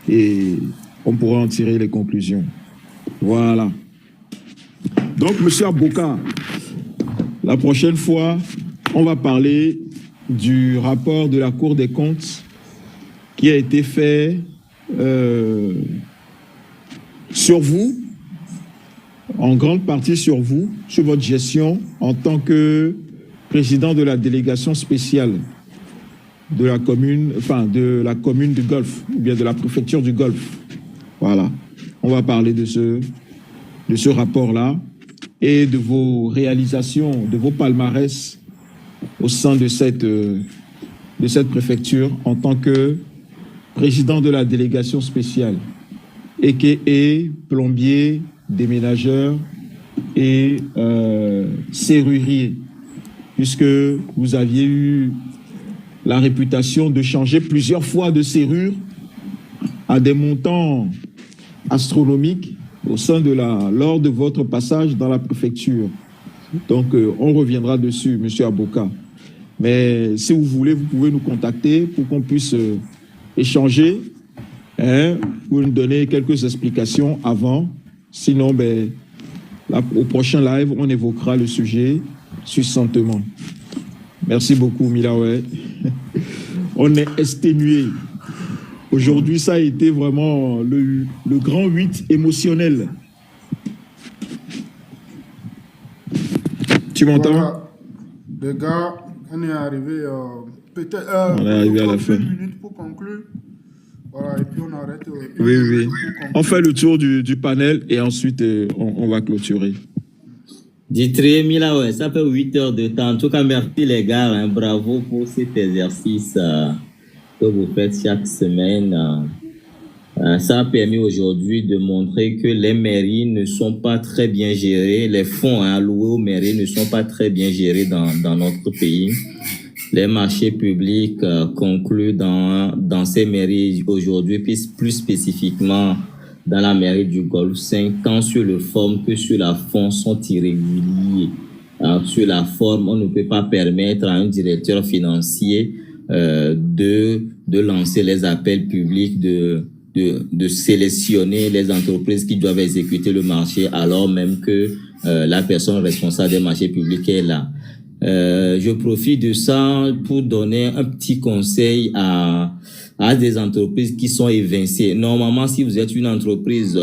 et on pourra en tirer les conclusions. Voilà. Donc, M. Aboka, la prochaine fois, on va parler du rapport de la Cour des comptes qui a été fait sur vous, en grande partie sur vous, sur votre gestion en tant que président de la délégation spéciale de la commune, de la commune du Golfe, ou bien de la préfecture du Golfe. Voilà. On va parler de ce rapport-là et de vos réalisations, de vos palmarès au sein de cette préfecture en tant que président de la délégation spéciale, a.k.a. plombier, déménageur et serrurier, puisque vous aviez eu la réputation de changer plusieurs fois de serrure à des montants astronomiques lors de votre passage dans la préfecture. Donc, on reviendra dessus, Monsieur Aboka. Mais si vous voulez, vous pouvez nous contacter pour qu'on puisse échanger, pour nous donner quelques explications avant. Sinon, au prochain live, on évoquera le sujet succinctement. Merci beaucoup, Milawe. On est exténué. Aujourd'hui, ça a été vraiment le grand 8 émotionnel. Tu m'entends? Voilà. Les gars, on est arrivé peut-être on est arrivé à la fin. 1 minute pour conclure. Voilà, et puis on arrête. Oui. On fait le tour du panel et ensuite on va clôturer. Ditri Milawe, ça fait 8 heures de temps. En tout cas, merci les gars. Hein, bravo pour cet exercice que vous faites chaque semaine. Ça a permis aujourd'hui de montrer que les mairies ne sont pas très bien gérées. Les fonds alloués aux mairies ne sont pas très bien gérés dans notre pays. Les marchés publics conclus dans ces mairies aujourd'hui, plus spécifiquement dans la mairie du Golfe 5, tant sur le forme que sur la fond, sont irréguliers. Alors, sur la forme, on ne peut pas permettre à un directeur financier de lancer les appels publics, de sélectionner les entreprises qui doivent exécuter le marché, alors même que la personne responsable des marchés publics est là. Je profite de ça pour donner un petit conseil à des entreprises qui sont évincées. Normalement, si vous êtes une entreprise,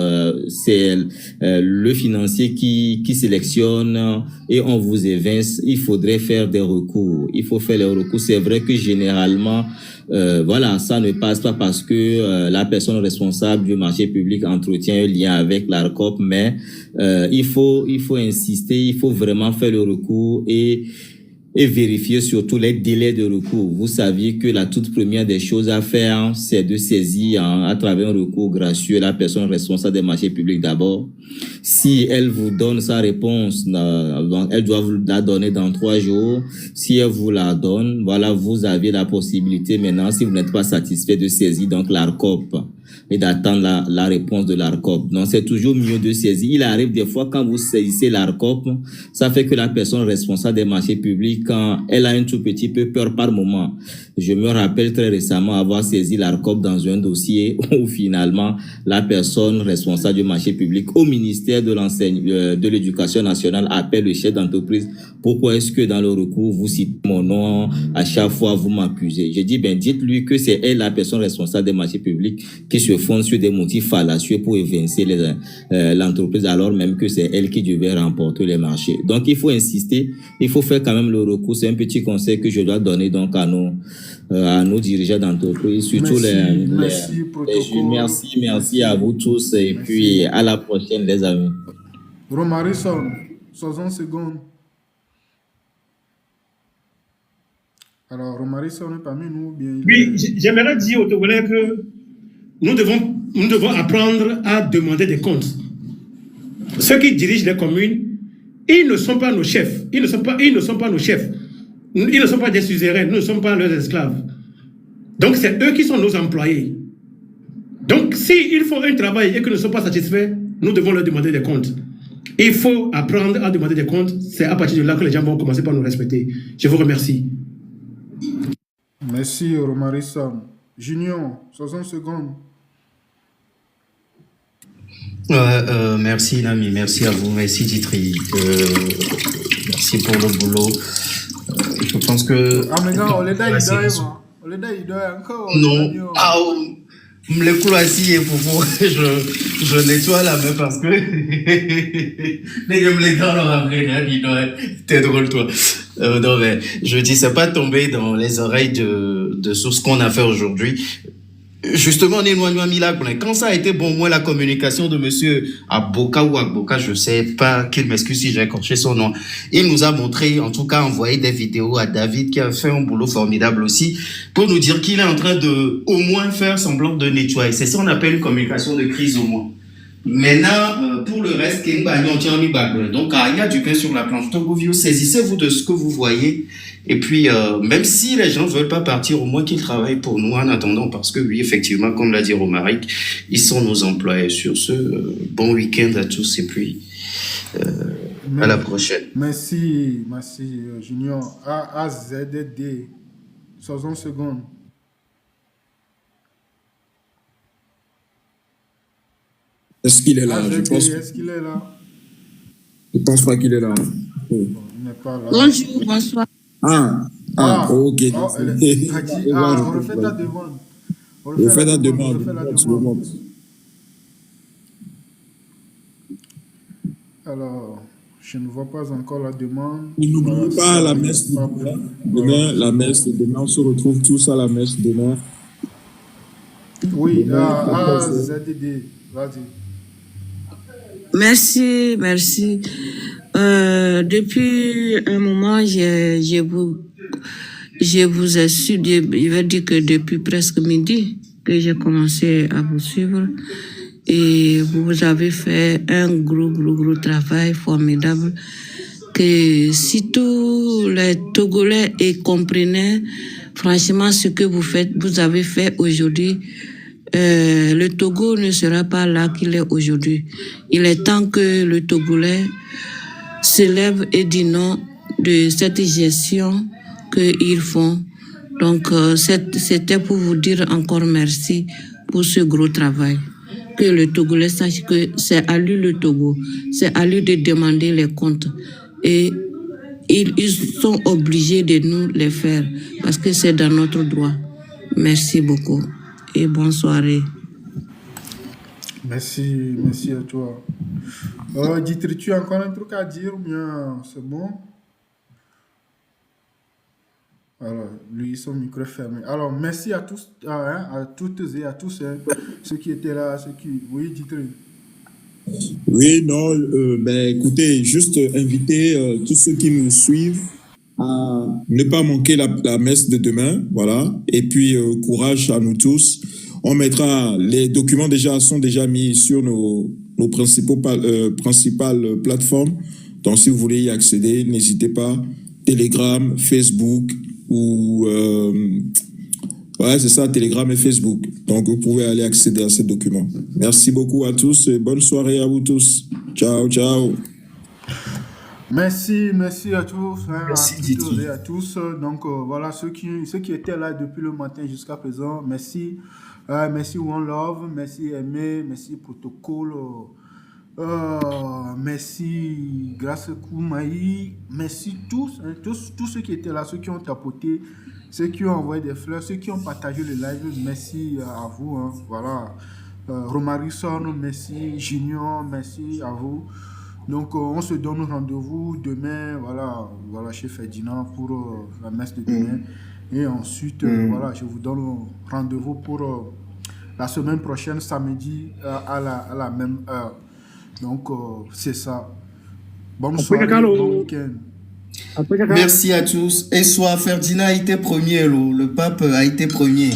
c'est le financier qui sélectionne et on vous évince. Il faudrait faire des recours. Il faut faire les recours. C'est vrai que généralement, ça ne passe pas parce que la personne responsable du marché public entretient un lien avec l'ARCOP, mais il faut insister, il faut vraiment faire le recours et vérifier surtout les délais de recours. Vous saviez que la toute première des choses à faire, c'est de saisir à travers un recours gracieux la personne responsable des marchés publics d'abord. Si elle vous donne sa réponse, elle doit vous la donner dans 3 jours. Si elle vous la donne, voilà, vous avez la possibilité maintenant, si vous n'êtes pas satisfait, de saisir donc l'ARCOP et d'attendre la réponse de l'ARCOP. Donc, c'est toujours mieux de saisir. Il arrive des fois, quand vous saisissez l'ARCOP, ça fait que la personne responsable des marchés publics, quand elle a un tout petit peu peur par moment. Je me rappelle très récemment avoir saisi l'ARCOP dans un dossier où finalement, la personne responsable du marché public au ministère de l'Éducation nationale appelle le chef d'entreprise. Pourquoi est-ce que dans le recours, vous citez mon nom, à chaque fois vous m'accusez? Je dis, dites-lui que c'est elle, la personne responsable des marchés publics, qui se fonde sur des motifs fallacieux pour évincer l'entreprise, alors même que c'est elle qui devait remporter les marchés. Donc, il faut insister, il faut faire quand même le recours. C'est un petit conseil que je dois donner donc à nos dirigeants d'entreprise, surtout merci à vous tous et puis à la prochaine les amis. Romarison, 60 secondes. Alors, Romarison est parmi nous bien. Oui, j'aimerais dire aux Togolais que nous devons apprendre à demander des comptes. Ceux qui dirigent les communes, ils ne sont pas nos chefs. Ils ne sont pas nos chefs. Ils ne sont pas des suzerains. Nous ne sommes pas leurs esclaves. Donc, c'est eux qui sont nos employés. Donc, s'ils font un travail et qu'ils ne sont pas satisfaits, nous devons leur demander des comptes. Il faut apprendre à demander des comptes. C'est à partir de là que les gens vont commencer par nous respecter. Je vous remercie. Merci, Romarison. Junior, 60 secondes. Merci, Nami. Merci à vous. Merci, Ditri. Merci pour le boulot. Je pense que... Ah, mais non, on les donne, il doit encore. Non. Ah, me les coups assis et pour je nettoie la main parce que les gars me les donnent après, t'es drôle, toi. Non, mais je dis, c'est pas tombé dans les oreilles de sur ce qu'on a fait aujourd'hui. Justement, on éloigne Mila. Quand ça a été, bon, moi, la communication de monsieur Aboka ou Agboka, je sais pas, qu'il m'excuse si j'ai écorché son nom. Il nous a montré, en tout cas, envoyé des vidéos à David qui a fait un boulot formidable aussi pour nous dire qu'il est en train de, au moins, faire semblant de nettoyer. C'est ça qu'on appelle une communication de crise, au moins. Maintenant, pour le reste, donc il y a du pain sur la planche. Donc, vous saisissez-vous de ce que vous voyez. Et puis, même si les gens ne veulent pas partir, au moins qu'ils travaillent pour nous en attendant, parce que oui, effectivement, comme l'a dit Romaric, ils sont nos employés. Sur ce, bon week-end à tous et puis à la prochaine. Merci, Junior. AZD, 60 secondes. Est-ce qu'il est là? Est-ce qu'il est là? Je pense pas qu'il est là. Il n'est pas là. Bonjour, bonsoir. Ok. On refait ta demande. Refais ta demande. Alors, je ne vois pas encore la demande. N'oubliez pas la messe de demain. Demain, la messe de demain. On se retrouve tous à la messe demain. Oui, ZDD, vas-y. Merci. Depuis un moment, je vous ai su, je vais dire que depuis presque midi que j'ai commencé à vous suivre et vous avez fait un gros travail formidable que si tous les Togolais comprenaient franchement ce que vous avez fait aujourd'hui, le Togo ne sera pas là qu'il est aujourd'hui. Il est temps que le Togolais se lève et dit non de cette gestion qu'ils font. Donc, c'était pour vous dire encore merci pour ce gros travail. Que le Togolais sache que c'est à lui le Togo, c'est à lui de demander les comptes. Et ils sont obligés de nous les faire parce que c'est dans notre droit. Merci beaucoup et bonne soirée. Merci à toi. Dites-tu, tu as encore un truc à dire ou bien c'est bon? Alors, lui, son micro est fermé. Alors, merci à tous, à toutes et à tous, ceux qui étaient là, Oui, dites-le. Oui, non, écoutez, juste inviter tous ceux qui nous suivent à ne pas manquer la messe de demain, voilà. Et puis, courage à nous tous. On mettra, les documents sont déjà mis sur nos principales plateformes. Donc, si vous voulez y accéder, n'hésitez pas. Telegram, Facebook ou... c'est ça, Telegram et Facebook. Donc, vous pouvez aller accéder à ces documents. Merci beaucoup à tous et bonne soirée à vous tous. Ciao. Merci à tous. Merci, à toutes et à tous. Donc, voilà, ceux qui étaient là depuis le matin jusqu'à présent, merci. Merci One Love, merci Aimé, merci Protocole, merci Grâce Koumaï, merci tous ceux qui étaient là, ceux qui ont tapoté, ceux qui ont envoyé des fleurs, ceux qui ont partagé le live, merci à vous. Voilà, Romarison, merci, Junior, merci à vous. Donc, on se donne rendez-vous demain, voilà, chez Ferdinand pour la messe de demain. Et ensuite, je vous donne rendez-vous pour la semaine prochaine, samedi, à la même heure. Donc, c'est ça. Bonne soirée, bon week-end. Merci à tous. Et soit Ferdinand a été premier, le pape a été premier.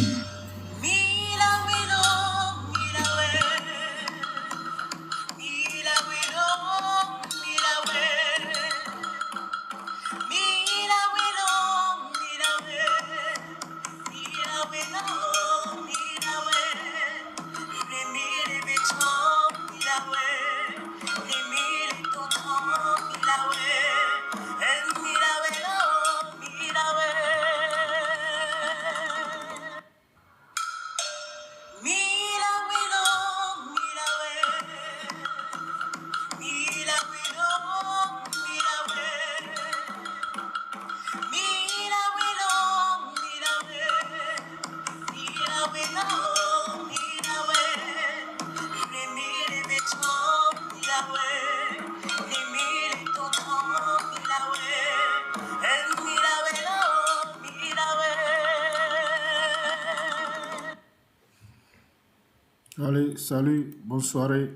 Yahweh, Allez, salut, bonne soirée.